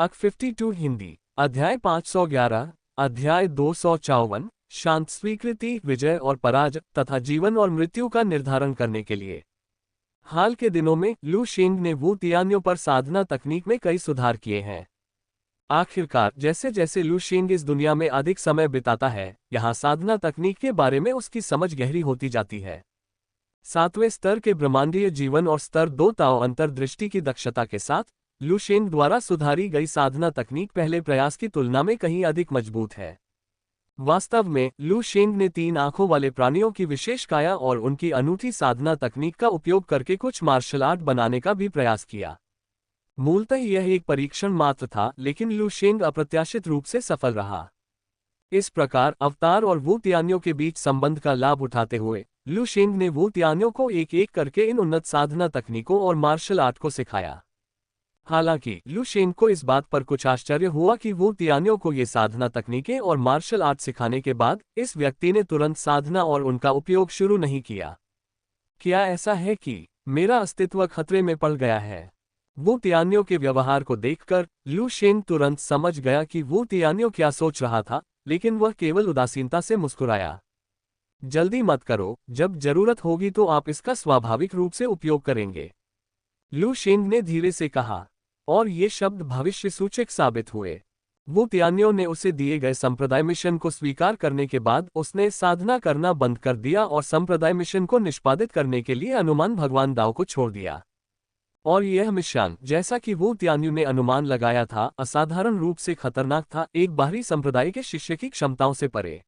अक 52 हिंदी अध्याय 511 अध्याय 254 शांत स्वीकृति विजय और पराजय तथा जीवन और मृत्यु का निर्धारण करने के लिए। हाल के दिनों में लू शेंग ने वू तियान्यों पर साधना तकनीक में कई सुधार किए हैं। आखिरकार जैसे जैसे लू शेंग इस दुनिया में अधिक समय बिताता है, यहाँ साधना तकनीक के बारे में उसकी समझ गहरी होती जाती है। 7वें स्तर के ब्रह्मांडीय जीवन और स्तर 2 ताओ अंतर्दृष्टि की दक्षता के साथ लू शेंग द्वारा सुधारी गई साधना तकनीक पहले प्रयास की तुलना में कहीं अधिक मजबूत है। वास्तव में लू शेंग ने 3 आंखों वाले प्राणियों की विशेष काया और उनकी अनूठी साधना तकनीक का उपयोग करके कुछ मार्शल आर्ट बनाने का भी प्रयास किया। मूलतः यह एक परीक्षण मात्र था, लेकिन लू शेंग अप्रत्याशित रूप से सफल रहा। इस प्रकार अवतार और वू तियान्यों के बीच संबंध का लाभ उठाते हुए लू शेंग ने वू तियान्यों को एक एक करके इन उन्नत साधना तकनीकों और मार्शल आर्ट को सिखाया। हालांकि लू शेंग को इस बात पर कुछ आश्चर्य हुआ कि वू तियान्यों को ये साधना तकनीकें और मार्शल आर्ट सिखाने के बाद इस व्यक्ति ने तुरंत साधना और उनका उपयोग शुरू नहीं किया। क्या ऐसा है कि मेरा अस्तित्व खतरे में पड़ गया है? वू तियान्यों के व्यवहार को देखकर लू शेंग तुरंत समझ गया कि वू तियान्यों क्या सोच रहा था, लेकिन वह केवल उदासीनता से मुस्कुराया। जल्दी मत करो, जब जरूरत होगी तो आप इसका स्वाभाविक रूप से उपयोग करेंगे, लू शेंग ने धीरे से कहा, और ये शब्द भविष्य सूचक साबित हुए। वू तियान्यों ने उसे दिए गए संप्रदाय मिशन को स्वीकार करने के बाद उसने साधना करना बंद कर दिया और संप्रदाय मिशन को निष्पादित करने के लिए अनुमान भगवान दाओ को छोड़ दिया। और यह मिशन, जैसा कि वू तियान्यों ने अनुमान लगाया था, असाधारण रूप से खतरनाक था, एक बाहरी संप्रदाय के शिष्य की क्षमताओं से परे।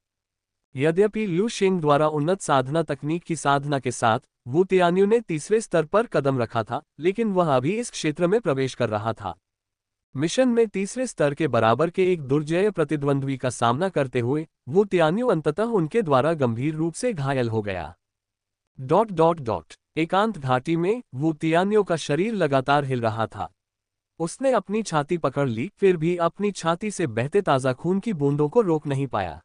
यद्यपि लू शेंग द्वारा उन्नत साधना तकनीक की साधना के साथ वू तियान्यों ने तीसरे स्तर पर कदम रखा था, लेकिन वह अभी इस क्षेत्र में प्रवेश कर रहा था। मिशन में तीसरे स्तर के बराबर के एक दुर्जय प्रतिद्वंद्वी का सामना करते हुए वू तियान्यों अंततः उनके द्वारा गंभीर रूप से घायल हो गया। एकांत घाटी में वू तियान्यों का शरीर लगातार हिल रहा था। उसने अपनी छाती पकड़ ली, फिर भी अपनी छाती से बहते ताज़ा खून की बूंदों को रोक नहीं पाया।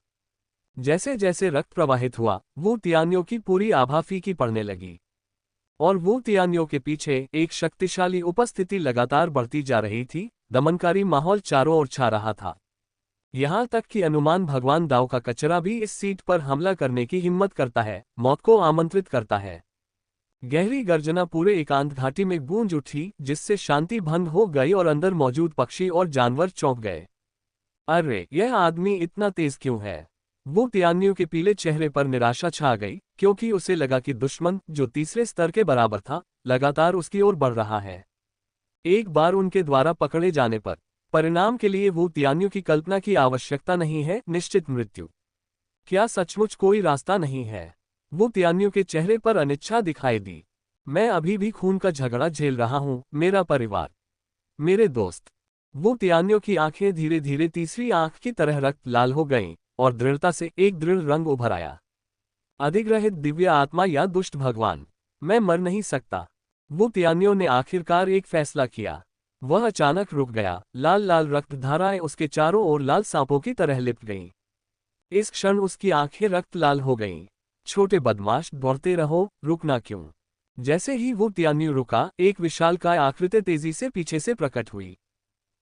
जैसे जैसे रक्त प्रवाहित हुआ, वू तियान्यों की पूरी आभा फीकी पड़ने लगी, और वू तियान्यों के पीछे एक शक्तिशाली उपस्थिति लगातार बढ़ती जा रही थी। दमनकारी माहौल चारों ओर छा रहा था, यहाँ तक कि अनुमान भगवान दाओ का कचरा भी इस सीट पर हमला करने की हिम्मत करता है, मौत को आमंत्रित करता है। गहरी गर्जना पूरे एकांत घाटी में गूंज उठी, जिससे शांति भंग हो गई और अंदर मौजूद पक्षी और जानवर चौंक गए। अरे, यह आदमी इतना तेज क्यों है? वू तियान्यों के पीले चेहरे पर निराशा छा गई, क्योंकि उसे लगा कि दुश्मन, जो तीसरे स्तर के बराबर था, लगातार उसकी ओर बढ़ रहा है। एक बार उनके द्वारा पकड़े जाने पर परिणाम के लिए वू तियान्यों की कल्पना की आवश्यकता नहीं है, निश्चित मृत्यु। क्या सचमुच कोई रास्ता नहीं है? वू तियान्यों के चेहरे पर अनिच्छा दिखाई दी। मैं अभी भी खून का झगड़ा झेल रहा हूँ, मेरा परिवार, मेरे दोस्त। वू तियान्यों की आंखें धीरे धीरे तीसरी आंख की तरह रक्त लाल हो गईं, और दृढ़ता से एक दृढ़ रंग उभर आया। अधिग्रहित दिव्य आत्मा या दुष्ट भगवान, मैं मर नहीं सकता। वू तियान्यों ने आखिरकार एक फैसला किया। वह अचानक रुक गया। लाल लाल रक्त धाराएं उसके चारों ओर लाल सांपों की तरह लिपट गईं। इस क्षण उसकी आंखें रक्त लाल हो गईं। छोटे बदमाश, दौड़ते रहो, रुकना क्यों? जैसे ही वू तियान्यों रुका, एक विशालकाय आकृति तेजी से पीछे से प्रकट हुई।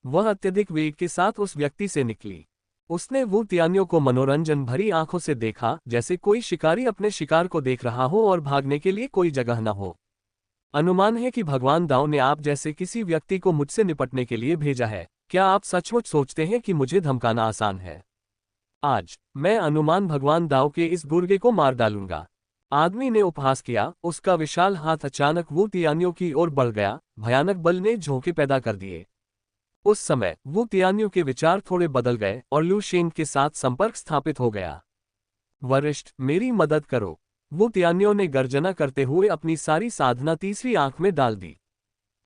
वह अत्यधिक वेग के साथ उस व्यक्ति से निकली। उसने वू तियान्यों को मनोरंजन भरी आंखों से देखा, जैसे कोई शिकारी अपने शिकार को देख रहा हो और भागने के लिए कोई जगह न हो। अनुमान है कि भगवान दाओ ने आप जैसे किसी व्यक्ति को मुझसे निपटने के लिए भेजा है। क्या आप सचमुच सोचते हैं कि मुझे धमकाना आसान है? आज मैं अनुमान भगवान दाओ के इस गुर्गे को मार डालूंगा। आदमी ने उपहास किया। उसका विशाल हाथ अचानक वू तियान्यों की ओर बढ़ गया। भयानक बल ने झोंके पैदा कर दिए। उस समय वू तियान्यों के विचार थोड़े बदल गए और लू शेंग के साथ संपर्क स्थापित हो गया। वरिष्ठ, मेरी मदद करो। वू तियान्यों ने गर्जना करते हुए अपनी सारी साधना तीसरी आंख में डाल दी।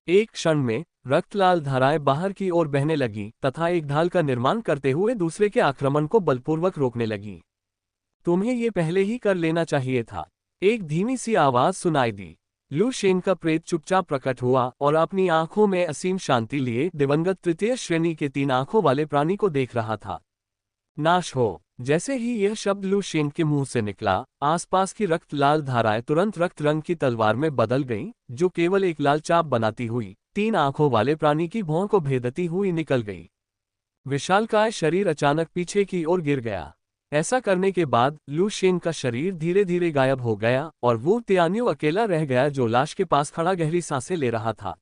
एक क्षण में रक्तलाल धाराएं बाहर की ओर बहने लगी तथा एक ढाल का निर्माण करते हुए दूसरे के आक्रमण को बलपूर्वक रोकने लगी। तुम्हें ये पहले ही कर लेना चाहिए था, एक धीमी सी आवाज सुनाई दी। लू शेंग का प्रेत चुपचाप प्रकट हुआ और अपनी आंखों में असीम शांति लिए दिवंगत तृतीय श्रेणी के 3 आंखों वाले प्राणी को देख रहा था। नाश हो, जैसे ही यह शब्द लू शेन के मुंह से निकला, आसपास की रक्त लाल धाराएं तुरंत रक्त रंग की तलवार में बदल गईं, जो केवल एक लाल चाप बनाती हुई 3 आंखों वाले प्राणी की भौं को भेदती हुई निकल गई। विशालकाय शरीर अचानक पीछे की ओर गिर गया। ऐसा करने के बाद लू शेन का शरीर धीरे धीरे गायब हो गया और वू तियान्यू अकेला रह गया, जो लाश के पास खड़ा गहरी सांसें ले रहा था।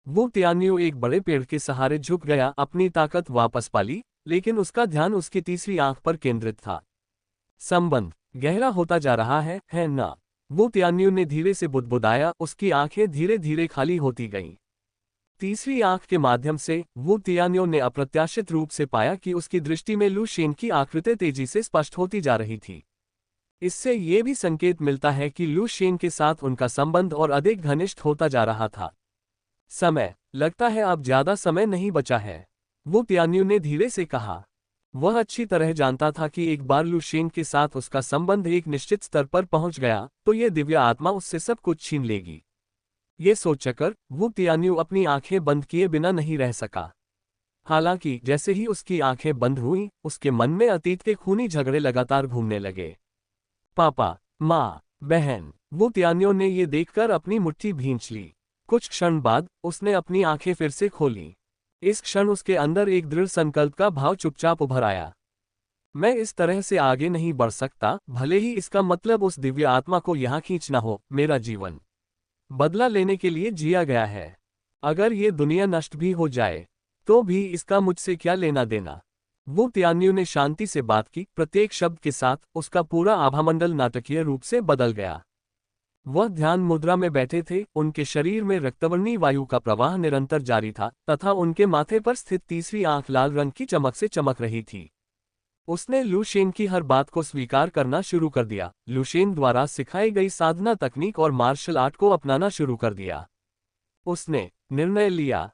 वू तियान्यू एक बड़े पेड़ के सहारे झुक गया, अपनी ताकत वापस पाली, लेकिन उसका ध्यान उसकी तीसरी आंख पर केंद्रित था। संबंध गहरा होता जा रहा है ना? वू तियान्यू ने धीरे से बुदबुदाया, उसकी आंखें धीरे धीरे खाली होती गईं। तीसरी आंख के माध्यम से वू तियान्यू ने अप्रत्याशित रूप से पाया कि उसकी दृष्टि में लू शेन की आकृति तेजी से स्पष्ट होती जा रही थी। इससे ये भी संकेत मिलता है कि लू शेन के साथ उनका संबंध और अधिक घनिष्ठ होता जा रहा था। समय लगता है अब ज्यादा समय नहीं बचा है, वू तियान्यू ने धीरे से कहा। वह अच्छी तरह जानता था कि एक बार लू शेन के साथ उसका संबंध एक निश्चित स्तर पर पहुंच गया तो यह दिव्य आत्मा उससे सब कुछ छीन लेगी। ये सोचकर वू तियान्यू अपनी आंखें बंद किए बिना नहीं रह सका। हालांकि जैसे ही उसकी आंखें बंद हुईं, उसके मन में अतीत के खूनी झगड़े लगातार घूमने लगे। पापा, माँ, बहन। वू तियान्यू ने ये देखकर अपनी मुट्ठी भींच ली। कुछ क्षण बाद उसने अपनी आंखें फिर से खोली। इस क्षण उसके अंदर एक दृढ़ संकल्प का भाव चुपचाप उभर आया। मैं इस तरह से आगे नहीं बढ़ सकता, भले ही इसका मतलब उस दिव्य आत्मा को यहाँ खींचना हो। मेरा जीवन बदला लेने के लिए जिया गया है। अगर ये दुनिया नष्ट भी हो जाए तो भी इसका मुझसे क्या लेना देना। वू तियान्यू ने शांति से बात की, प्रत्येक शब्द के साथ उसका पूरा आभामंडल नाटकीय रूप से बदल गया। वह ध्यान मुद्रा में बैठे थे, उनके शरीर में रक्तवर्णी वायु का प्रवाह निरंतर जारी था तथा उनके माथे पर स्थित तीसरी आंख लाल रंग की चमक से चमक रही थी। उसने लू शेन की हर बात को स्वीकार करना शुरू कर दिया, लू शेन द्वारा सिखाई गई साधना तकनीक और मार्शल आर्ट को अपनाना शुरू कर दिया। उसने निर्णय लिया।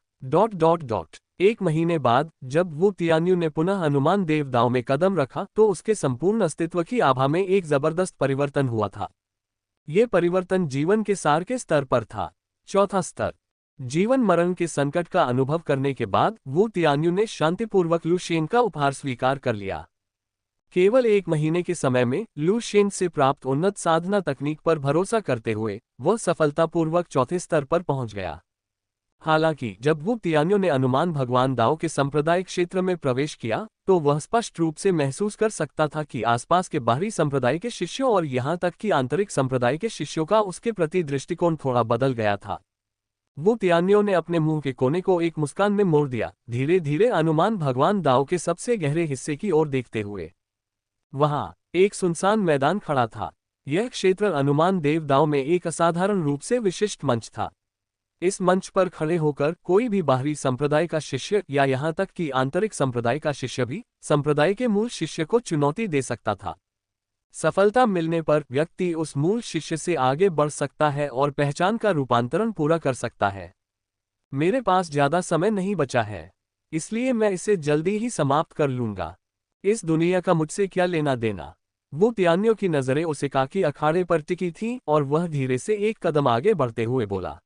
1 महीने बाद जब वू तियान्यू ने पुनः हनुमान देव दाव में कदम रखा तो उसके संपूर्ण अस्तित्व की आभा में एक जबरदस्त परिवर्तन हुआ था। ये परिवर्तन जीवन के सार के स्तर पर था। चौथा स्तर, जीवन मरण के संकट का अनुभव करने के बाद वू तियान्यू ने शांतिपूर्वक लू शेन का उपहार स्वीकार कर लिया। केवल 1 महीने के समय में लू शेन से प्राप्त उन्नत साधना तकनीक पर भरोसा करते हुए वह सफलतापूर्वक चौथे स्तर पर पहुंच गया। हालांकि जब वू तियान्यू ने हनुमान भगवान दाओ के सांप्रदायिक क्षेत्र में प्रवेश किया तो वह स्पष्ट रूप से महसूस कर सकता था कि आसपास के बाहरी संप्रदाय के शिष्यों और यहां तक कि आंतरिक संप्रदाय के शिष्यों का उसके प्रति दृष्टिकोण थोड़ा बदल गया था। वू तियान्यू ने अपने मुंह के कोने को एक मुस्कान में मोड़ दिया, धीरे धीरे हनुमान भगवान दाओ के सबसे गहरे हिस्से की ओर देखते हुए। वहां एक सुनसान मैदान खड़ा था। यह क्षेत्र हनुमान देव दाओ में एक असाधारण रूप से विशिष्ट मंच था। इस मंच पर खड़े होकर कोई भी बाहरी संप्रदाय का शिष्य या यहाँ तक कि आंतरिक संप्रदाय का शिष्य भी संप्रदाय के मूल शिष्य को चुनौती दे सकता था। सफलता मिलने पर व्यक्ति उस मूल शिष्य से आगे बढ़ सकता है और पहचान का रूपांतरण पूरा कर सकता है। मेरे पास ज्यादा समय नहीं बचा है, इसलिए मैं इसे जल्दी ही समाप्त कर लूंगा। इस दुनिया का मुझसे क्या लेना देना। वू तियान्यू की नजरें उस एकाकी अखाड़े पर टिकी थीं और वह धीरे से एक कदम आगे बढ़ते हुए बोला।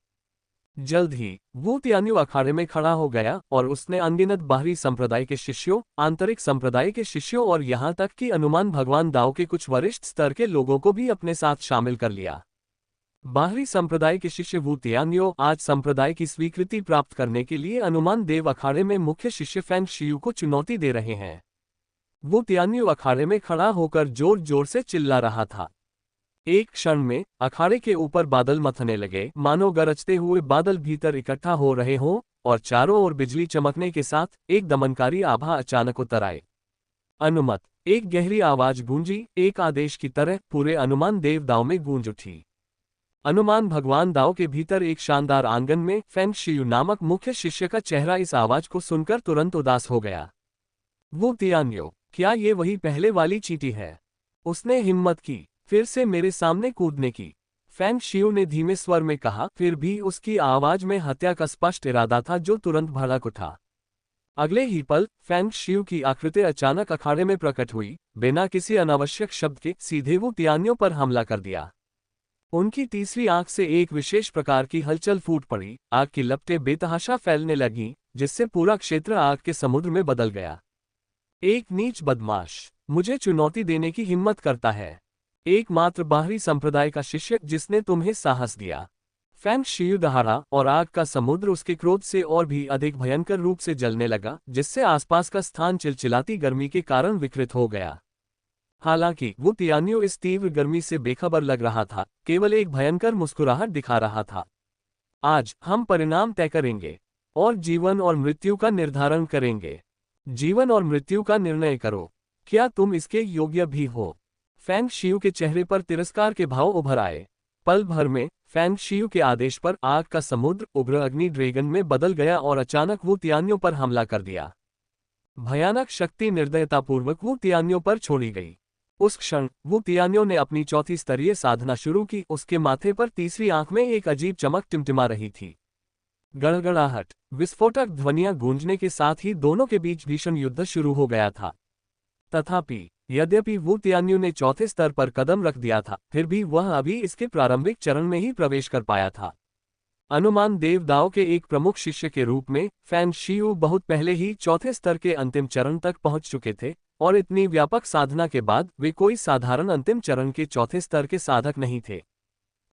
जल्द ही वू तियान्यू अखाड़े में खड़ा हो गया और उसने अनगिनत बाहरी संप्रदाय के शिष्यों, आंतरिक संप्रदाय के शिष्यों और यहाँ तक कि हनुमान भगवान दाओ के कुछ वरिष्ठ स्तर के लोगों को भी अपने साथ शामिल कर लिया। बाहरी संप्रदाय के शिष्य वू तियान्यू आज संप्रदाय की स्वीकृति प्राप्त करने के लिए हनुमान देव अखाड़े में मुख्य शिष्य फेंग शियू को चुनौती दे रहे हैं। वू तियान्यू अखाड़े में खड़ा होकर जोर जोर से चिल्ला रहा था। एक क्षण में अखाड़े के ऊपर बादल मथने लगे, मानो गरजते हुए बादल भीतर इकट्ठा हो रहे हों और चारों ओर बिजली चमकने के साथ एक दमनकारी आभा अचानक उतर आए। अनुमत, एक गहरी आवाज गूंजी, एक आदेश की तरह पूरे हनुमान देव दाओ में गूंज उठी। हनुमान भगवान दाओ के भीतर एक शानदार आंगन में फेंग शियू नामक मुख्य शिष्य का चेहरा इस आवाज को सुनकर तुरंत उदास हो गया। वू तियान्यू, क्या ये वही पहले वाली चींटी है? उसने हिम्मत की फिर से मेरे सामने कूदने की। फेंग शियू ने धीमे स्वर में कहा, फिर भी उसकी आवाज में हत्या का स्पष्ट इरादा था जो तुरंत भड़क उठा। अगले ही पल फेंग शियू की आकृति अचानक अखाड़े में प्रकट हुई, बिना किसी अनावश्यक शब्द के सीधे वू तियान्यू पर हमला कर दिया। उनकी तीसरी आंख से एक विशेष प्रकार की हलचल फूट पड़ी, आग की लपटें बेतहाशा फैलने लगीं, जिससे पूरा क्षेत्र आग के समुद्र में बदल गया। एक नीच बदमाश, मुझे चुनौती देने की हिम्मत करता है। एकमात्र बाहरी संप्रदाय का शिष्य जिसने तुम्हें साहस दिया। फैंग शियू दहाड़ा और आग का समुद्र उसके क्रोध से और भी अधिक भयंकर रूप से जलने लगा, जिससे आसपास का स्थान चिलचिलाती गर्मी के कारण विकृत हो गया। हालांकि वू तियान्यू इस तीव्र गर्मी से बेखबर लग रहा था, केवल एक भयंकर मुस्कुराहट दिखा रहा था। आज हम परिणाम तय करेंगे और जीवन और मृत्यु का निर्धारण करेंगे। जीवन और मृत्यु का निर्णय करो। क्या तुम इसके योग्य भी हो? फैंग शियू के चेहरे पर तिरस्कार के भाव उभर आए। पल भर में फैंग शियू के आदेश पर आग का समुद्र उग्र अग्नि ड्रैगन में बदल गया और अचानक वू तियान्यों पर हमला कर दिया। भयानक शक्ति निर्दयतापूर्वक वू तियान्यों पर छोड़ी गई। उस क्षण वू तियान्यों ने अपनी चौथी स्तरीय साधना शुरू की। उसके माथे पर तीसरी आंख में एक अजीब चमक टिमटिमा रही थी। गड़गड़ाहट, विस्फोटक ध्वनियां गूंजने के साथ ही दोनों के बीच भीषण युद्ध शुरू हो गया था। तथापि यद्यपि वू तियान्यू ने चौथे स्तर पर कदम रख दिया था, फिर भी वह अभी इसके प्रारंभिक चरण में ही प्रवेश कर पाया था। अनुमान देव दाओ के एक प्रमुख शिष्य के रूप में फैंग शियू बहुत पहले ही चौथे स्तर के अंतिम चरण तक पहुंच चुके थे, और इतनी व्यापक साधना के बाद वे कोई साधारण अंतिम चरण के चौथे स्तर के साधक नहीं थे।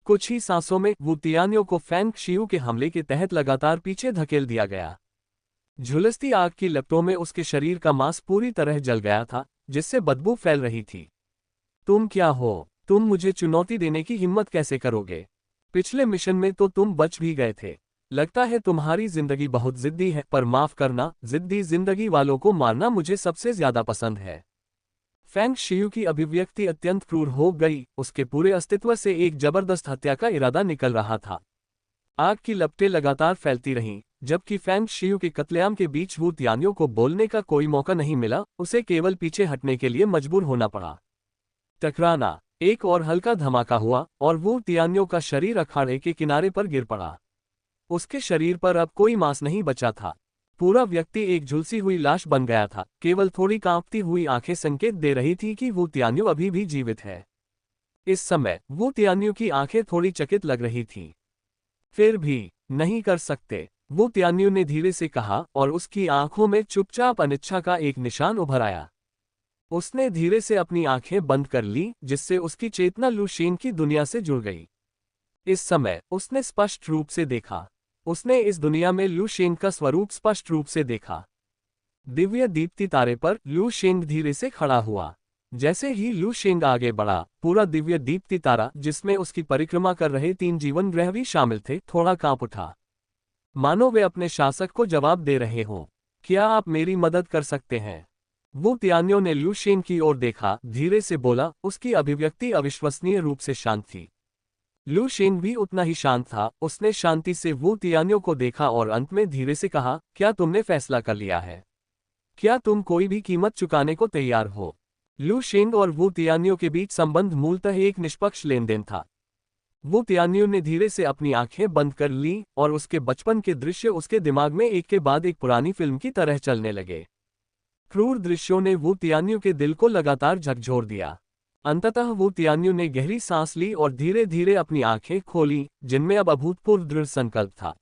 कुछ ही सांसों में वू तियान्यू को फैंग शियू के हमले के तहत लगातार पीछे धकेल दिया गया। झुलसती आग की लपटों में उसके शरीर का मांस पूरी तरह जल गया था, जिससे बदबू फैल रही थी। तुम क्या हो? तुम मुझे चुनौती देने की हिम्मत कैसे करोगे? पिछले मिशन में तो तुम बच भी गए थे। लगता है तुम्हारी जिंदगी बहुत जिद्दी है, पर माफ करना, जिद्दी जिंदगी वालों को मारना मुझे सबसे ज्यादा पसंद है। फैंग शियू की अभिव्यक्ति अत्यंत क्रूर हो गई। उसके पूरे अस्तित्व से एक जबरदस्त हत्या का इरादा निकल रहा था। आग की लपटें लगातार फैलती रहीं, जबकि फैंग शियू के कत्लेआम के बीच वू तियान्यों को बोलने का कोई मौका नहीं मिला। उसे केवल पीछे हटने के लिए मजबूर होना पड़ा। टकराना, एक और हल्का धमाका हुआ और वू तियान्यों का शरीर अखाड़े के किनारे पर गिर पड़ा। उसके शरीर पर अब कोई मांस नहीं बचा था। पूरा व्यक्ति एक झुलसी हुई लाश बन गया था। केवल थोड़ी कांपती हुई आंखें संकेत दे रही थी कि वू तियान्यू अभी भी जीवित है। इस समय वू तियान्यू की आंखें थोड़ी चकित लग रही थीं। फिर भी नहीं कर सकते, वू तियान्यू ने धीरे से कहा, और उसकी आंखों में चुपचाप अनिच्छा का एक निशान उभर आया। उसने धीरे से अपनी आंखें बंद कर ली, जिससे उसकी चेतना लू शेंग की दुनिया से जुड़ गई। इस समय उसने स्पष्ट रूप से देखा। उसने इस दुनिया में लू शेंग का स्वरूप स्पष्ट रूप से देखा। दिव्य दीप्ति तारे पर लू शेंग धीरे से खड़ा हुआ। जैसे ही लू शेंग आगे बढ़ा, पूरा दिव्य दीप्ति तारा, जिसमें उसकी परिक्रमा कर रहे 3 जीवन ग्रह भी शामिल थे, थोड़ा कांप उठा। मानो वे अपने शासक को जवाब दे रहे हों। क्या आप मेरी मदद कर सकते हैं? वू तियान्यों ने लू शेंग की ओर देखा, धीरे से बोला। उसकी अभिव्यक्ति अविश्वसनीय रूप से शांत थी। लू शेंग भी उतना ही शांत था। उसने शांति से वू तियान्यों को देखा और अंत में धीरे से कहा, क्या तुमने फैसला कर लिया है? क्या तुम कोई भी कीमत चुकाने को तैयार हो? लू शेंग और वू तियान्यों के बीच संबंध मूलतः एक निष्पक्ष लेनदेन था। वू तियान्यू ने धीरे से अपनी आंखें बंद कर लीं और उसके बचपन के दृश्य उसके दिमाग में एक के बाद एक पुरानी फिल्म की तरह चलने लगे। क्रूर दृश्यों ने वू तियान्यू के दिल को लगातार झकझोर दिया। अंततः वू तियान्यू ने गहरी सांस ली और धीरे धीरे अपनी आंखें खोलीं, जिनमें अब अभूतपूर्व दृढ़ संकल्प था।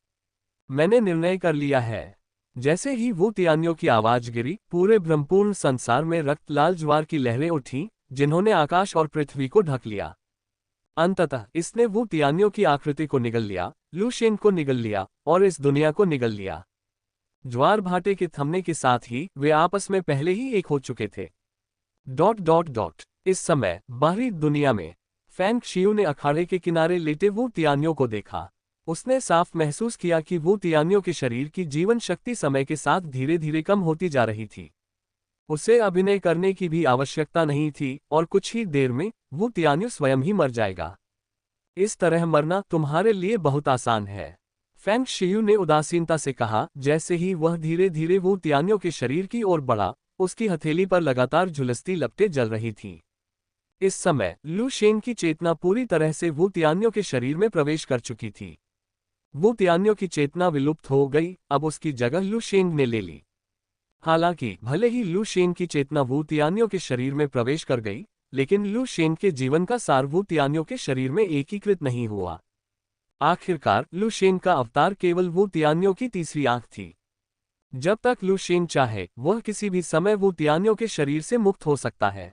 मैंने निर्णय कर लिया है। जैसे ही वू तियान्यू की आवाज गिरी, पूरे ब्रह्मपूर्ण संसार में रक्त लाल ज्वार की लहरें उठीं, जिन्होंने आकाश और पृथ्वी को ढक लिया। अंततः इसने वू तियान्यू की आकृति को निगल लिया, लू शेंग को निगल लिया और इस दुनिया को निगल लिया। ज्वार भाटे के थमने के साथ ही वे आपस में पहले ही एक हो चुके थे। ... इस समय बाहरी दुनिया में फैंग शियू ने अखाड़े के किनारे लेटे वू तियान्यू को देखा। उसने साफ महसूस किया कि वू तियान्यू के शरीर की जीवन शक्ति समय के साथ धीरे धीरे कम होती जा रही थी। उसे अभिनय करने की भी आवश्यकता नहीं थी और कुछ ही देर में वू तियान्यू स्वयं ही मर जाएगा। इस तरह मरना तुम्हारे लिए बहुत आसान है, फैंग शियू ने उदासीनता से कहा। जैसे ही वह धीरे धीरे वू तियान्यू के शरीर की ओर बढ़ा, उसकी हथेली पर लगातार झुलसती लपटें जल रही थीं। इस समय लू शेंग की चेतना पूरी तरह से वू तियान्यू के शरीर में प्रवेश कर चुकी थी। वू तियान्यू की चेतना विलुप्त हो गई, अब उसकी जगह लू शेंग ने ले ली। हालांकि भले ही लू शेंग की चेतना वू तियान्यू के शरीर में प्रवेश कर गई, लेकिन लू शेंग के जीवन का सार वू तियान्यू के शरीर में एकीकृत नहीं हुआ। आखिरकार लू शेंग का अवतार केवल वू तियान्यू की तीसरी आंख थी। जब तक लू शेंग चाहे वह किसी भी समय वू तियान्यो के शरीर से मुक्त हो सकता है।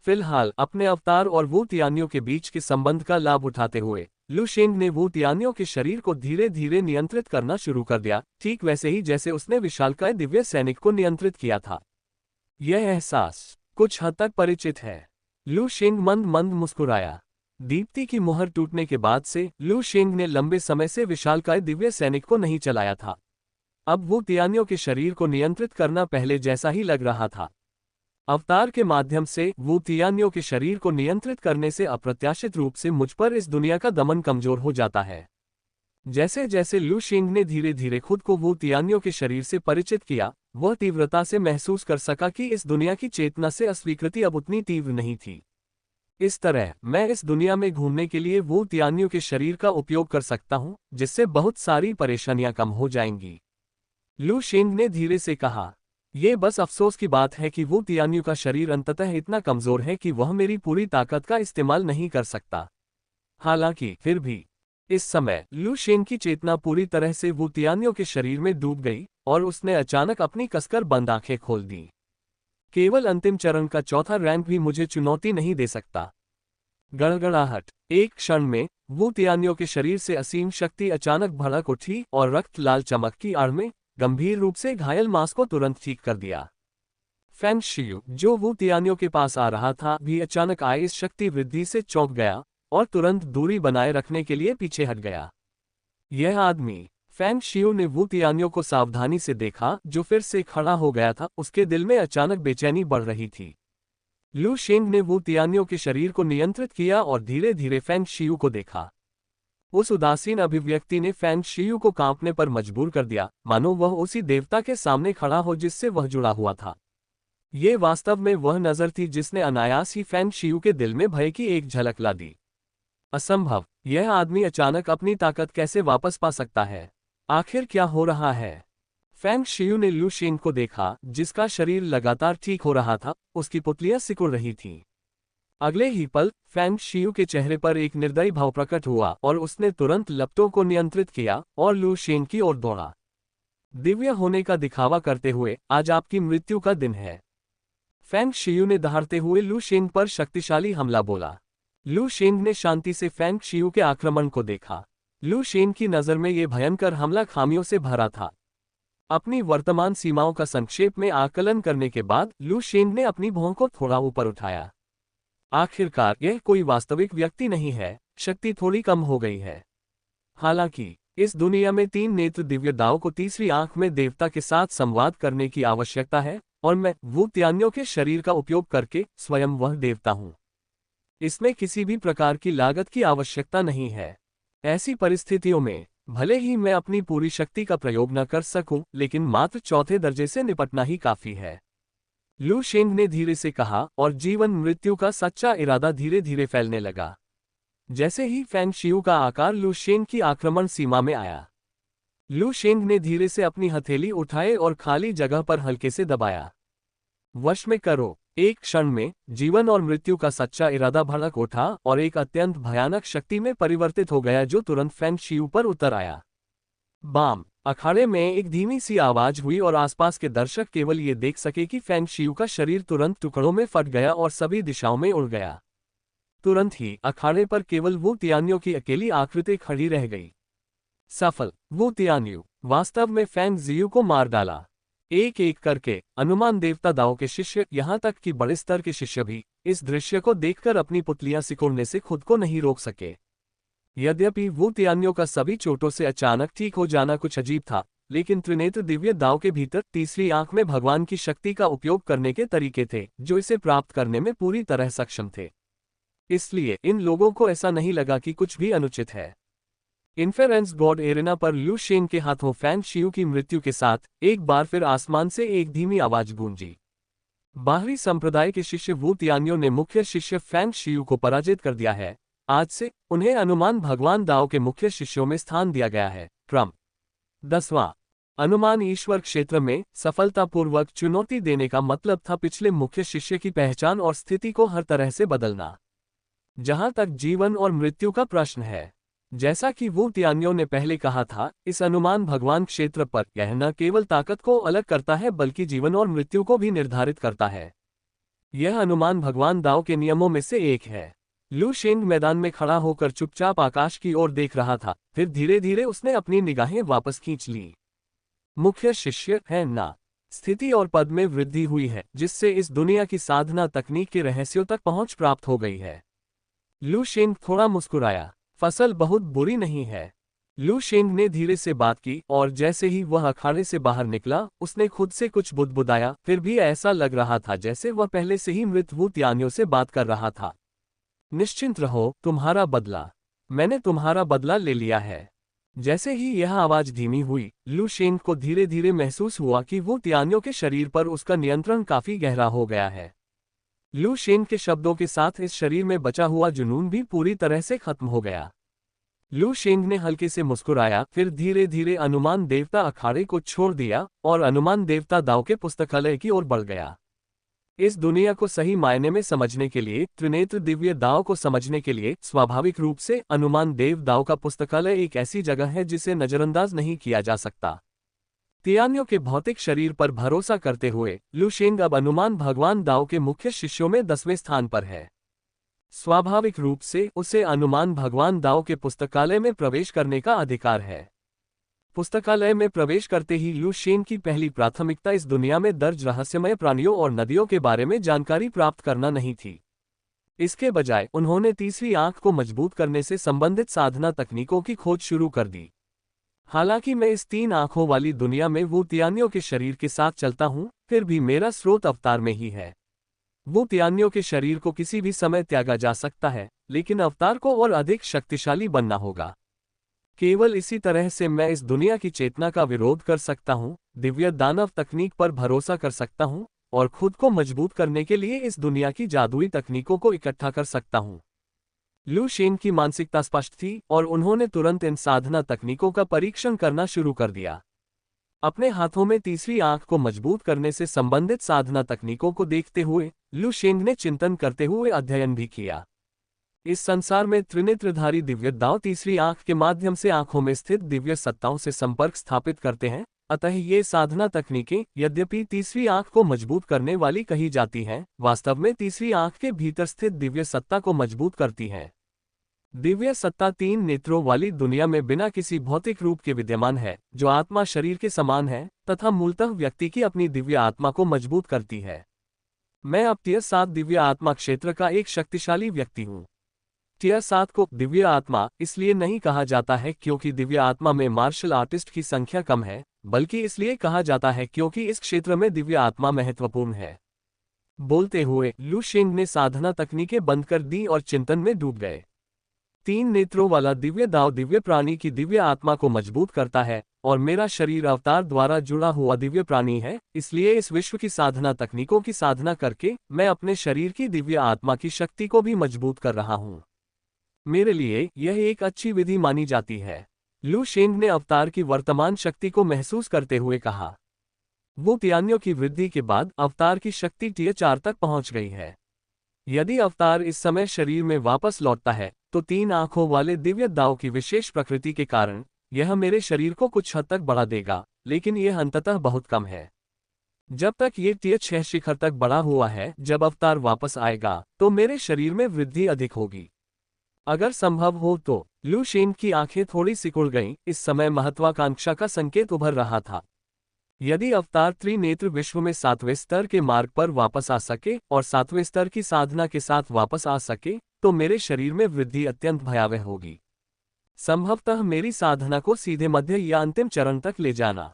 फिलहाल अपने अवतार और वू तियान्यो के बीच के संबंध का लाभ उठाते हुए लू शेंग ने वू तियान्यो के शरीर को धीरे धीरे नियंत्रित करना शुरू कर दिया, ठीक वैसे ही जैसे उसने विशालकाय दिव्य सैनिक को नियंत्रित किया था। यह एहसास कुछ हद तक परिचित है। लू शेंग मंद मंद मुस्कुराया। दीप्ति की मुहर टूटने के बाद से लू शेंग ने लंबे समय से विशालकाय दिव्य सैनिक को नहीं चलाया था। अब वो तियान्यो के शरीर को नियंत्रित करना पहले जैसा ही लग रहा था। अवतार के माध्यम से वो तियान्यो के शरीर को नियंत्रित करने से अप्रत्याशित रूप से मुझ पर इस दुनिया का दमन कमजोर हो जाता है। जैसे जैसे लू शेंग ने धीरे धीरे खुद को वो तियान्यो के शरीर से परिचित किया, वह तीव्रता से महसूस कर सका कि इस दुनिया की चेतना से अस्वीकृति अब उतनी तीव्र नहीं थी। इस तरह मैं इस दुनिया में घूमने के लिए वो तियान्यो के शरीर का उपयोग कर सकता हूँ, जिससे बहुत सारी परेशानियां कम हो जाएंगी। लू शेंग ने धीरे से कहा, यह बस अफसोस की बात है कि वो तियान्यो का शरीर अंततः इतना कमजोर है कि वह मेरी पूरी ताकत का इस्तेमाल नहीं कर सकता। हालांकि फिर भी इस समय लू शेंग की चेतना पूरी तरह से वो तियान्यो के शरीर में डूब गई और उसने अचानक अपनी कसकर बंद आंखें खोल दी। केवल अंतिम चरण का चौथा रैंक भी मुझे चुनौती नहीं दे सकता। गड़गड़ाहट। एक क्षण में वो तियान्यो के शरीर से असीम शक्ति अचानक भड़क उठी और रक्त लाल चमक की आड़ में गंभीर रूप से घायल मांस को तुरंत ठीक कर दिया। फैंग शियू, जो वो तियान्यो के पास आ रहा था, भी अचानक आई इस शक्ति वृद्धि से चौंक गया और तुरंत दूरी बनाए रखने के लिए पीछे हट गया। यह आदमी। फैंग शियू ने वो तियान्यो को सावधानी से देखा, जो फिर से खड़ा हो गया था। उसके दिल में अचानक बेचैनी बढ़ रही थी। लू शेंग ने वो तियान्यो के शरीर को नियंत्रित किया और धीरे धीरे फैंग शियू को देखा। उस उदासीन अभिव्यक्ति ने फैंग शियू को कांपने पर मजबूर कर दिया, मानो वह उसी देवता के सामने खड़ा हो जिससे वह जुड़ा हुआ था। ये वास्तव में वह नजर थी जिसने अनायास ही फैंग शियू के दिल में भय की एक झलक ला दी। असंभव, यह आदमी अचानक अपनी ताकत कैसे वापस पा सकता है? आखिर क्या हो रहा है? फैंग शियू ने लू शेंग को देखा, जिसका शरीर लगातार ठीक हो रहा था। उसकी पुतलियां सिकुड़ रही थीं। अगले ही पल फैंग शियू के चेहरे पर एक निर्दयी भाव प्रकट हुआ और उसने तुरंत लपटों को नियंत्रित किया और लू शेंग की ओर दौड़ा। दिव्य होने का दिखावा करते हुए, आज आपकी मृत्यु का दिन है। फैंग शियू ने दहाड़ते हुए लू शेंग पर शक्तिशाली हमला बोला। लू शेंग ने शांति से फैंग शियू के आक्रमण को देखा। लू शेंग की नज़र में यह भयंकर हमला खामियों से भरा था। अपनी वर्तमान सीमाओं का संक्षेप में आकलन करने के बाद लू शेंग ने अपनी भौं को थोड़ा ऊपर उठाया। आखिरकार यह कोई वास्तविक व्यक्ति नहीं है, शक्ति थोड़ी कम हो गई है। हालांकि इस दुनिया में 3 नेत्र दिव्य दाव को तीसरी आंख में देवता के साथ संवाद करने की आवश्यकता है, और मैं वो तियान्यो के शरीर का उपयोग करके स्वयं वह देवता हूं। इसमें किसी भी प्रकार की लागत की आवश्यकता नहीं है। ऐसी परिस्थितियों में भले ही मैं अपनी पूरी शक्ति का प्रयोग न कर सकूं, लेकिन मात्र चौथे दर्जे से निपटना ही काफी है। लू शेंग ने धीरे से कहा, और जीवन मृत्यु का सच्चा इरादा धीरे धीरे फैलने लगा। जैसे ही फैंग शियू का आकार लू शेंग की आक्रमण सीमा में आया, लू शेंग ने धीरे से अपनी हथेली उठाए और खाली जगह पर हल्के से दबाया। वश में करो। एक क्षण में जीवन और मृत्यु का सच्चा इरादा भड़क उठा और एक अत्यंत भयानक शक्ति में परिवर्तित हो गया, जो तुरंत फैंग शियू पर उतर आया। बाम! अखाड़े में एक धीमी सी आवाज हुई और आसपास के दर्शक केवल ये देख सके कि फैंग शियू का शरीर तुरंत टुकड़ों में फट गया और सभी दिशाओं में उड़ गया। तुरंत ही अखाड़े पर केवल वो तियान्यो की अकेली आकृति खड़ी रह गई। सफल! वो तियान्यो वास्तव में फैंग जियू को मार डाला। एक एक करके अनुमान देवता दाओ के शिष्य, यहाँ तक कि बड़े स्तर के शिष्य भी इस दृश्य को देखकर अपनी पुतलियां सिकुड़ने से खुद को नहीं रोक सके। यद्यपि वो तियान्यो का सभी चोटों से अचानक ठीक हो जाना कुछ अजीब था, लेकिन त्रिनेत्र दिव्य दाव के भीतर तीसरी आंख में भगवान की शक्ति का उपयोग करने के तरीके थे, जो इसे प्राप्त करने में पूरी तरह सक्षम थे। इसलिए इन लोगों को ऐसा नहीं लगा कि कुछ भी अनुचित है। इन्फेरेंस गॉड एरेना पर लू शेंग के हाथों फैंग शियू की मृत्यु के साथ एक बार फिर आसमान से एक धीमी आवाज गूंजी। बाहरी संप्रदाय के शिष्य वू तियान्यो ने मुख्य शिष्य फैंग शियू को पराजित कर दिया है। आज से उन्हें अनुमान भगवान दाओ के मुख्य शिष्यों में स्थान दिया गया है। क्रम 10वां। अनुमान ईश्वर क्षेत्र में सफलतापूर्वक चुनौती देने का मतलब था पिछले मुख्य शिष्य की पहचान और स्थिति को हर तरह से बदलना। जहां तक जीवन और मृत्यु का प्रश्न है, जैसा कि वू तियान्यो ने पहले कहा था, इस अनुमान भगवान क्षेत्र पर यह न केवल ताकत को अलग करता है बल्कि जीवन और मृत्यु को भी निर्धारित करता है। यह अनुमान भगवान दाओ के नियमों में से एक है। लू शेंग मैदान में खड़ा होकर चुपचाप आकाश की ओर देख रहा था, फिर धीरे धीरे उसने अपनी निगाहें वापस खींच ली। मुख्य शिष्य है ना, स्थिति और पद में वृद्धि हुई है, जिससे इस दुनिया की साधना तकनीक के रहस्यों तक पहुंच प्राप्त हो गई है। लू शेंग थोड़ा मुस्कुराया। फसल बहुत बुरी नहीं है। लू शेंग ने धीरे से बात की और जैसे ही वह अखाड़े से बाहर निकला, उसने खुद से कुछ बुदबुदाया, फिर भी ऐसा लग रहा था जैसे वह पहले से ही मृत वू तियान्यो से बात कर रहा था। निश्चिंत रहो, तुम्हारा बदला। मैंने तुम्हारा बदला ले लिया है। जैसे ही यह आवाज धीमी हुई, लू शेंग को धीरे धीरे महसूस हुआ कि वू तियान्यो के शरीर पर उसका नियंत्रण काफी गहरा हो गया है। लू शेंग के शब्दों के साथ इस शरीर में बचा हुआ जुनून भी पूरी तरह से खत्म हो गया। लू शेंग ने हल्के से मुस्कुराया, फिर धीरे धीरे अनुमान देवता अखाड़े को छोड़ दिया और अनुमान देवता दाव के पुस्तकालय की ओर बढ़ गया। इस दुनिया को सही मायने में समझने के लिए, त्रिनेत्र दिव्य दाव को समझने के लिए, स्वाभाविक रूप से अनुमान देव दाव का पुस्तकालय एक ऐसी जगह है जिसे नजरअंदाज नहीं किया जा सकता। तियान्यो के भौतिक शरीर पर भरोसा करते हुए लू शेंग अब अनुमान भगवान दाव के मुख्य शिष्यों में 10वें स्थान पर है। स्वाभाविक रूप से उसे अनुमान भगवान दाव के पुस्तकालय में प्रवेश करने का अधिकार है। पुस्तकालय में प्रवेश करते ही लू शेंग की पहली प्राथमिकता इस दुनिया में दर्ज रहस्यमय प्राणियों और नदियों के बारे में जानकारी प्राप्त करना नहीं थी। इसके बजाय उन्होंने तीसरी आंख को मजबूत करने से संबंधित साधना तकनीकों की खोज शुरू कर दी। हालांकि मैं इस 3 आंखों वाली दुनिया में वू तियान्यो के शरीर के साथ चलता हूं, फिर भी मेरा स्रोत अवतार में ही है। वू तियान्यो के शरीर को किसी भी समय त्यागा जा सकता है, लेकिन अवतार को और अधिक शक्तिशाली बनना होगा। केवल इसी तरह से मैं इस दुनिया की चेतना का विरोध कर सकता हूं, दिव्य दानव तकनीक पर भरोसा कर सकता हूं और खुद को मजबूत करने के लिए इस दुनिया की जादुई तकनीकों को इकट्ठा कर सकता हूं। लू शेंग की मानसिकता स्पष्ट थी और उन्होंने तुरंत इन साधना तकनीकों का परीक्षण करना शुरू कर दिया। अपने हाथों में तीसरी आंख को मजबूत करने से संबंधित साधना तकनीकों को देखते हुए लू शेंग ने चिंतन करते हुए अध्ययन भी किया। इस संसार में त्रिनेत्रधारी दिव्य दाव तीसरी आंख के माध्यम से आंखों में स्थित दिव्य सत्ताओं से संपर्क स्थापित करते हैं, अतः ये साधना तकनीकें यद्यपि तीसरी आंख को मजबूत करने वाली कही जाती हैं, वास्तव में तीसरी आंख के भीतर स्थित दिव्य सत्ता को मजबूत करती हैं। दिव्य सत्ता 3 नेत्रों वाली दुनिया में बिना किसी भौतिक रूप के विद्यमान है, जो आत्मा शरीर के समान है तथा मूलतः व्यक्ति की अपनी दिव्य आत्मा को मजबूत करती है। मैं अब टियर 7 दिव्य आत्मा क्षेत्र का एक शक्तिशाली व्यक्ति हूँ। टियर 7 को दिव्य आत्मा इसलिए नहीं कहा जाता है क्योंकि दिव्य आत्मा में मार्शल आर्टिस्ट की संख्या कम है, बल्कि इसलिए कहा जाता है क्योंकि इस क्षेत्र में दिव्य आत्मा महत्वपूर्ण है। बोलते हुए लू शेंग ने साधना तकनीकें बंद कर दी और चिंतन में डूब गए। 3 नेत्रों वाला दिव्य दाव दिव्य प्राणी की दिव्य आत्मा को मजबूत करता है और मेरा शरीर अवतार द्वारा जुड़ा हुआ दिव्य प्राणी है, इसलिए इस विश्व की साधना तकनीकों की साधना करके मैं अपने शरीर की दिव्य आत्मा की शक्ति को भी मजबूत कर रहा हूँ। मेरे लिए यह एक अच्छी विधि मानी जाती है। लू शेंग ने अवतार की वर्तमान शक्ति को महसूस करते हुए कहा। वो तियान्यो की वृद्धि के बाद अवतार की शक्ति टियर 4 तक पहुंच गई है। यदि अवतार इस समय शरीर में वापस लौटता है तो 3 आंखों वाले दिव्य दाव की विशेष प्रकृति के कारण यह मेरे शरीर को कुछ हद तक बढ़ा देगा, लेकिन यह अंततः बहुत कम है। जब तक ये टियर 6 शिखर तक बढ़ा हुआ है, जब अवतार वापस आएगा तो मेरे शरीर में वृद्धि अधिक होगी। अगर संभव हो तो। लू शेंग की आंखें थोड़ी सिकुड़ गईं, इस समय महत्वाकांक्षा का संकेत उभर रहा था। यदि अवतार त्रिनेत्र विश्व में 7वें स्तर के मार्ग पर वापस आ सके और 7वें स्तर की साधना के साथ वापस आ सके, तो मेरे शरीर में वृद्धि अत्यंत भयावह होगी। संभवतः मेरी साधना को सीधे मध्य या अंतिम चरण तक ले जाना।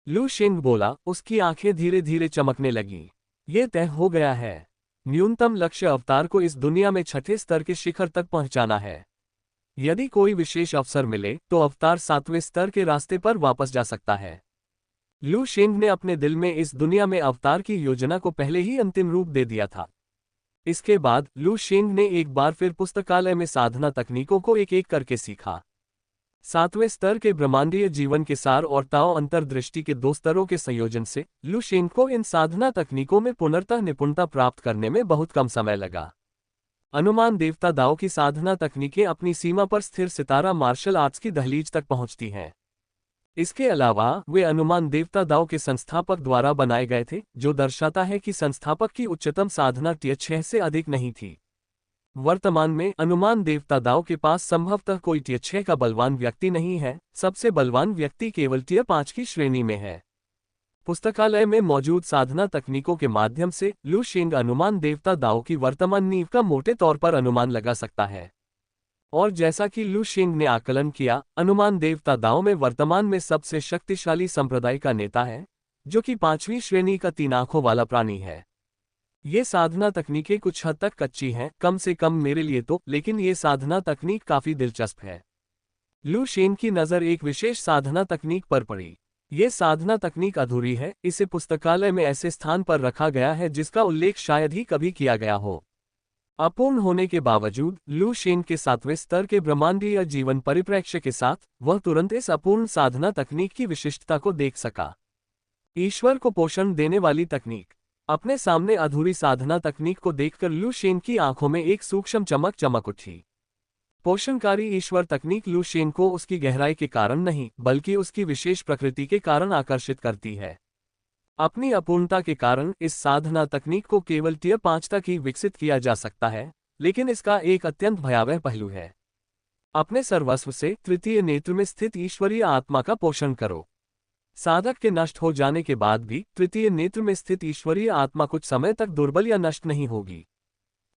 लू शेंग बोला, उसकी आंखें धीरे धीरे चमकने लगीं। ये तय हो गया है। न्यूनतम लक्ष्य अवतार को इस दुनिया में 6ठे स्तर के शिखर तक पहुंचाना है। यदि कोई विशेष अवसर मिले तो अवतार 7वें स्तर के रास्ते पर वापस जा सकता है। लू शेंग ने अपने दिल में इस दुनिया में अवतार की योजना को पहले ही अंतिम रूप दे दिया था। इसके बाद लू शेंग ने एक बार फिर पुस्तकालय में साधना तकनीकों को एक एक करके सीखा। 7वें स्तर के ब्रह्मांडीय जीवन के सार और ताओ अंतर्दृष्टि के 2 स्तरों के संयोजन से लू शेंग को इन साधना तकनीकों में पुनर्तः निपुणता प्राप्त करने में बहुत कम समय लगा। अनुमान देवता दाओ की साधना तकनीकें अपनी सीमा पर स्थिर सितारा मार्शल आर्ट्स की दहलीज तक पहुंचती हैं। इसके अलावा वे अनुमान देवता दाओ के संस्थापक द्वारा बनाए गए थे, जो दर्शाता है कि संस्थापक की उच्चतम साधना टियर 6 से अधिक नहीं थी। वर्तमान में अनुमान देवता दाओ के पास संभवतः कोई टियर 6 का बलवान व्यक्ति नहीं है, सबसे बलवान व्यक्ति केवल टियर 5 की श्रेणी में है। पुस्तकालय में मौजूद साधना तकनीकों के माध्यम से लू शेंग अनुमान देवता दाओ की वर्तमान नींव का मोटे तौर पर अनुमान लगा सकता है। और जैसा कि लू शेंग ने आकलन किया, अनुमान देवता दाओ में वर्तमान में सबसे शक्तिशाली संप्रदाय का नेता है, जो कि 5वीं श्रेणी का 3 आंखों वाला प्राणी है। ये साधना तकनीकें कुछ हद तक कच्ची हैं, कम से कम मेरे लिए तो, लेकिन ये साधना तकनीक काफी दिलचस्प है। लू शेंग की नज़र एक विशेष साधना तकनीक पर पड़ी। ये साधना तकनीक अधूरी है, इसे पुस्तकालय में ऐसे स्थान पर रखा गया है जिसका उल्लेख शायद ही कभी किया गया हो। अपूर्ण होने के बावजूद लू शेंग के 7वें स्तर के ब्रह्मांडीय जीवन परिप्रेक्ष्य के साथ वह तुरंत इस अपूर्ण साधना तकनीक की विशिष्टता को देख सका। ईश्वर को पोषण देने वाली तकनीक। अपने सामने अधूरी साधना तकनीक को देखकर लू शेंग की आंखों में एक सूक्ष्म चमक चमक उठी। पोषणकारी ईश्वर तकनीक लू शेंग को उसकी गहराई के कारण नहीं, बल्कि उसकी विशेष प्रकृति के कारण आकर्षित करती है। अपनी अपूर्णता के कारण इस साधना तकनीक को केवल टियर 5 तक ही विकसित किया जा सकता है, लेकिन इसका एक अत्यंत भयावह पहलू है। अपने सर्वस्व से तृतीय नेत्र में स्थित ईश्वरीय आत्मा का पोषण करो। साधक के नष्ट हो जाने के बाद भी तृतीय नेत्र में स्थित ईश्वरीय आत्मा कुछ समय तक दुर्बल या नष्ट नहीं होगी।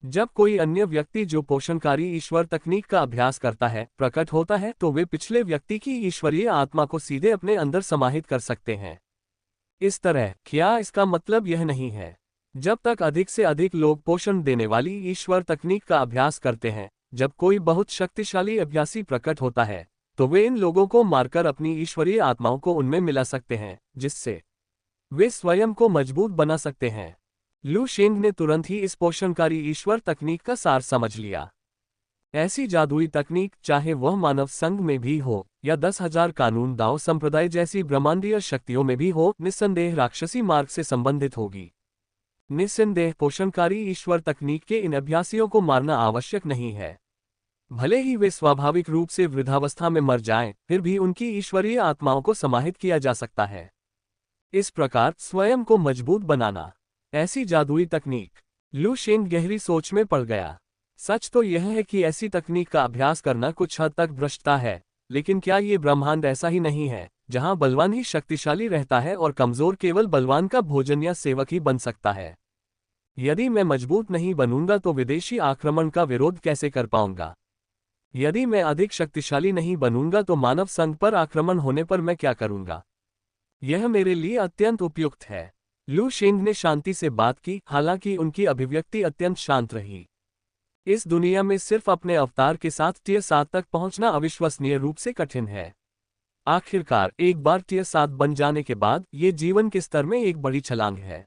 जब कोई अन्य व्यक्ति जो पोषणकारी ईश्वर तकनीक का अभ्यास करता है प्रकट होता है, तो वे पिछले व्यक्ति की ईश्वरीय आत्मा को सीधे अपने अंदर समाहित कर सकते हैं। इस तरह क्या इसका मतलब यह नहीं है, जब तक अधिक से अधिक लोग पोषण देने वाली ईश्वर तकनीक का अभ्यास करते हैं, जब कोई बहुत शक्तिशाली अभ्यासी प्रकट होता है, तो वे इन लोगों को मारकर अपनी ईश्वरीय आत्माओं को उनमें मिला सकते हैं, जिससे वे स्वयं को मजबूत बना सकते हैं। लू शेंग ने तुरंत ही इस पोषणकारी ईश्वर तकनीक का सार समझ लिया। ऐसी जादुई तकनीक, चाहे वह मानव संघ में भी हो या 10,000 कानून दाओ संप्रदाय जैसी ब्रह्मांडीय शक्तियों में भी हो, निस्संदेह राक्षसी मार्ग से संबंधित होगी। निस्संदेह पोषणकारी ईश्वर तकनीक के इन अभ्यासियों को मारना आवश्यक नहीं है। भले ही वे स्वाभाविक रूप से वृद्धावस्था में मर जाएं, फिर भी उनकी ईश्वरीय आत्माओं को समाहित किया जा सकता है। इस प्रकार स्वयं को मजबूत बनाना। ऐसी जादुई तकनीक। लू शेंग गहरी सोच में पड़ गया। सच तो यह है कि ऐसी तकनीक का अभ्यास करना कुछ हद तक भ्रष्टता है, लेकिन क्या ये ब्रह्मांड ऐसा ही नहीं है, जहां बलवान ही शक्तिशाली रहता है और कमजोर केवल बलवान का भोजन या सेवक ही बन सकता है? यदि मैं मजबूत नहीं बनूंगा तो विदेशी आक्रमण का विरोध कैसे कर पाऊंगा? यदि मैं अधिक शक्तिशाली नहीं बनूंगा तो मानव संघ पर आक्रमण होने पर मैं क्या करूंगा? यह मेरे लिए अत्यंत उपयुक्त है। लू शेंग ने शांति से बात की, हालांकि उनकी अभिव्यक्ति अत्यंत शांत रही। इस दुनिया में सिर्फ अपने अवतार के साथ टियर 7 तक पहुंचना अविश्वसनीय रूप से कठिन है। आखिरकार एक बार टियर 7 बन जाने के बाद ये जीवन के स्तर में एक बड़ी छलांग है।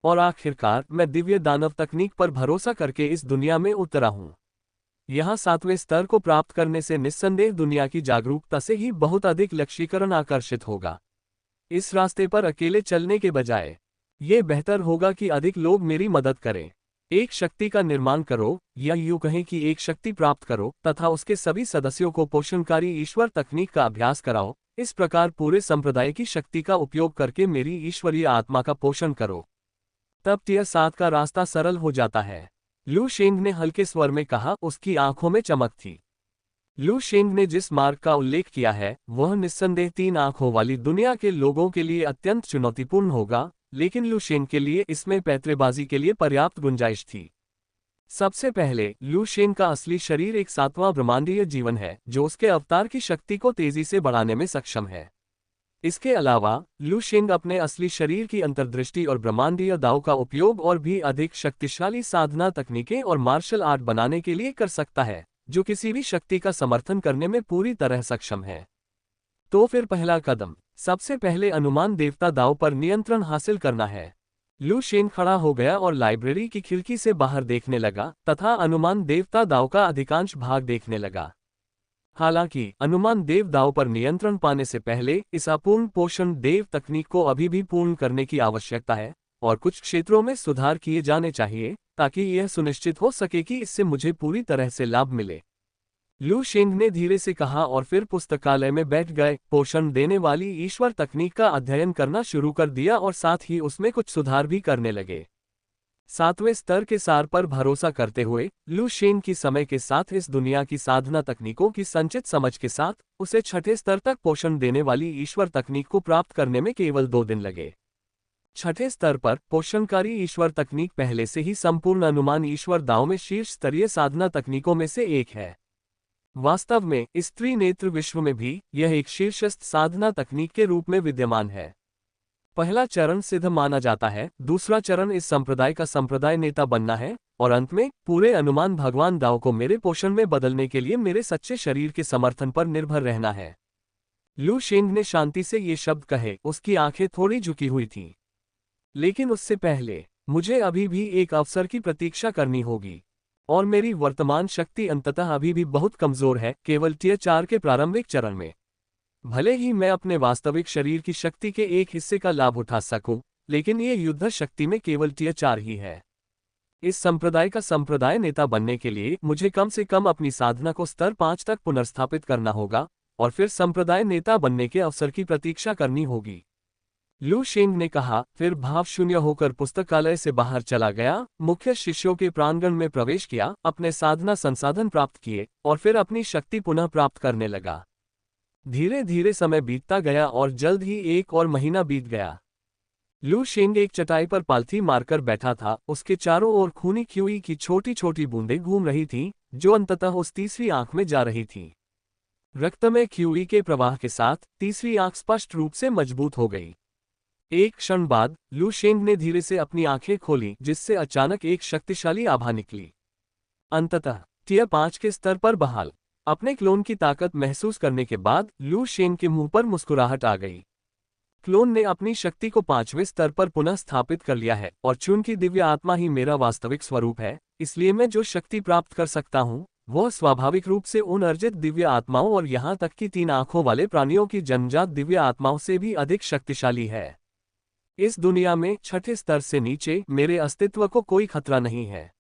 और आखिरकार मैं दिव्य दानव तकनीक पर भरोसा करके इस दुनिया में उतरा हूं। यहां 7वें स्तर को प्राप्त करने से निस्संदेह दुनिया की जागरूकता से ही बहुत अधिक लक्ष्यीकरण आकर्षित होगा। इस रास्ते पर अकेले चलने के बजाय ये बेहतर होगा कि अधिक लोग मेरी मदद करें। एक शक्ति का निर्माण करो, या यूं कहें कि एक शक्ति प्राप्त करो तथा उसके सभी सदस्यों को पोषणकारी ईश्वर तकनीक का अभ्यास कराओ। इस प्रकार पूरे संप्रदाय की शक्ति का उपयोग करके मेरी ईश्वरीय आत्मा का पोषण करो। तब टियर 7 का रास्ता सरल हो जाता है। लू शेंग ने हल्के स्वर में कहा, उसकी आंखों में चमक थी। लू शेंग ने जिस मार्ग का उल्लेख किया है वह निस्संदेह 3 आंखों वाली दुनिया के लोगों के लिए अत्यंत चुनौतीपूर्ण होगा, लेकिन लू शेंग के लिए इसमें पैंतरेबाजी के लिए पर्याप्त गुंजाइश थी। सबसे पहले लू शेंग का असली शरीर एक 7वां ब्रह्मांडीय जीवन है, जो उसके अवतार की शक्ति को तेजी से बढ़ाने में सक्षम है। इसके अलावा लू शेंग अपने असली शरीर की अंतर्दृष्टि और ब्रह्मांडीय दाव का उपयोग और भी अधिक शक्तिशाली साधना तकनीकें और मार्शल आर्ट बनाने के लिए कर सकता है, जो किसी भी शक्ति का समर्थन करने में पूरी तरह सक्षम है। तो फिर पहला कदम, सबसे पहले अनुमान देवता दाव पर नियंत्रण हासिल करना है। लू शेंग खड़ा हो गया और लाइब्रेरी की खिड़की से बाहर देखने लगा तथा अनुमान देवता दाव का अधिकांश भाग देखने लगा। हालांकि अनुमान देव दाव पर नियंत्रण पाने से पहले इस अपूर्ण पोषण देव तकनीक को अभी भी पूर्ण करने की आवश्यकता है और कुछ क्षेत्रों में सुधार किए जाने चाहिए, ताकि यह सुनिश्चित हो सके कि इससे मुझे पूरी तरह से लाभ मिले। लू शेंग ने धीरे से कहा और फिर पुस्तकालय में बैठ गए, पोषण देने वाली ईश्वर तकनीक का अध्ययन करना शुरू कर दिया और साथ ही उसमें कुछ सुधार भी करने लगे। 7वें स्तर के सार पर भरोसा करते हुए लू शेंग की समय के साथ इस दुनिया की साधना तकनीकों की संचित समझ के साथ उसे 6ठे स्तर तक पोषण देने वाली ईश्वर तकनीक को प्राप्त करने में केवल 2 दिन लगे। 6ठे स्तर पर पोषणकारी ईश्वर तकनीक पहले से ही संपूर्ण अनुमान ईश्वर दाओं में शीर्ष स्तरीय साधना तकनीकों में से एक है। वास्तव में इस त्रिनेत्र विश्व में भी यह एक शीर्षस्थ साधना तकनीक के रूप में विद्यमान है। पहला चरण सिद्ध माना जाता है, दूसरा चरण इस संप्रदाय का संप्रदाय नेता बनना है, और अंत में पूरे अनुमान भगवान दाओ को मेरे पोषण में बदलने के लिए मेरे सच्चे शरीर के समर्थन पर निर्भर रहना है। लू शेंग ने शांति से ये शब्द कहे, उसकी आंखें थोड़ी झुकी हुई थीं। लेकिन उससे पहले मुझे अभी भी एक अवसर की प्रतीक्षा करनी होगी, और मेरी वर्तमान शक्ति अंततः अभी भी बहुत कमजोर है, केवल टियर 4 के प्रारंभिक चरण में। भले ही मैं अपने वास्तविक शरीर की शक्ति के एक हिस्से का लाभ उठा सकूं, लेकिन ये युद्ध शक्ति में केवल टियर 4 ही है। इस संप्रदाय का संप्रदाय नेता बनने के लिए मुझे कम से कम अपनी साधना को स्तर 5 तक पुनर्स्थापित करना होगा, और फिर संप्रदाय नेता बनने के अवसर की प्रतीक्षा करनी होगी। लू शेंग ने कहा, फिर भाव शून्य होकर पुस्तकालय से बाहर चला गया, मुख्य शिष्यों के प्रांगण में प्रवेश किया, अपने साधना संसाधन प्राप्त किए, और फिर अपनी शक्ति पुनः प्राप्त करने लगा। धीरे धीरे समय बीतता गया और जल्द ही 1 और महीना बीत गया। लू शेंग एक चटाई पर पालथी मारकर बैठा था, उसके चारों ओर खूनी क्यूई की छोटी छोटी बूंदें घूम रही थीं, जो अंततः उस तीसरी आंख में जा रही थीं। रक्तमय क्यूई के प्रवाह के साथ तीसरी आंख स्पष्ट रूप से मजबूत हो गई। एक क्षण बाद लू शेंग ने धीरे से अपनी आंखें खोली, जिससे अचानक एक शक्तिशाली आभा निकली। अंततः टियर 5 के स्तर पर बहाल। अपने क्लोन की ताकत महसूस करने के बाद लू शेंग के मुंह पर मुस्कुराहट आ गई। क्लोन ने अपनी शक्ति को 5वें स्तर पर पुनः स्थापित कर लिया है, और चूंकि दिव्य आत्मा ही मेरा वास्तविक स्वरूप है, इसलिए मैं जो शक्ति प्राप्त कर सकता हूं, वह स्वाभाविक रूप से उन अर्जित दिव्य आत्माओं और यहां तक कि 3 आंखों वाले प्राणियों की जन्मजात दिव्य आत्माओं से भी अधिक शक्तिशाली है। इस दुनिया में 6ठे स्तर से नीचे मेरे अस्तित्व को कोई खतरा नहीं है।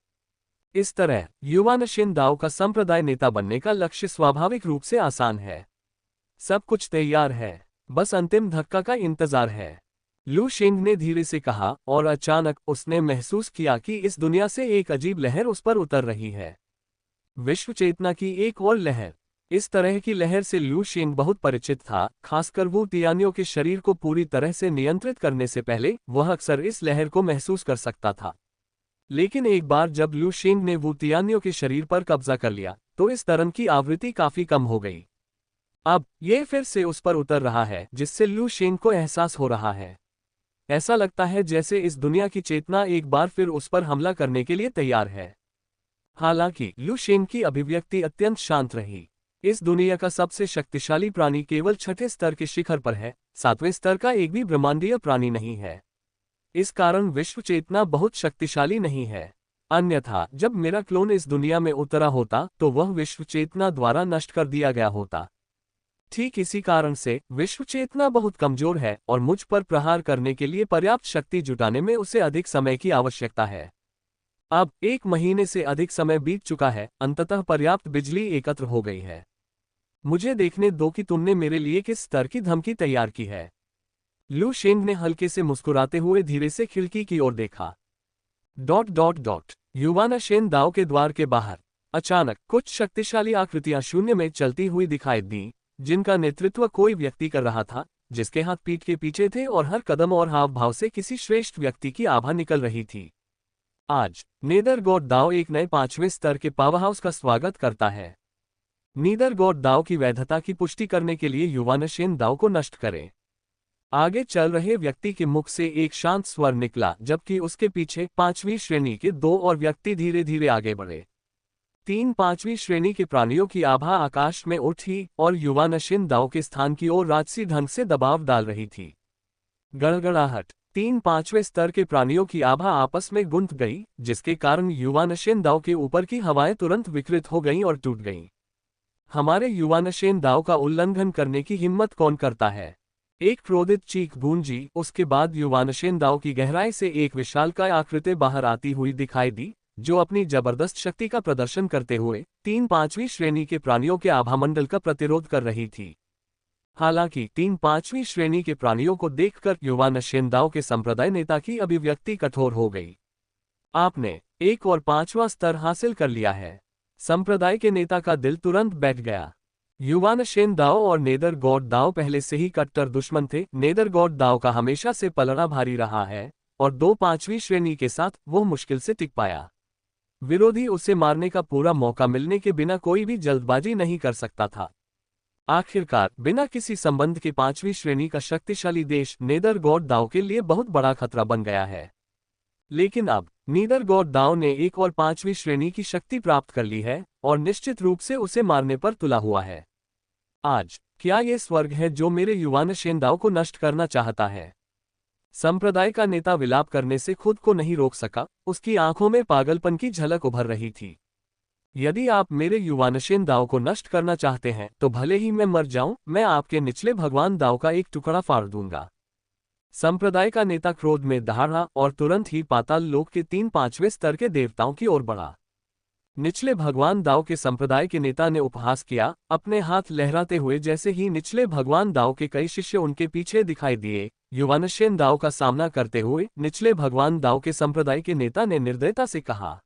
इस तरह युवा नशेन दाओ का संप्रदाय नेता बनने का लक्ष्य स्वाभाविक रूप से आसान है। सब कुछ तैयार है, बस अंतिम धक्का का इंतजार है। लू शेंग ने धीरे से कहा, और अचानक उसने महसूस किया कि इस दुनिया से एक अजीब लहर उस पर उतर रही है। विश्व चेतना की एक और लहर। इस तरह की लहर से लू शेंग बहुत परिचित था, खासकर वो तियानियों के शरीर को पूरी तरह से नियंत्रित करने से पहले वह अक्सर इस लहर को महसूस कर सकता था। लेकिन एक बार जब लू शेंग ने वुतियानियों के शरीर पर कब्जा कर लिया, तो इस तरंग की आवृत्ति काफी कम हो गई। अब यह फिर से उस पर उतर रहा है, जिससे लू शेंग को एहसास हो रहा है। ऐसा लगता है जैसे इस दुनिया की चेतना एक बार फिर उस पर हमला करने के लिए तैयार है। हालांकि लू शेंग की अभिव्यक्ति अत्यंत शांत रही। इस दुनिया का सबसे शक्तिशाली प्राणी केवल 6ठे स्तर के शिखर पर है, 7वें स्तर का एक भी ब्रह्मांडीय प्राणी नहीं है। इस कारण विश्व चेतना बहुत शक्तिशाली नहीं है। अन्यथा जब मेरा क्लोन इस दुनिया में उतरा होता तो वह विश्व चेतना द्वारा नष्ट कर दिया गया होता। ठीक इसी कारण से विश्व चेतना बहुत कमजोर है और मुझ पर प्रहार करने के लिए पर्याप्त शक्ति जुटाने में उसे अधिक समय की आवश्यकता है। अब 1 महीने से अधिक समय बीत चुका है, अंततः पर्याप्त बिजली एकत्र हो गई है। मुझे देखने दो कि तुमने मेरे लिए किस स्तर की धमकी तैयार की है। लू शेंग ने हल्के से मुस्कुराते हुए धीरे से खिड़की की ओर देखा। ... युवा नशेन दाओ के द्वार के बाहर अचानक कुछ शक्तिशाली आकृतियां शून्य में चलती हुई दिखाई दी, जिनका नेतृत्व कोई व्यक्ति कर रहा था, जिसके हाथ पीठ के पीछे थे और हर कदम और हाव भाव से किसी श्रेष्ठ व्यक्ति की आभा निकल रही थी। आज नेदर गॉड दाओ एक नए 5वें स्तर के पावरहाउस का स्वागत करता है। नीदर गॉड दाओ की वैधता की पुष्टि करने के लिए युवा नशेन दाओ को नष्ट करें। आगे चल रहे व्यक्ति के मुख से एक शांत स्वर निकला, जबकि उसके पीछे 5वीं श्रेणी के 2 और व्यक्ति धीरे धीरे आगे बढ़े। 3 5वीं श्रेणी के प्राणियों की आभा आकाश में उठी और युवा नशेन दाओ के स्थान की ओर राजसी ढंग से दबाव डाल रही थी। गड़गड़ाहट। 3 5वें स्तर के प्राणियों की आभा आपस में गुंथ गई, जिसके कारण युवा नशेन दाओ के ऊपर की हवाएं तुरंत विकृत हो गईं और टूट गईं। हमारे युवा नशेन दाओ का उल्लंघन करने की हिम्मत कौन करता है? एक क्रोधित चीख गूंजी। उसके बाद युवा नशेन दाओ की गहराई से एक विशालकाय आकृति बाहर आती हुई दिखाई दी, जो अपनी जबरदस्त शक्ति का प्रदर्शन करते हुए 3-5वीं श्रेणी के प्राणियों के आभामंडल का प्रतिरोध कर रही थी। हालांकि 3-5वीं श्रेणी के प्राणियों को देखकर युवा नशेनदाओ के संप्रदाय नेता की अभिव्यक्ति कठोर हो गई। आपने 1 और 5वां स्तर हासिल कर लिया है। संप्रदाय के नेता का दिल तुरंत बैठ गया। युवानशेन दाओ और नेदरगॉड दाओ पहले से ही कट्टर दुश्मन थे। नेदरगॉड दाओ का हमेशा से पलड़ा भारी रहा है और 2-5वीं श्रेणी के साथ वो मुश्किल से टिक पाया। विरोधी उसे मारने का पूरा मौका मिलने के बिना कोई भी जल्दबाजी नहीं कर सकता था। आखिरकार बिना किसी संबंध के 5वीं श्रेणी का शक्तिशाली देश नेदरगॉड दाओ के लिए बहुत बड़ा खतरा बन गया है। लेकिन अब नेदरगॉड दाओ ने 1 और 5वीं श्रेणी की शक्ति प्राप्त कर ली है और निश्चित रूप से उसे मारने पर तुला हुआ है। आज क्या ये स्वर्ग है जो मेरे युवानशेन दाओ को नष्ट करना चाहता है? संप्रदाय का नेता विलाप करने से खुद को नहीं रोक सका। उसकी आंखों में पागलपन की झलक उभर रही थी। यदि आप मेरे युवानशेन दाओ को नष्ट करना चाहते हैं तो भले ही मैं मर जाऊं, मैं आपके निचले भगवान दाओ का एक टुकड़ा फाड़ दूंगा। संप्रदाय का नेता क्रोध में दहाड़ा और तुरंत ही पाताल लोक के 3-5वें स्तर के देवताओं की ओर बढ़ा। निचले भगवान दाओ के संप्रदाय के नेता ने उपहास किया, अपने हाथ लहराते हुए। जैसे ही निचले भगवान दाओ के कई शिष्य उनके पीछे दिखाई दिए, युवानशेन दाओ का सामना करते हुए निचले भगवान दाओ के संप्रदाय के नेता ने निर्दयता से कहा,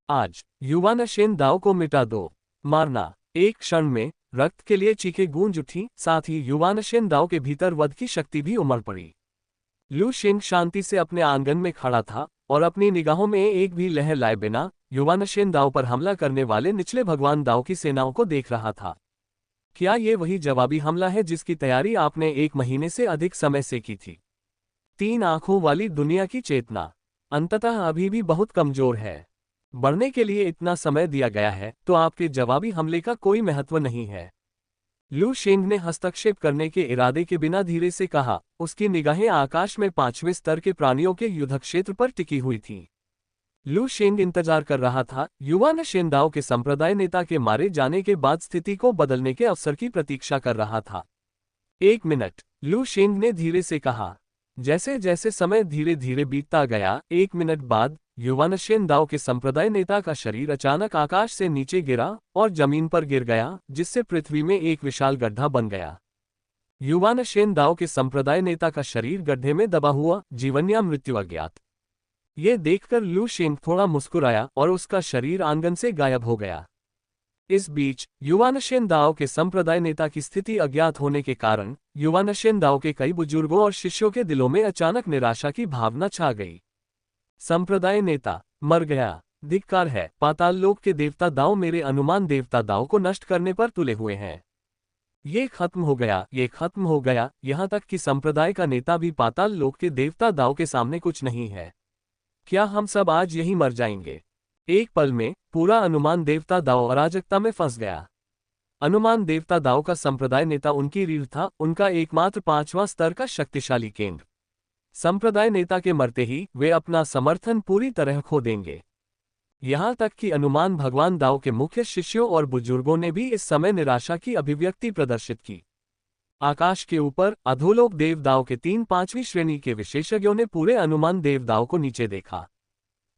आज युवानशेन दाओ को मिटा दो, मारना। एक क्षण में रक्त के लिए चीखें गूंज उठी, साथ ही युवानशेन दाओ के भीतर वध की शक्ति भी उमड़ पड़ी। लू शेंग शांति से अपने आंगन में खड़ा था और अपनी निगाहों में एक भी लहर लाए बिना युवानशेन दाओ पर हमला करने वाले निचले भगवान दाओ की सेनाओं को देख रहा था। क्या ये वही जवाबी हमला है जिसकी तैयारी आपने 1 महीने से अधिक समय से की थी? 3 आंखों वाली दुनिया की चेतना अंततः अभी भी बहुत कमजोर है। बढ़ने के लिए इतना समय दिया गया है तो आपके जवाबी हमले का कोई महत्व नहीं है। लू शेंग ने हस्तक्षेप करने के इरादे के बिना धीरे से कहा। उसकी निगाहें आकाश में 5वें स्तर के प्राणियों के युद्धक्षेत्र पर टिकी हुई थीं। लू शेंग इंतजार कर रहा था, युवानशेन दाओ के संप्रदाय नेता के मारे जाने के बाद स्थिति को बदलने के अवसर की प्रतीक्षा कर रहा था। 1 मिनट, लू शेंग ने धीरे से कहा। जैसे जैसे समय धीरे धीरे बीतता गया, 1 मिनट बाद युवानशेन दाओ के संप्रदाय नेता का शरीर अचानक आकाश से नीचे गिरा और जमीन पर गिर गया, जिससे पृथ्वी में एक विशाल गड्ढा बन गया। युवानशेन दाओ के संप्रदाय नेता का शरीर गड्ढे में दबा हुआ, जीवन या मृत्यु अज्ञात। ये देखकर लू शेंग थोड़ा मुस्कुराया और उसका शरीर आंगन से गायब हो गया। इस बीच युवानशेन दाओ के संप्रदाय नेता की स्थिति अज्ञात होने के कारण युवानशेन दाओ के कई बुजुर्गों और शिष्यों के दिलों में अचानक निराशा की भावना छा गई। संप्रदाय नेता मर गया। धिक्कार है, पाताल लोक के देवता दाओ मेरे अनुमान देवता दाओ को नष्ट करने पर तुले हुए हैं। ये खत्म हो गया, ये खत्म हो गया। यहाँ तक कि संप्रदाय का नेता भी पाताल लोक के देवता दाओ के सामने कुछ नहीं है। क्या हम सब आज यही मर जाएंगे? एक पल में पूरा अनुमान देवता दाओ अराजकता में फंस गया। अनुमान देवता दाओ का संप्रदाय नेता उनकी रीढ़ था, उनका एकमात्र 5वां स्तर का शक्तिशाली केंद्र। संप्रदाय नेता के मरते ही वे अपना समर्थन पूरी तरह खो देंगे। यहाँ तक कि अनुमान भगवान दाओ के मुख्य शिष्यों और बुजुर्गों ने भी इस समय निराशा की अभिव्यक्ति प्रदर्शित की। आकाश के ऊपर अधोलोक देव दाओ के 3-5वीं श्रेणी के विशेषज्ञों ने पूरे अनुमान देव दाओ को नीचे देखा।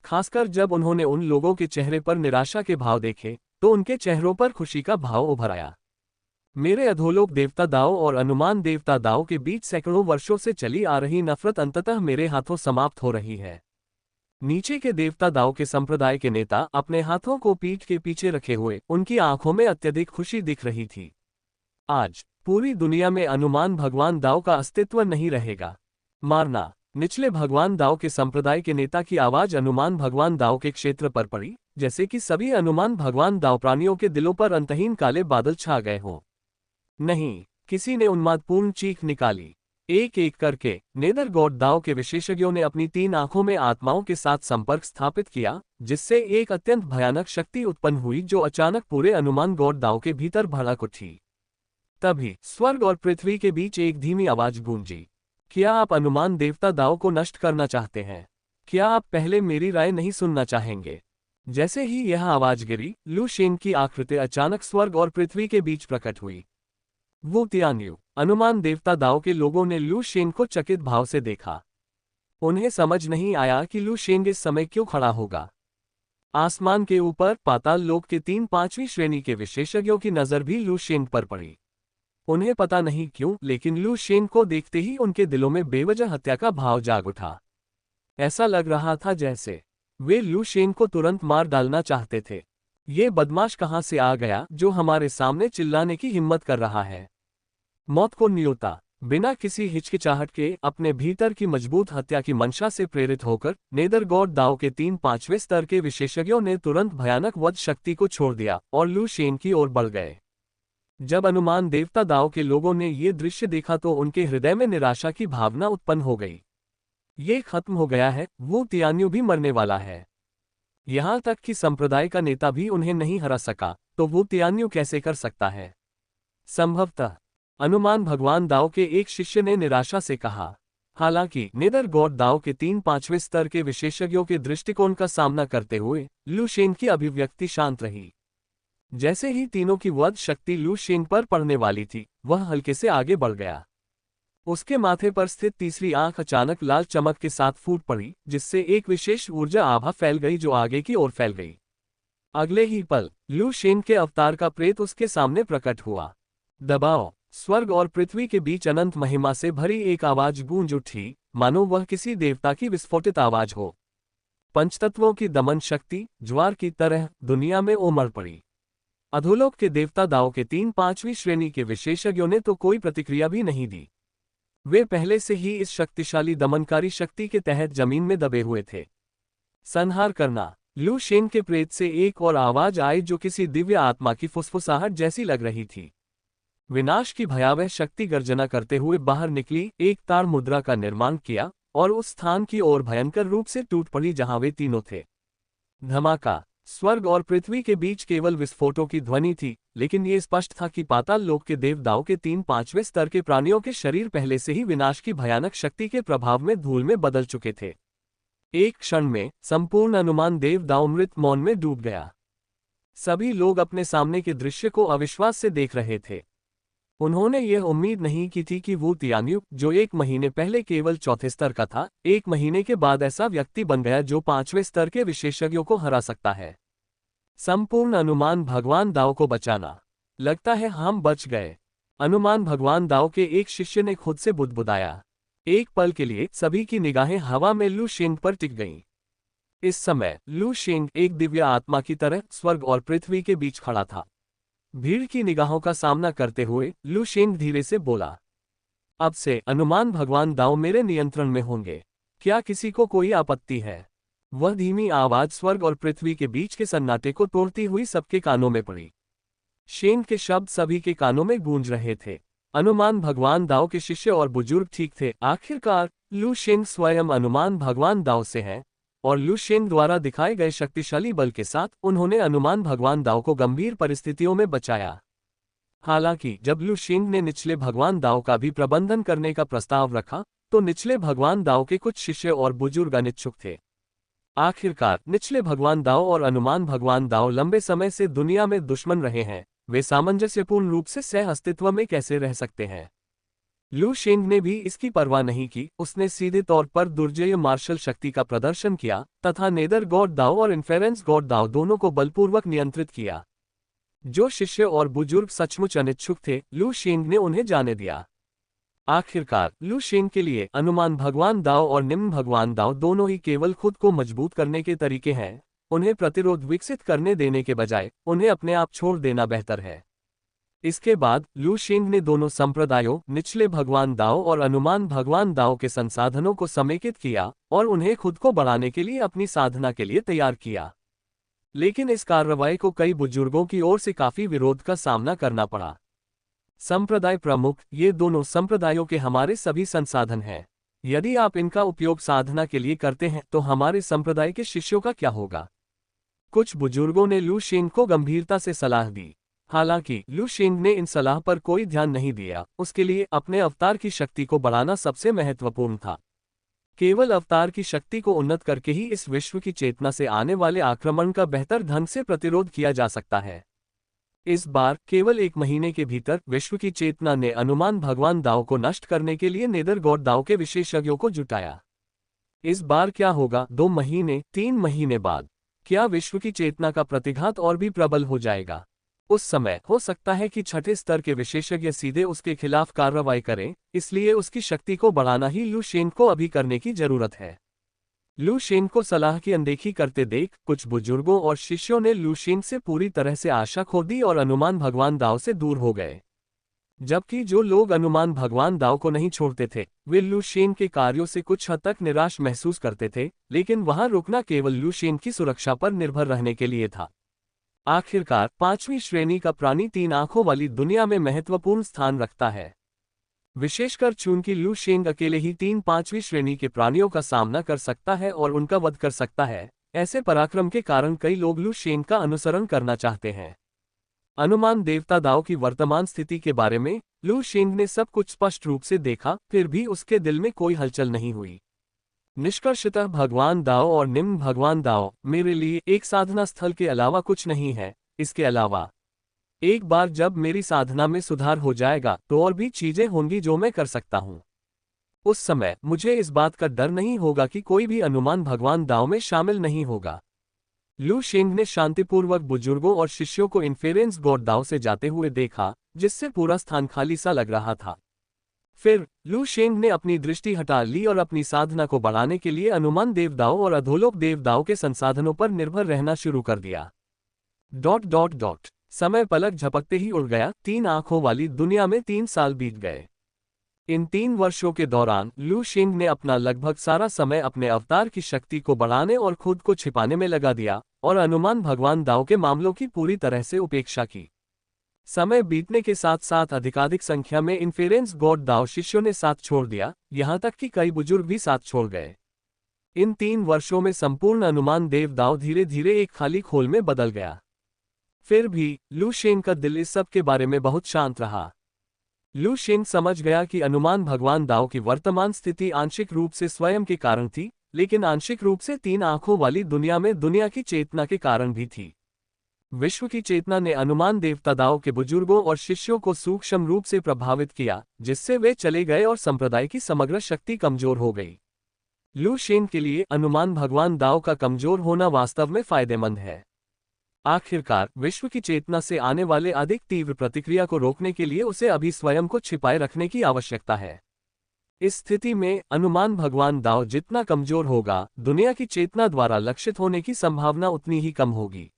खासकर जब उन्होंने उन लोगों के चेहरे पर निराशा के भाव देखे तो उनके चेहरों पर खुशी का भाव उभर आया। मेरे अधोलोक देवता दाओ और अनुमान देवता दाओ के बीच सैकड़ों वर्षों से चली आ रही नफरत अंततः मेरे हाथों समाप्त हो रही है। नीचे के देवता दाओ के संप्रदाय के नेता अपने हाथों को पीठ के पीछे रखे हुए, उनकी आंखों में अत्यधिक खुशी दिख रही थी। आज पूरी दुनिया में अनुमान भगवान दाओ का अस्तित्व नहीं रहेगा। मारना। निचले भगवान दाओ के संप्रदाय के नेता की आवाज अनुमान भगवान दाओ के क्षेत्र पर पड़ी, जैसे कि सभी अनुमान भगवान दाओ प्राणियों के दिलों पर अंतहीन काले बादल छा गए हों। नहीं, किसी ने उन्मादपूर्ण चीख निकाली। एक एक करके नेदरगॉड दाओ के विशेषज्ञों ने अपनी 3 आंखों में आत्माओं के साथ संपर्क स्थापित किया, जिससे एक अत्यंत भयानक शक्ति उत्पन्न हुई जो अचानक पूरे अनुमान गॉड दाओ के भीतर भड़क उठी। तभी स्वर्ग और पृथ्वी के बीच एक धीमी आवाज गूंजी। क्या आप अनुमान देवता दाओ को नष्ट करना चाहते हैं? क्या आप पहले मेरी राय नहीं सुनना चाहेंगे? जैसे ही यह आवाज गिरी, लू शेंग की आकृति अचानक स्वर्ग और पृथ्वी के बीच प्रकट हुई। वो तियान्यू अनुमान देवता दाओ के लोगों ने लू शेंग को चकित भाव से देखा। उन्हें समझ नहीं आया कि लू शेंग इस समय क्यों खड़ा होगा। आसमान के ऊपर पाताल लोक के 3-5वीं श्रेणी के विशेषज्ञों की नजर भी लू शेंग पर पड़ी। उन्हें पता नहीं क्यों, लेकिन लू शेंग को देखते ही उनके दिलों में बेवजह हत्या का भाव जाग उठा। ऐसा लग रहा था जैसे वे लू शेंग को तुरंत मार डालना चाहते थे। ये बदमाश कहां से आ गया जो हमारे सामने चिल्लाने की हिम्मत कर रहा है? मौत को न्योता बिना किसी हिचकिचाहट के अपने भीतर की मजबूत हत्या की मंशा से प्रेरित होकर नेदरगॉड दाओ के 3-5वें स्तर के विशेषज्ञों ने तुरंत भयानक वध शक्ति को छोड़ दिया और लू शेंग की ओर बढ़ गए। जब अनुमान देवता दाओ के लोगों ने ये दृश्य देखा तो उनके हृदय में निराशा की भावना उत्पन्न हो गई। ये खत्म हो गया है, वो तियान्यू भी मरने वाला है। यहां तक कि संप्रदाय का नेता भी उन्हें नहीं हरा सका, तो वो तियान्यू कैसे कर सकता है? संभवतः अनुमान भगवान दाओ के एक शिष्य ने निराशा से कहा। हालांकि नेदरगॉड दाओ के 3-5वें स्तर के विशेषज्ञों के दृष्टिकोण का सामना करते हुए लू शेंग की अभिव्यक्ति शांत रही। जैसे ही तीनों की वध शक्ति लू शेंग पर पड़ने वाली थी, वह हल्के से आगे बढ़ गया। उसके माथे पर स्थित तीसरी आंख अचानक लाल चमक के साथ फूट पड़ी, जिससे एक विशेष ऊर्जा आभा फैल गई जो आगे की ओर फैल गई। अगले ही पल लू शेंग के अवतार का प्रेत उसके सामने प्रकट हुआ। दबाओ! स्वर्ग और पृथ्वी के बीच अनंत महिमा से भरी एक आवाज गूंज उठी, मानो वह किसी देवता की विस्फोटित आवाज हो। पंचतत्वों की दमन शक्ति ज्वार की तरह दुनिया में उमड़ पड़ी। अधोलोक के देवता दाओ के 3-5वीं श्रेणी के विशेषज्ञों ने तो कोई प्रतिक्रिया भी नहीं दी। वे पहले से ही इस शक्तिशाली दमनकारी शक्ति के तहत जमीन में दबे हुए थे। संहार करना! लू शेंग के प्रेत से एक और आवाज आई जो किसी दिव्य आत्मा की फुसफुसाहट जैसी लग रही थी। विनाश की भयावह शक्ति गर्जना करते हुए बाहर निकली, एक तार मुद्रा का निर्माण किया और उस स्थान की ओर भयंकर रूप से टूट पड़ी जहां वे तीनों थे। धमाका! स्वर्ग और पृथ्वी के बीच केवल विस्फोटों की ध्वनि थी, लेकिन ये स्पष्ट था कि पाताल लोक के देवदाओं के 3-5वें स्तर के प्राणियों के शरीर पहले से ही विनाश की भयानक शक्ति के प्रभाव में धूल में बदल चुके थे। एक क्षण में संपूर्ण अनुमान देवदाओ मृत मौन में डूब गया। सभी लोग अपने सामने के दृश्य को अविश्वास से देख रहे थे। उन्होंने यह उम्मीद नहीं की थी कि वो तियान्यू, जो 1 महीने पहले केवल चौथे स्तर का था, 1 महीने के बाद ऐसा व्यक्ति बन गया जो 5वें स्तर के विशेषज्ञों को हरा सकता है। संपूर्ण अनुमान भगवान दाओ को बचाना। लगता है हम बच गए। अनुमान भगवान दाओ के एक शिष्य ने खुद से बुदबुदाया। एक पल के लिए सभी की निगाहें हवा में लू शेंग पर टिक गईं। इस समय लू शेंग एक दिव्य आत्मा की तरह स्वर्ग और पृथ्वी के बीच खड़ा था। भीड़ की निगाहों का सामना करते हुए लू शेंग धीरे से बोला, अब से अनुमान भगवान दाओ मेरे नियंत्रण में होंगे। क्या किसी को कोई आपत्ति है? वह धीमी आवाज स्वर्ग और पृथ्वी के बीच के सन्नाटे को तोड़ती हुई सबके कानों में पड़ी। शेंग के शब्द सभी के कानों में गूंज रहे थे। अनुमान भगवान दाओ के शिष्य और बुजुर्ग ठीक थे। आखिरकार लू शेंग स्वयं अनुमान भगवान दाओ से हैं, और लू शेंग द्वारा दिखाए गए शक्तिशाली बल के साथ उन्होंने अनुमान भगवान दाओ को गंभीर परिस्थितियों में बचाया। हालांकि जब लू शेंग ने निचले भगवान दाओ का भी प्रबंधन करने का प्रस्ताव रखा, तो निचले भगवान दाओ के कुछ शिष्य और बुजुर्ग अनिच्छुक थे। आखिरकार निचले भगवान दाओ और अनुमान भगवान दाओ लंबे समय से दुनिया में दुश्मन रहे हैं, वे सामंजस्यपूर्ण रूप से सह अस्तित्व में कैसे रह सकते हैं? लू शेंग ने भी इसकी परवाह नहीं की। उसने सीधे तौर पर दुर्जय मार्शल शक्ति का प्रदर्शन किया तथा नेदर गॉड दाओ और इन्फेरेंस गॉड दाओ दोनों को बलपूर्वक नियंत्रित किया। जो शिष्य और बुजुर्ग सचमुच अनिच्छुक थे, लू शेंग ने उन्हें जाने दिया। आखिरकार लू शेंग के लिए अनुमान भगवान दाओ और निम्न भगवान दाओ दोनों ही केवल खुद को मजबूत करने के तरीके हैं। उन्हें प्रतिरोध विकसित करने देने के बजाय उन्हें अपने आप छोड़ देना बेहतर है। इसके बाद लू शेंग ने दोनों संप्रदायों निचले भगवान दाओ और अनुमान भगवान दाओ के संसाधनों को समेकित किया और उन्हें खुद को बढ़ाने के लिए अपनी साधना के लिए तैयार किया। लेकिन इस कार्रवाई को कई बुजुर्गों की ओर से काफी विरोध का सामना करना पड़ा। संप्रदाय प्रमुख, ये दोनों संप्रदायों के हमारे सभी संसाधन हैं। यदि आप इनका उपयोग साधना के लिए करते हैं तो हमारे संप्रदाय के शिष्यों का क्या होगा? कुछ बुजुर्गों ने लू शेंग को गंभीरता से सलाह दी। हालांकि लू शेंग ने इन सलाह पर कोई ध्यान नहीं दिया। उसके लिए अपने अवतार की शक्ति को बढ़ाना सबसे महत्वपूर्ण था। केवल अवतार की शक्ति को उन्नत करके ही इस विश्व की चेतना से आने वाले आक्रमण का बेहतर ढंग से प्रतिरोध किया जा सकता है। इस बार केवल 1 महीने के भीतर विश्व की चेतना ने अनुमान भगवान दाओ को नष्ट करने के लिए नेदर गॉड दाओ के विशेषज्ञों को जुटाया। इस बार क्या होगा 2 महीने 3 महीने बाद? क्या विश्व की चेतना का प्रतिघात और भी प्रबल हो जाएगा? उस समय हो सकता है कि छठे स्तर के विशेषज्ञ सीधे उसके खिलाफ कार्रवाई करें, इसलिए उसकी शक्ति को बढ़ाना ही लू शेन को अभी करने की जरूरत है। लू शेन को सलाह की अनदेखी करते देख कुछ बुजुर्गों और शिष्यों ने लू शेन से पूरी तरह से आशा खो दी और अनुमान भगवान दाओ से दूर हो गए। जबकि जो लोग अनुमान भगवान दाओ को नहीं छोड़ते थे, वे लू शेन के कार्यों से कुछ हद तक निराश महसूस करते थे, लेकिन वहां रुकना केवल लू शेन की सुरक्षा पर निर्भर रहने के लिए था। आखिरकार पांचवी श्रेणी का प्राणी तीन आंखों वाली दुनिया में महत्वपूर्ण स्थान रखता है। विशेषकर चूंकि लू शेंग अकेले ही तीन पांचवी श्रेणी के प्राणियों का सामना कर सकता है और उनका वध कर सकता है, ऐसे पराक्रम के कारण कई लोग लू शेंग का अनुसरण करना चाहते हैं। अनुमान देवता दाओ की वर्तमान स्थिति के बारे में लू शेंग ने सब कुछ स्पष्ट रूप से देखा, फिर भी उसके दिल में कोई हलचल नहीं हुई। निष्कर्षतः भगवान दाओ और निम्न भगवान दाओ मेरे लिए एक साधना स्थल के अलावा कुछ नहीं है। इसके अलावा एक बार जब मेरी साधना में सुधार हो जाएगा तो और भी चीजें होंगी जो मैं कर सकता हूं। उस समय मुझे इस बात का डर नहीं होगा कि कोई भी अनुमान भगवान दाओ में शामिल नहीं होगा। लू शेंग ने शांतिपूर्वक बुजुर्गों और शिष्यों को इन्फेरेंस गॉड दाओ से जाते हुए देखा, जिससे पूरा स्थान खाली सा लग रहा था। फिर लू शेंग ने अपनी दृष्टि हटा ली और अपनी साधना को बढ़ाने के लिए अनुमान देवदाओं और अधोलोक देवदाओं के संसाधनों पर निर्भर रहना शुरू कर दिया। समय पलक झपकते ही उड़ गया। तीन आंखों वाली दुनिया में 3 साल बीत गए। इन 3 वर्षों के दौरान लू शेंग ने अपना लगभग सारा समय अपने अवतार की शक्ति को बढ़ाने और खुद को छिपाने में लगा दिया और अनुमान भगवान दाओ के मामलों की पूरी तरह से उपेक्षा की। समय बीतने के साथ साथ अधिकाधिक संख्या में इन्फेरेंस गॉड दाओ शिष्यों ने साथ छोड़ दिया, यहां तक कि कई बुजुर्ग भी साथ छोड़ गए। इन 3 वर्षों में संपूर्ण अनुमान देव दाओ धीरे धीरे एक खाली खोल में बदल गया। फिर भी लू शेंग का दिल इस सब के बारे में बहुत शांत रहा। लू शेंग समझ गया कि अनुमान भगवान दाओ की वर्तमान स्थिति आंशिक रूप से स्वयं के कारण थी, लेकिन आंशिक रूप से 3 आंखों वाली दुनिया में दुनिया की चेतना के कारण भी थी। विश्व की चेतना ने अनुमान देवता दाओ के बुजुर्गों और शिष्यों को सूक्ष्म रूप से प्रभावित किया, जिससे वे चले गए और संप्रदाय की समग्र शक्ति कमजोर हो गई। लू शेंग के लिए अनुमान भगवान दाओ का कमजोर होना वास्तव में फायदेमंद है। आखिरकार विश्व की चेतना से आने वाले अधिक तीव्र प्रतिक्रिया को रोकने के लिए उसे अभी स्वयं को छिपाए रखने की आवश्यकता है। इस स्थिति में अनुमान भगवान दाओ जितना कमजोर होगा, दुनिया की चेतना द्वारा लक्षित होने की संभावना उतनी ही कम होगी।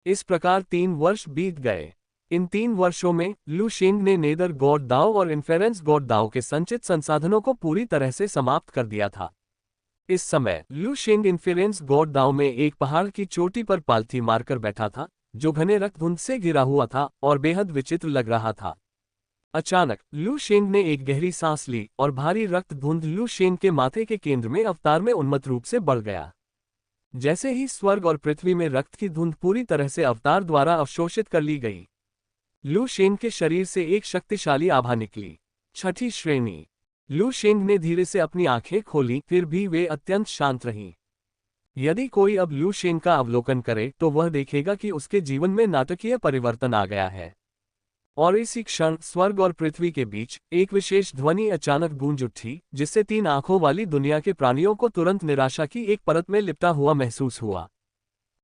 इस प्रकार 3 वर्ष बीत गए। इन 3 वर्षों में लू शेंग ने नेदर गॉड दाओ और इन्फेरेंस गॉड दाओ के संचित संसाधनों को पूरी तरह से समाप्त कर दिया था। इस समय लू शेंग इन्फेरेंस गॉड दाओ में एक पहाड़ की चोटी पर पालथी मारकर बैठा था, जो घने रक्त धुंध से घिरा हुआ था और बेहद विचित्र लग रहा था। अचानक लू शेंग ने एक गहरी सांस ली और भारी रक्त धुंध लू शेंग के माथे के केंद्र में अवतार में उन्मत्त रूप से बढ़ गया। जैसे ही स्वर्ग और पृथ्वी में रक्त की धुंध पूरी तरह से अवतार द्वारा अवशोषित कर ली गई, लू शेंग के शरीर से एक शक्तिशाली आभा निकली। छठी श्रेणी। लू शेंग ने धीरे से अपनी आंखें खोली, फिर भी वे अत्यंत शांत रहीं। यदि कोई अब लू शेंग का अवलोकन करे तो वह देखेगा कि उसके जीवन में नाटकीय परिवर्तन आ गया है। और इसी क्षण स्वर्ग और पृथ्वी के बीच एक विशेष ध्वनि अचानक गूंज उठी, जिससे 3 आंखों वाली दुनिया के प्राणियों को तुरंत निराशा की एक परत में लिपटा हुआ महसूस हुआ।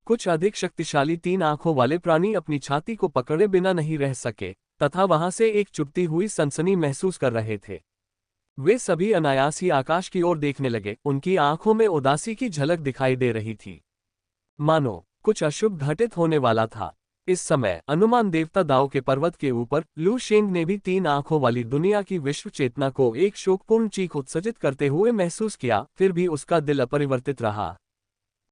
कुछ अधिक शक्तिशाली 3 आंखों वाले प्राणी अपनी छाती को पकड़े बिना नहीं रह सके तथा वहां से एक चुभती हुई सनसनी महसूस कर रहे थे। वे सभी अनायास ही आकाश की ओर देखने लगे। उनकी आंखों में उदासी की झलक दिखाई दे रही थी, मानो कुछ अशुभ घटित होने वाला था। इस समय अनुमान देवता दाओ के पर्वत के ऊपर लू शेंग ने भी 3 आंखों वाली दुनिया की विश्व चेतना को एक शोकपूर्ण चीख उत्सर्जित करते हुए महसूस किया, फिर भी उसका दिल अपरिवर्तित रहा।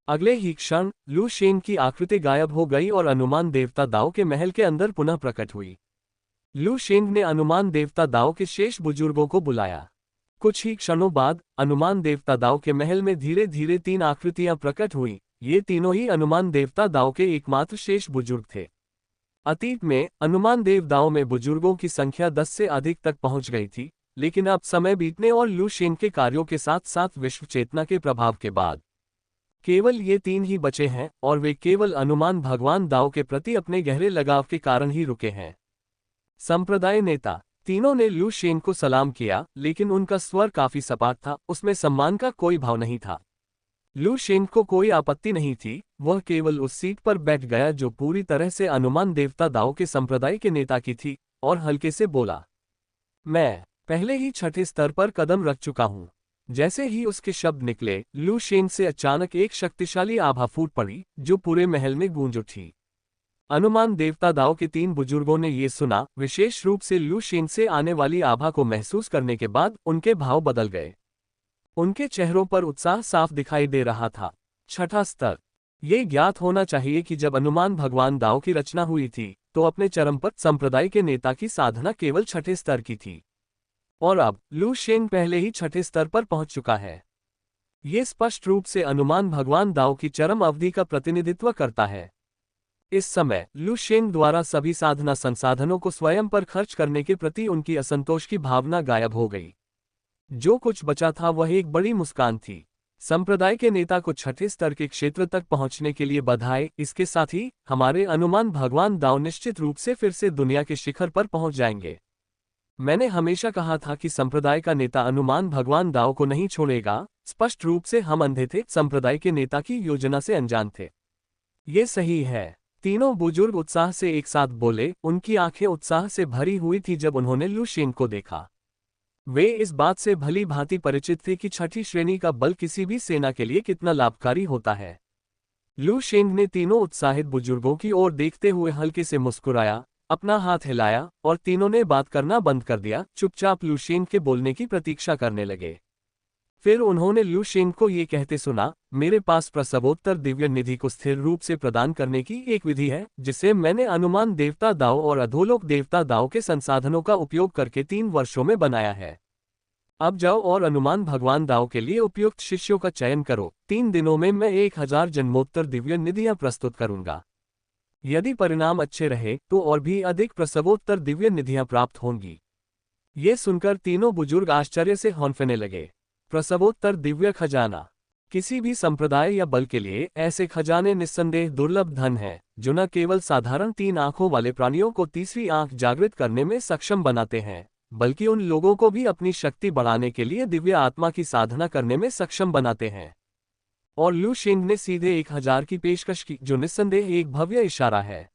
अगले ही क्षण लू शेंग की आकृति गायब हो गई और अनुमान देवता दाओ के महल के अंदर पुनः प्रकट हुई। लू शेंग ने अनुमान देवता दाओ के शेष बुजुर्गों को बुलाया। कुछ ही क्षणों बाद अनुमान देवता दाओ के महल में धीरे धीरे 3 आकृतियां प्रकट हुईं। ये तीनों ही अनुमान देवता दाओ के एकमात्र शेष बुजुर्ग थे। अतीत में अनुमान देवताओं में बुजुर्गों की संख्या 10 से अधिक तक पहुंच गई थी, लेकिन अब समय बीतने और लू शेंग के कार्यों के साथ साथ विश्व चेतना के प्रभाव के बाद केवल ये 3 ही बचे हैं, और वे केवल अनुमान भगवान दाओ के प्रति अपने गहरे लगाव के कारण ही रुके हैं। संप्रदाय नेता। तीनों ने लू शेंग को सलाम किया, लेकिन उनका स्वर काफी सपाट था, उसमें सम्मान का कोई भाव नहीं था। लू शेंग को कोई आपत्ति नहीं थी, वह केवल उस सीट पर बैठ गया जो पूरी तरह से अनुमान देवता दाओ के संप्रदाय के नेता की थी, और हल्के से बोला, मैं पहले ही छठे स्तर पर कदम रख चुका हूं। जैसे ही उसके शब्द निकले, लू शेंग से अचानक एक शक्तिशाली आभा फूट पड़ी, जो पूरे महल में गूंज उठी। अनुमान देवता दाओ के 3 बुजुर्गों ने ये सुना, विशेष रूप से लू शेंग से आने वाली आभा को महसूस करने के बाद उनके भाव बदल गए। उनके चेहरों पर उत्साह साफ दिखाई दे रहा था। छठा स्तर। ये ज्ञात होना चाहिए कि जब अनुमान भगवान दाओ की रचना हुई थी, तो अपने चरम पर संप्रदाय के नेता की साधना केवल छठे स्तर की थी। और अब लू शेंग पहले ही छठे स्तर पर पहुंच चुका है। ये स्पष्ट रूप से अनुमान भगवान दाओ की चरम अवधि का प्रतिनिधित्व करता है। इस समय लू शेंग द्वारा सभी साधना संसाधनों को स्वयं पर खर्च करने के प्रति उनकी असंतोष की भावना गायब हो गई। जो कुछ बचा था वह एक बड़ी मुस्कान थी। संप्रदाय के नेता को छठे स्तर के क्षेत्र तक पहुंचने के लिए बधाई। इसके साथ ही हमारे अनुमान भगवान दाओ निश्चित रूप से फिर से दुनिया के शिखर पर पहुंच जाएंगे। मैंने हमेशा कहा था कि संप्रदाय का नेता अनुमान भगवान दाओ को नहीं छोड़ेगा। स्पष्ट रूप से हम अंधे थे, संप्रदाय के नेता की योजना से अनजान थे। ये सही है। तीनों बुजुर्ग उत्साह से एक साथ बोले। उनकी आंखें उत्साह से भरी हुई थी जब उन्होंने लू शेंग को देखा। वे इस बात से भली भांति परिचित थे कि छठी श्रेणी का बल किसी भी सेना के लिए कितना लाभकारी होता है। लू शेंग ने तीनों उत्साहित बुजुर्गों की ओर देखते हुए हल्के से मुस्कुराया, अपना हाथ हिलाया, और तीनों ने बात करना बंद कर दिया, चुपचाप लू शेंग के बोलने की प्रतीक्षा करने लगे। फिर उन्होंने लू शेंग को ये कहते सुना, मेरे पास प्रसवोत्तर दिव्य निधि को स्थिर रूप से प्रदान करने की एक विधि है, जिसे मैंने अनुमान देवता दाओ और अधोलोक देवता दाओ के संसाधनों का उपयोग करके 3 वर्षों में बनाया है। अब जाओ और अनुमान भगवान दाओ के लिए उपयुक्त शिष्यों का चयन करो। 3 दिनों में मैं 1000 जन्मोत्तर दिव्य निधियां प्रस्तुत करूंगा। यदि परिणाम अच्छे रहे तो और भी अधिक प्रसवोत्तर दिव्य निधियां प्राप्त होंगी। ये सुनकर तीनों बुजुर्ग आश्चर्य से हौंफने लगे। प्रसवोत्तर दिव्य खजाना। किसी भी संप्रदाय या बल के लिए ऐसे खजाने निस्संदेह दुर्लभ धन है, जो न केवल साधारण 3 आंखों वाले प्राणियों को तीसरी आंख जागृत करने में सक्षम बनाते हैं, बल्कि उन लोगों को भी अपनी शक्ति बढ़ाने के लिए दिव्य आत्मा की साधना करने में सक्षम बनाते हैं। और लू शेंग ने सीधे 1000 की पेशकश की, जो निस्संदेह एक भव्य इशारा है।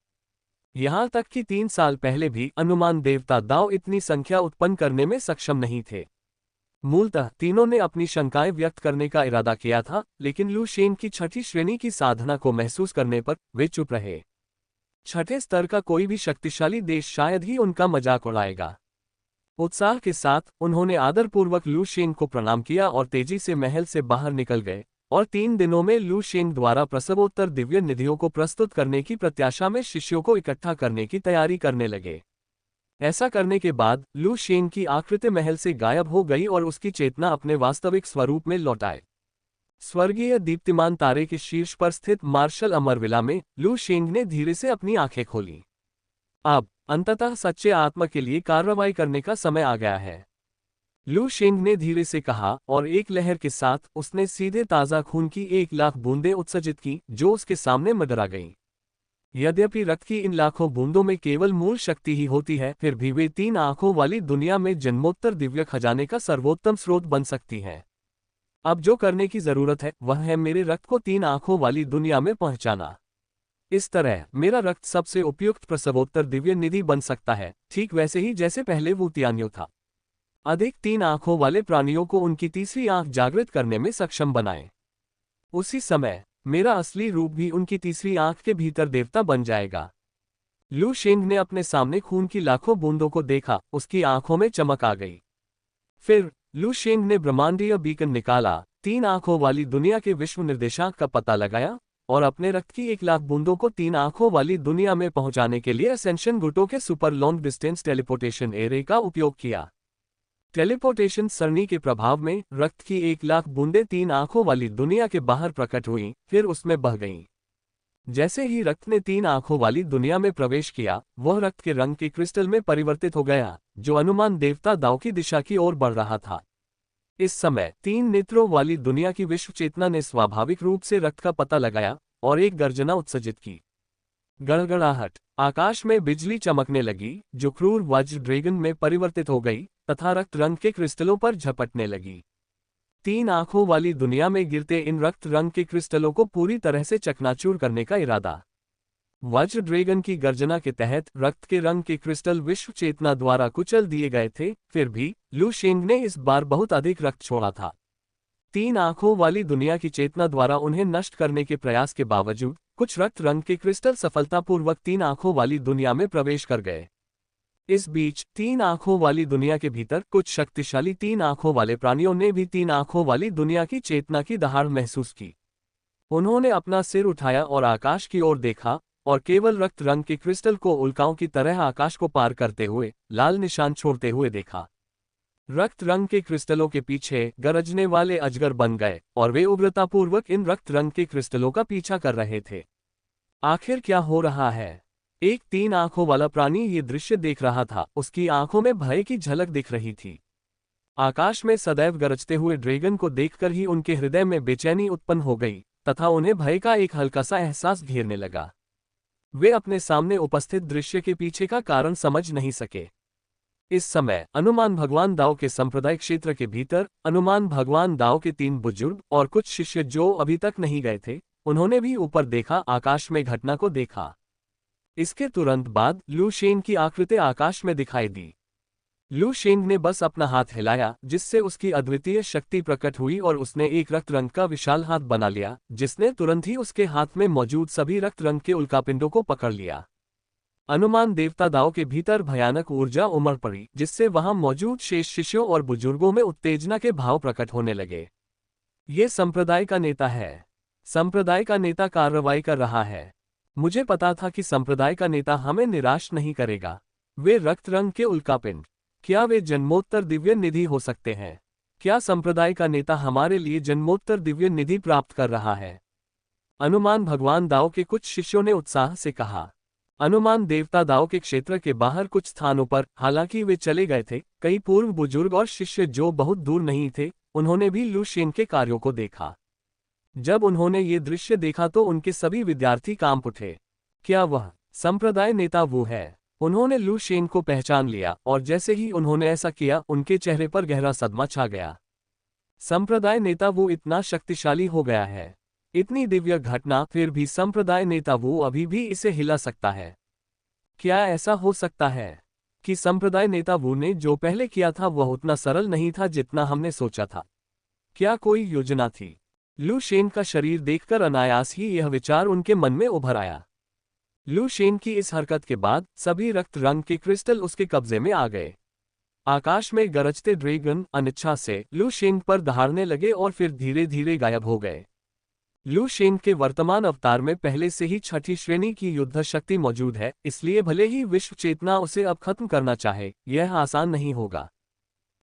यहां तक कि 3 साल पहले भी अनुमान देवता दाओ इतनी संख्या उत्पन्न करने में सक्षम नहीं थे। मूलतः तीनों ने अपनी शंकाएं व्यक्त करने का इरादा किया था, लेकिन लू शेंग की छठी श्रेणी की साधना को महसूस करने पर वे चुप रहे। छठे स्तर का कोई भी शक्तिशाली देश शायद ही उनका मजाक उड़ाएगा। उत्साह के साथ उन्होंने आदरपूर्वक लू शेंग को प्रणाम किया और तेजी से महल से बाहर निकल गए, और 3 दिनों में लू शेंग द्वारा प्रसवोत्तर दिव्य निधियों को प्रस्तुत करने की प्रत्याशा में शिष्यों को इकट्ठा करने की तैयारी करने लगे। ऐसा करने के बाद लू शेंग की आकृति महल से गायब हो गई और उसकी चेतना अपने वास्तविक स्वरूप में लौट आई। स्वर्गीय दीप्तिमान तारे के शीर्ष पर स्थित मार्शल अमरविला में लू शेंग ने धीरे से अपनी आंखें खोली। अब अंततः सच्चे आत्मा के लिए कार्रवाई करने का समय आ गया है, लू शेंग ने धीरे से कहा, और एक लहर के साथ उसने सीधे ताज़ा खून की 1,00,000 बूंदें उत्सर्जित की, जो उसके सामने मंडरा गईं। यद्यपि रक्त की इन लाखों बूंदों में केवल मूल शक्ति ही होती है, फिर भी वे 3 आंखों वाली दुनिया में जन्मोत्तर दिव्य खजाने का सर्वोत्तम स्रोत बन सकती हैं। अब जो करने की जरूरत है वह है मेरे रक्त को 3 आंखों वाली दुनिया में पहुंचाना। इस तरह मेरा रक्त सबसे उपयुक्त प्रसवोत्तर दिव्य निधि बन सकता है, ठीक वैसे ही जैसे पहले वुतियान्यो था। अधिक 3 आंखों वाले प्राणियों को उनकी तीसरी आंख जागृत करने में सक्षम बनाए। उसी समय मेरा असली रूप भी उनकी तीसरी आंख के भीतर देवता बन जाएगा। लू शेंग ने अपने सामने खून की लाखों बूंदों को देखा, उसकी आंखों में चमक आ गई। फिर लू शेंग ने ब्रह्मांडीय बीकन निकाला, 3 आंखों वाली दुनिया के विश्व निर्देशांक का पता लगाया, और अपने रक्त की 1,00,000 बूंदों को 3 आंखों वाली दुनिया में पहुंचाने के लिए असेंशन गुटो के super long distance teleportation array का उपयोग किया। टेलीपोर्टेशन सरणी के प्रभाव में रक्त की 1,00,000 बूंदें 3 आंखों वाली दुनिया के बाहर प्रकट हुईं, फिर उसमें बह गईं। जैसे ही रक्त ने 3 आंखों वाली दुनिया में प्रवेश किया, वह रक्त के रंग के क्रिस्टल में परिवर्तित हो गया, जो अनुमान देवता दाओ की दिशा की ओर बढ़ रहा था। इस समय 3 नेत्रों वाली दुनिया की विश्व चेतना ने स्वाभाविक रूप से रक्त का पता लगाया और एक गर्जना उत्सर्जित की। गड़गड़ाहट, आकाश में बिजली चमकने लगी, जो क्रूर वज्र ड्रैगन में परिवर्तित हो गई तथा रक्त रंग के क्रिस्टलों पर झपटने लगी। तीन आंखों वाली दुनिया में गिरते इन रक्त रंग के क्रिस्टलों को पूरी तरह से चकनाचूर करने का इरादा। वज्र ड्रैगन की गर्जना के तहत रक्त के रंग के क्रिस्टल विश्व चेतना द्वारा कुचल दिए गए थे, फिर भी लू शेंग ने इस बार बहुत अधिक रक्त छोड़ा था। तीन आंखों वाली दुनिया की चेतना द्वारा उन्हें नष्ट करने के प्रयास के बावजूद कुछ रक्त रंग के क्रिस्टल सफलतापूर्वक तीन आंखों वाली दुनिया में प्रवेश कर गए। इस बीच तीन आंखों वाली दुनिया के भीतर कुछ शक्तिशाली तीन आंखों वाले प्राणियों ने भी तीन आंखों वाली दुनिया की चेतना की दहाड़ महसूस की। उन्होंने अपना सिर उठाया और आकाश की ओर देखा, और केवल रक्त रंग के क्रिस्टल को उल्काओं की तरह आकाश को पार करते हुए लाल निशान छोड़ते हुए देखा। रक्त रंग के क्रिस्टलों के पीछे गरजने वाले अजगर बन गए और वे उग्रतापूर्वक इन रक्त रंग के क्रिस्टलों का पीछा कर रहे थे। आखिर क्या हो रहा है? एक तीन आंखों वाला प्राणी ये दृश्य देख रहा था। उसकी आंखों में भय की झलक दिख रही थी। आकाश में सदैव गरजते हुए ड्रैगन को देखकर ही उनके हृदय में बेचैनी उत्पन्न हो गई तथा उन्हें भय का एक हल्का सा एहसास घेरने लगा। वे अपने सामने उपस्थित दृश्य के पीछे का कारण समझ नहीं सके। इस समय हनुमान भगवान दाओ के संप्रदाय क्षेत्र के भीतर हनुमान भगवान दाओ के तीन बुजुर्ग और कुछ शिष्य जो अभी तक नहीं गए थे, उन्होंने भी ऊपर देखा, आकाश में घटना को देखा। इसके तुरंत बाद लू शेंग की आकृति आकाश में दिखाई दी। लू शेंग ने बस अपना हाथ हिलाया, जिससे उसकी अद्वितीय शक्ति प्रकट हुई और उसने एक रक्त रंग का विशाल हाथ बना लिया, जिसने तुरंत ही उसके हाथ में मौजूद सभी रक्त रंग के उल्कापिंडों को पकड़ लिया। हनुमान देवता दाओ के भीतर भयानक ऊर्जा उमड़ पड़ी, जिससे वहां मौजूद शेष शिष्यों और बुजुर्गों में उत्तेजना के भाव प्रकट होने लगे। ये संप्रदाय का नेता है। संप्रदाय का नेता कार्रवाई कर रहा है। मुझे पता था कि संप्रदाय का नेता हमें निराश नहीं करेगा। वे रक्त रंग के उल्कापिंड, क्या वे जन्मोत्तर दिव्य निधि हो सकते हैं? क्या संप्रदाय का नेता हमारे लिए जन्मोत्तर दिव्य निधि प्राप्त कर रहा है? हनुमान भगवान दाओ के कुछ शिष्यों ने उत्साह से कहा। हनुमान देवता दाओ के क्षेत्र के बाहर कुछ स्थानों पर, हालांकि वे चले गए थे, कई पूर्व बुजुर्ग और शिष्य जो बहुत दूर नहीं थे, उन्होंने भी लू शेंग के कार्यों को देखा। जब उन्होंने ये दृश्य देखा तो उनके सभी विद्यार्थी कांप उठे। क्या वह संप्रदाय नेता वो है? उन्होंने लू शेंग को पहचान लिया और जैसे ही उन्होंने ऐसा किया, उनके चेहरे पर गहरा सदमा छा गया। संप्रदाय नेता वो इतना शक्तिशाली हो गया है। इतनी दिव्य घटना, फिर भी संप्रदाय नेता वो अभी भी इसे हिला सकता है। क्या ऐसा हो सकता है कि संप्रदाय नेता वो ने जो पहले किया था वह उतना सरल नहीं था जितना हमने सोचा था? क्या कोई योजना थी? लू शेंग का शरीर देखकर अनायास ही यह विचार उनके मन में उभर आया। लू शेंग की इस हरकत के बाद सभी रक्त रंग के क्रिस्टल उसके कब्जे में आ गए। आकाश में गरजते ड्रैगन अनिच्छा से लू शेंग पर दहाड़ने लगे और फिर धीरे धीरे गायब हो गए। लू शेंग के वर्तमान अवतार में पहले से ही छठी श्रेणी की युद्ध शक्ति मौजूद है, इसलिए भले ही विश्व चेतना उसे अब खत्म करना चाहे, यह आसान नहीं होगा।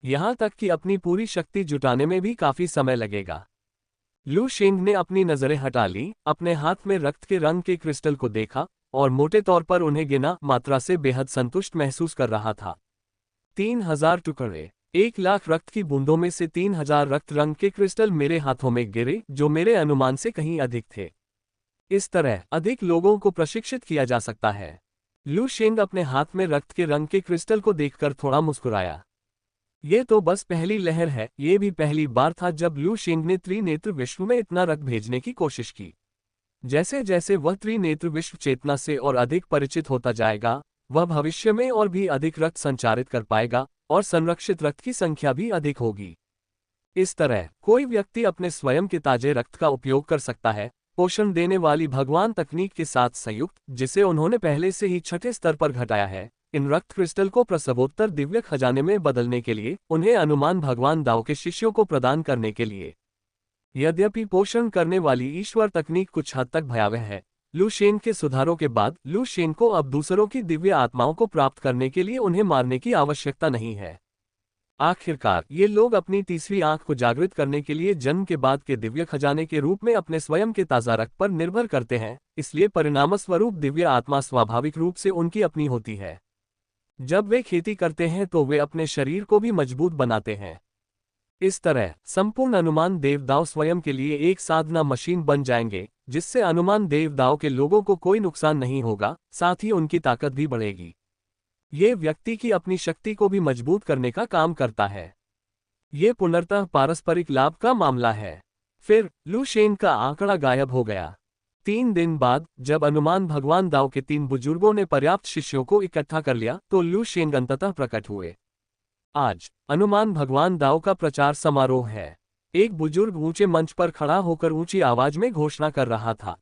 यहां तक कि अपनी पूरी शक्ति जुटाने में भी काफी समय लगेगा। लू शेंग ने अपनी नजरें हटा ली, अपने हाथ में रक्त के रंग के क्रिस्टल को देखा और मोटे तौर पर उन्हें गिना मात्रा से बेहद संतुष्ट महसूस कर रहा था। 3000 टुकड़े, 1,00,000 रक्त की बूंदों में से 3000 रक्त रंग के क्रिस्टल मेरे हाथों में गिरे, जो मेरे अनुमान से कहीं अधिक थे। इस तरह अधिक लोगों को प्रशिक्षित किया जा सकता है। लू शेंग अपने हाथ में रक्त के रंग के क्रिस्टल को देखकर थोड़ा मुस्कुराया। ये तो बस पहली लहर है। ये भी पहली बार था जब लू शेंग ने त्रिनेत्र विश्व में इतना रक्त भेजने की कोशिश की। जैसे जैसे वह त्रिनेत्र विश्व चेतना से और अधिक परिचित होता जाएगा, वह भविष्य में और भी अधिक रक्त संचारित कर पाएगा और संरक्षित रक्त की संख्या भी अधिक होगी। इस तरह कोई व्यक्ति अपने स्वयं के ताजे रक्त का उपयोग कर सकता है, पोषण देने वाली भगवान तकनीक के साथ संयुक्त, जिसे उन्होंने पहले से ही छठे स्तर पर घटाया है। इन रक्त क्रिस्टल को प्रसवोत्तर दिव्य खजाने में बदलने के लिए, उन्हें हनुमान भगवान दाओ के शिष्यों को प्रदान करने के लिए। यद्यपि पोषण करने वाली ईश्वर तकनीक कुछ हद तक भयावह है, लू शेंग के सुधारों के बाद लू शेंग को अब दूसरों की दिव्य आत्माओं को प्राप्त करने के लिए उन्हें मारने की आवश्यकता नहीं है। आखिरकार ये लोग अपनी तीसरी आंख को जागृत करने के लिए जन्म के बाद के दिव्य खजाने के रूप में अपने स्वयं के ताजा रक्त पर निर्भर करते हैं, इसलिए परिणामस्वरूप दिव्य आत्मा स्वाभाविक रूप से उनकी अपनी होती है। जब वे खेती करते हैं तो वे अपने शरीर को भी मजबूत बनाते हैं। इस तरह संपूर्ण हनुमान देवदाव स्वयं के लिए एक साधना मशीन बन जाएंगे, जिससे हनुमान देवदाव के लोगों को कोई नुकसान नहीं होगा, साथ ही उनकी ताकत भी बढ़ेगी। ये व्यक्ति की अपनी शक्ति को भी मजबूत करने का काम करता है। ये पुनर्तः पारस्परिक लाभ का मामला है। फिर लू शेन का आंकड़ा गायब हो गया। 3 दिन बाद जब अनुमान भगवान दाओ के 3 बुजुर्गों ने पर्याप्त शिष्यों को इकट्ठा कर लिया तो लू शेन अंततः प्रकट हुए। आज अनुमान भगवान दाओ का प्रचार समारोह है। एक बुजुर्ग ऊंचे मंच पर खड़ा होकर ऊंची आवाज में घोषणा कर रहा था,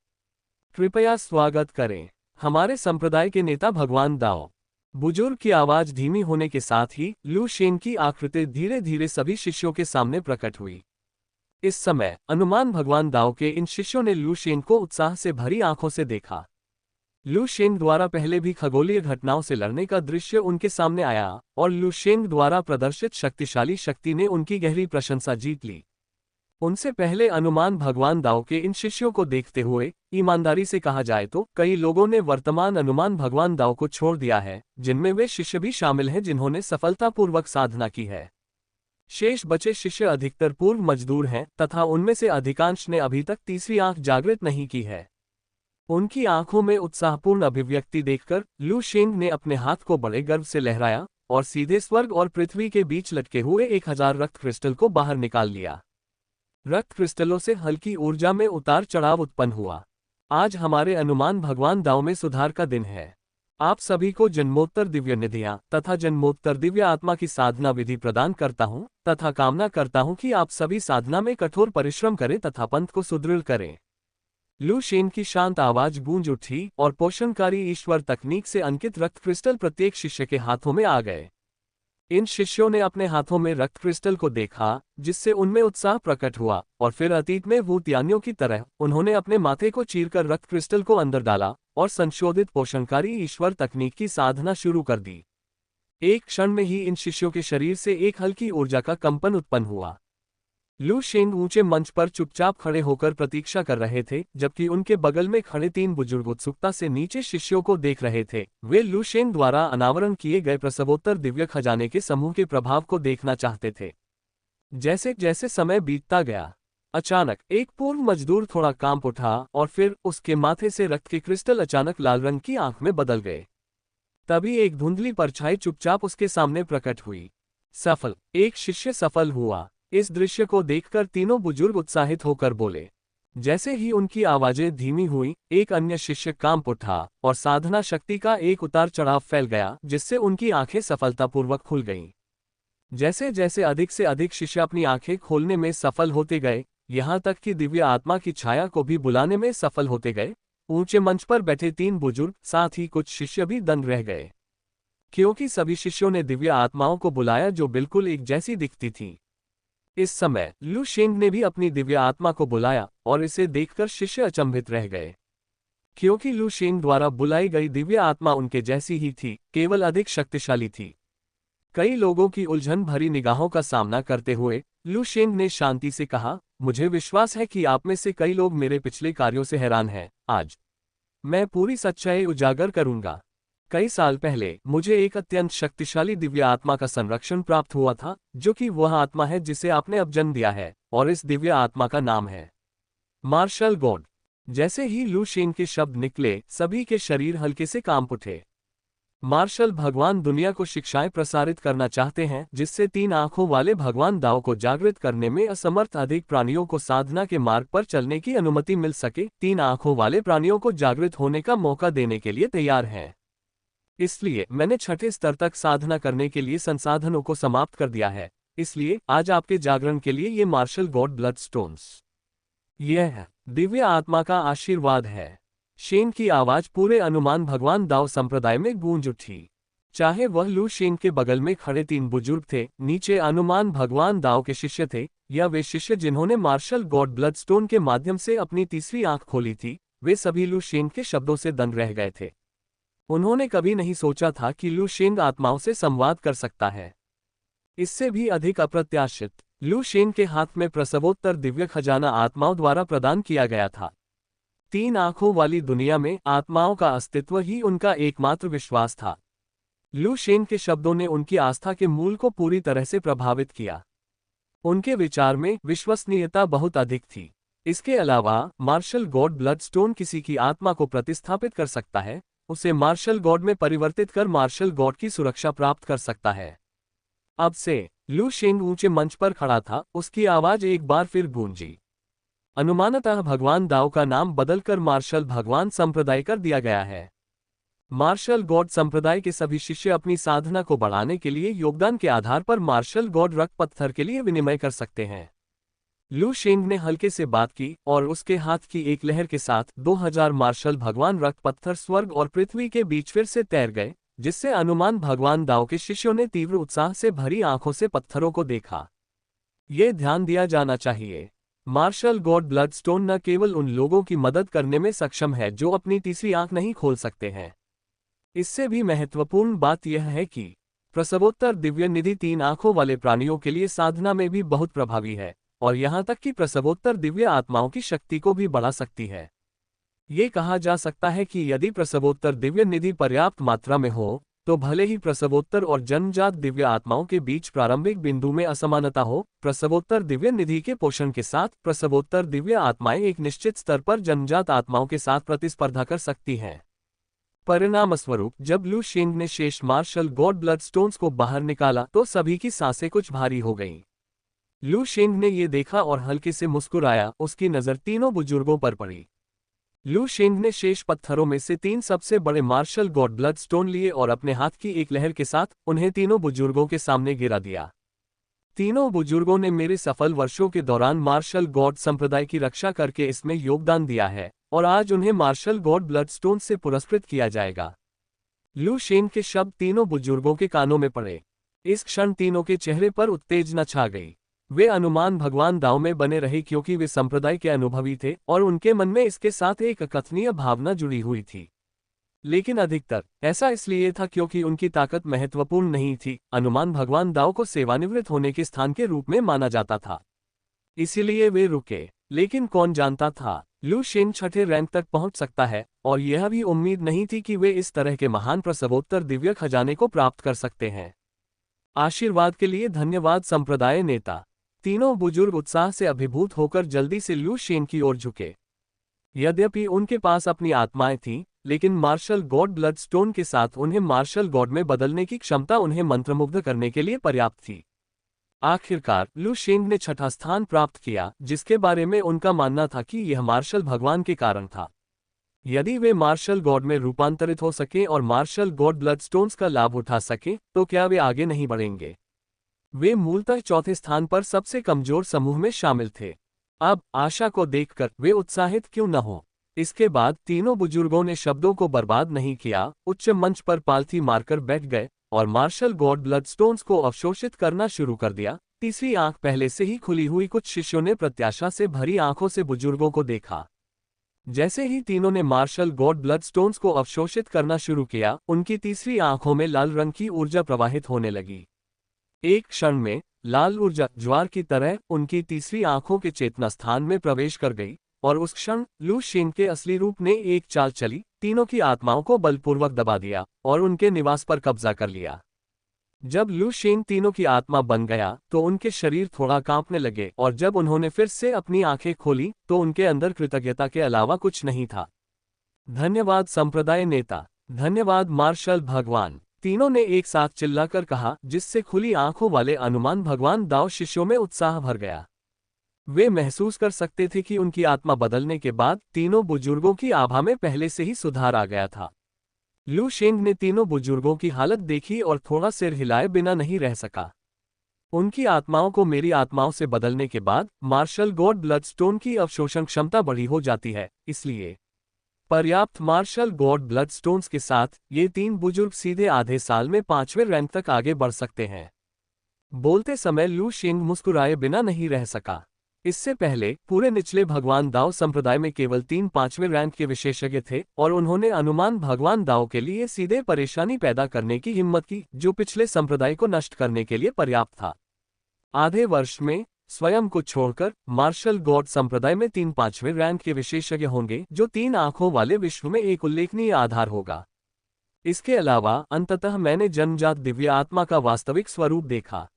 कृपया स्वागत करें हमारे संप्रदाय के नेता भगवान दाओ। बुजुर्ग की आवाज धीमी होने के साथ ही लू शेन की आकृति धीरे धीरे सभी शिष्यों के सामने प्रकट हुई। इस समय अनुमान भगवान दाओ के इन शिष्यों ने लू शेन को उत्साह से भरी आंखों से देखा। लू शेन द्वारा पहले भी खगोलीय घटनाओं से लड़ने का दृश्य उनके सामने आया और लू शेन द्वारा प्रदर्शित शक्तिशाली शक्ति ने उनकी गहरी प्रशंसा जीत ली। उनसे पहले अनुमान भगवान दाओ के इन शिष्यों को देखते हुए ईमानदारी से कहा जाए तो कई लोगों ने वर्तमान अनुमान भगवान दाओ को छोड़ दिया है, जिनमें वे शिष्य भी शामिल हैं जिन्होंने सफलतापूर्वक साधना की है। शेष बचे शिष्य अधिकतर पूर्व मजदूर हैं तथा उनमें से अधिकांश ने अभी तक तीसरी आंख जागृत नहीं की है। उनकी आंखों में उत्साहपूर्ण अभिव्यक्ति देखकर लू शेन ने अपने हाथ को बड़े गर्व से लहराया और सीधे स्वर्ग और पृथ्वी के बीच लटके हुए 1000 रक्त क्रिस्टल को बाहर निकाल लिया। रक्त क्रिस्टलों से हल्की ऊर्जा में उतार चढ़ाव उत्पन्न हुआ। आज हमारे अनुमान भगवान दाओ में सुधार का दिन है। आप सभी को जन्मोत्तर दिव्य निधियां तथा जन्मोत्तर दिव्य आत्मा की साधना विधि प्रदान करता हूं तथा कामना करता हूं कि आप सभी साधना में कठोर परिश्रम करें तथा पंथ को सुदृढ़ करें। लू शेन की शांत आवाज गूंज उठी और पोषणकारी ईश्वर तकनीक से अंकित रक्त क्रिस्टल प्रत्येक शिष्य के हाथों में आ गए। इन शिष्यों ने अपने हाथों में रक्त क्रिस्टल को देखा, जिससे उनमें उत्साह प्रकट हुआ और फिर अतीत में भूतियानियों की तरह उन्होंने अपने माथे को चीरकर रक्त क्रिस्टल को अंदर डाला और संशोधित पोषणकारी ईश्वर तकनीक की साधना शुरू कर दी। एक क्षण में ही इन शिष्यों के शरीर से एक हल्की ऊर्जा का कंपन उत्पन्न हुआ। लू शेन ऊंचे मंच पर चुपचाप खड़े होकर प्रतीक्षा कर रहे थे, जबकि उनके बगल में खड़े 3 बुजुर्ग उत्सुकता से नीचे शिष्यों को देख रहे थे। वे लू शेन द्वारा अनावरण किए गए प्रसवोत्तर दिव्य खजाने के समूह के प्रभाव को देखना चाहते थे। जैसे जैसे समय बीतता गया, अचानक एक पूर्व मजदूर थोड़ा कांप उठा और फिर उसके माथे से रक्त के क्रिस्टल अचानक लाल रंग की आंख में बदल गए। तभी एक धुंधली परछाई चुपचाप उसके सामने प्रकट हुई। सफल, एक शिष्य सफल हुआ। इस दृश्य को देखकर तीनों बुजुर्ग उत्साहित होकर बोले। जैसे ही उनकी आवाजें धीमी हुई, एक अन्य शिष्य कांप उठा और साधना शक्ति का एक उतार चढ़ाव फैल गया, जिससे उनकी आंखें सफलतापूर्वक खुल गईं। जैसे जैसे अधिक से अधिक शिष्य अपनी आंखें खोलने में सफल होते गए, यहाँ तक कि दिव्य आत्मा की छाया को भी बुलाने में सफल होते गए, ऊंचे मंच पर बैठे 3 बुजुर्ग साथ ही कुछ शिष्य भी दंग रह गए, क्योंकि सभी शिष्यों ने दिव्य आत्माओं को बुलाया जो बिल्कुल एक जैसी दिखती थी। इस समय लू शेंग ने भी अपनी दिव्य आत्मा को बुलाया और इसे देखकर शिष्य अचंभित रह गए, क्योंकि लू शेंग द्वारा बुलाई गई दिव्य आत्मा उनके जैसी ही थी, केवल अधिक शक्तिशाली थी। कई लोगों की उलझन भरी निगाहों का सामना करते हुए लू शेंग ने शांति से कहा, मुझे विश्वास है कि आप में से कई लोग मेरे पिछले कार्यों से हैरान हैं। आज मैं पूरी सच्चाई उजागर करूंगा। कई साल पहले मुझे एक अत्यंत शक्तिशाली दिव्य आत्मा का संरक्षण प्राप्त हुआ था, जो कि वह आत्मा है जिसे आपने अब जन्म दिया है, और इस दिव्य आत्मा का नाम है मार्शल गॉड। जैसे ही लू शेंग के शब्द निकले, सभी के शरीर हल्के से कांप उठे। मार्शल भगवान दुनिया को शिक्षाएं प्रसारित करना चाहते हैं, जिससे 3 आंखों वाले भगवान दाओ को जागृत करने में असमर्थ अधिक प्राणियों को साधना के मार्ग पर चलने की अनुमति मिल सके। 3 आंखों वाले प्राणियों को जागृत होने का मौका देने के लिए तैयार हैं। इसलिए मैंने 6ठे स्तर तक साधना करने के लिए संसाधनों को समाप्त कर दिया है। इसलिए आज आपके जागरण के लिए ये मार्शल गॉड ब्लड स्टोन्स, यह दिव्य आत्मा का आशीर्वाद है। शेन की आवाज पूरे अनुमान भगवान दाओ संप्रदाय में गूंज उठी। चाहे वह लू शेन के बगल में खड़े 3 बुजुर्ग थे, नीचे अनुमान भगवान दाओ के शिष्य थे, या वे शिष्य जिन्होंने मार्शल गॉड ब्लडस्टोन के माध्यम से अपनी तीसरी आंख खोली थी, वे सभी लू शेन के शब्दों से दंग रह गए थे। उन्होंने कभी नहीं सोचा था कि लू शेन आत्माओं से संवाद कर सकता है। इससे भी अधिक अप्रत्याशित, लू शेन के हाथ में प्रसवोत्तर दिव्य खजाना आत्माओं द्वारा प्रदान किया गया था। 3 आंखों वाली दुनिया में आत्माओं का अस्तित्व ही उनका एकमात्र विश्वास था। लू शेन के शब्दों ने उनकी आस्था के मूल को पूरी तरह से प्रभावित किया। उनके विचार में विश्वसनीयता बहुत अधिक थी। इसके अलावा मार्शल गॉड ब्लडस्टोन किसी की आत्मा को प्रतिस्थापित कर सकता है, उसे मार्शल गॉड में परिवर्तित कर मार्शल गॉड की सुरक्षा प्राप्त कर सकता है। अब से लू शेंग ऊंचे मंच पर खड़ा था, उसकी आवाज एक बार फिर गूंजी। अनुमानतः भगवान दाओ का नाम बदलकर मार्शल भगवान संप्रदाय कर दिया गया है। मार्शल गॉड संप्रदाय के सभी शिष्य अपनी साधना को बढ़ाने के लिए योगदान के आधार पर मार्शल गॉड रक्त पत्थर के लिए विनिमय कर सकते हैं। लू शेंग ने हल्के से बात की और उसके हाथ की एक लहर के साथ 2000 मार्शल भगवान रक्त पत्थर स्वर्ग और पृथ्वी के बीच फिर से तैर गए, जिससे अनुमान भगवान दाओ के शिष्यों ने तीव्र उत्साह से भरी आंखों से पत्थरों को देखा। ये ध्यान दिया जाना चाहिए, मार्शल गॉड ब्लडस्टोन न केवल उन लोगों की मदद करने में सक्षम है जो अपनी तीसरी आंख नहीं खोल सकते हैं। इससे भी महत्वपूर्ण बात यह है कि प्रसवोत्तर दिव्य निधि 3 आंखों वाले प्राणियों के लिए साधना में भी बहुत प्रभावी है, और यहां तक कि प्रसवोत्तर दिव्य आत्माओं की शक्ति को भी बढ़ा सकती है। ये कहा जा सकता है कि यदि प्रसवोत्तर दिव्य निधि पर्याप्त मात्रा में हो, तो भले ही प्रसवोत्तर और जन्मजात दिव्य आत्माओं के बीच प्रारंभिक बिंदु में असमानता हो, प्रसवोत्तर दिव्य निधि के पोषण के साथ प्रसवोत्तर दिव्य आत्माएं एक निश्चित स्तर पर जन्मजात आत्माओं के साथ प्रतिस्पर्धा कर सकती हैं। परिणामस्वरूप जब लू शेंग ने शेष मार्शल गॉड ब्लडस्टोन्स को बाहर निकाला तो सभी की सांसें कुछ भारी हो गईं। लू शेंग ने ये देखा और हल्के से मुस्कुराया, उसकी नजर तीनों बुजुर्गों पर पड़ी। लू शेंग ने शेष पत्थरों में से 3 सबसे बड़े मार्शल गॉड ब्लडस्टोन लिए और अपने हाथ की एक लहर के साथ उन्हें तीनों बुजुर्गों के सामने गिरा दिया। तीनों बुजुर्गों ने मेरे सफल वर्षों के दौरान मार्शल गॉड संप्रदाय की रक्षा करके इसमें योगदान दिया है, और आज उन्हें मार्शल गॉड ब्लडस्टोन से पुरस्कृत किया जाएगा। लू शेंग के शब्द तीनों बुजुर्गों के कानों में पड़े। इस क्षण तीनों के चेहरे पर उत्तेजना छा गई। वे अनुमान भगवान दाव में बने रहे क्योंकि वे संप्रदाय के अनुभवी थे और उनके मन में इसके साथ एक अकथनीय भावना जुड़ी हुई थी। लेकिन अधिकतर ऐसा इसलिए था क्योंकि उनकी ताकत महत्वपूर्ण नहीं थी। अनुमान भगवान दाव को सेवानिवृत्त होने के स्थान के रूप में माना जाता था, इसीलिए वे रुके। लेकिन कौन जानता था, लू शेंग छठे रैंक तक पहुंच सकता है, और यह भी उम्मीद नहीं थी कि वे इस तरह के महान प्रसवोत्तर दिव्य खजाने को प्राप्त कर सकते हैं। आशीर्वाद के लिए धन्यवाद संप्रदाय नेता। तीनों बुजुर्ग उत्साह से अभिभूत होकर जल्दी से लू शेंग की ओर झुके। यद्यपि उनके पास अपनी आत्माएं थीं, लेकिन मार्शल गॉड ब्लडस्टोन के साथ उन्हें मार्शल गॉड में बदलने की क्षमता उन्हें मंत्रमुग्ध करने के लिए पर्याप्त थी। आखिरकार लू शेंग ने छठा स्थान प्राप्त किया, जिसके बारे में उनका मानना था कि यह मार्शल भगवान के कारण था। यदि वे मार्शल गॉड में रूपांतरित हो सके और मार्शल गॉड ब्लडस्टोन्स का लाभ उठा सके, तो क्या वे आगे नहीं बढ़ेंगे? वे मूलतः चौथे स्थान पर सबसे कमजोर समूह में शामिल थे। अब आशा को देखकर वे उत्साहित क्यों न हो। इसके बाद तीनों बुजुर्गों ने शब्दों को बर्बाद नहीं किया, उच्च मंच पर पालथी मारकर बैठ गए और मार्शल गॉड ब्लडस्टोन्स को अवशोषित करना शुरू कर दिया। तीसरी आंख पहले से ही खुली हुई कुछ शिष्यों ने प्रत्याशा से भरी आंखों से बुजुर्गों को देखा। जैसे ही तीनों ने मार्शल गॉड ब्लडस्टोन्स को अवशोषित करना शुरू किया, उनकी तीसरी आंखों में लाल रंग की ऊर्जा प्रवाहित होने लगी। एक क्षण में लाल ऊर्जा ज्वार की तरह उनकी तीसरी आंखों के चेतना स्थान में प्रवेश कर गई, और उस क्षण लू शेंग के असली रूप ने एक चाल चली, तीनों की आत्माओं को बलपूर्वक दबा दिया और उनके निवास पर कब्जा कर लिया। जब लू शेंग तीनों की आत्मा बन गया तो उनके शरीर थोड़ा कांपने लगे, और जब उन्होंने फिर से अपनी आंखें खोली तो उनके अंदर कृतज्ञता के अलावा कुछ नहीं था। धन्यवाद संप्रदाय नेता, धन्यवाद मार्शल भगवान, तीनों ने एक साथ चिल्लाकर कहा, जिससे खुली आंखों वाले अनुमान भगवान दाव शिष्यों में उत्साह भर गया। वे महसूस कर सकते थे कि उनकी आत्मा बदलने के बाद तीनों बुजुर्गों की आभा में पहले से ही सुधार आ गया था। लू शेंग ने तीनों बुजुर्गों की हालत देखी और थोड़ा सिर हिलाए बिना नहीं रह सका। उनकी आत्माओं को मेरी आत्माओं से बदलने के बाद मार्शल गॉड ब्लडस्टोन की अवशोषण क्षमता बढ़ी हो जाती है, इसलिए पर्याप्त मार्शल गॉड ब्लडस्टोन्स के साथ ये 3 बुजुर्ग सीधे आधे साल में 5वें रैंक तक आगे बढ़ सकते हैं। बोलते समय लू शेंग मुस्कुराए बिना नहीं रह सका। इससे पहले पूरे निचले भगवान दाव संप्रदाय में केवल 3 5वें रैंक के विशेषज्ञ थे, और उन्होंने अनुमान भगवान दाव के लिए सीधे परेशानी पैदा करने की हिम्मत की, जो पिछले संप्रदाय को नष्ट करने के लिए पर्याप्त था। आधे वर्ष में स्वयं को छोड़कर मार्शल गॉड संप्रदाय में 3 5वें रैंक के विशेषज्ञ होंगे, जो 3 आंखों वाले विश्व में एक उल्लेखनीय आधार होगा। इसके अलावा अंततः मैंने जन्मजात दिव्य आत्मा का वास्तविक स्वरूप देखा।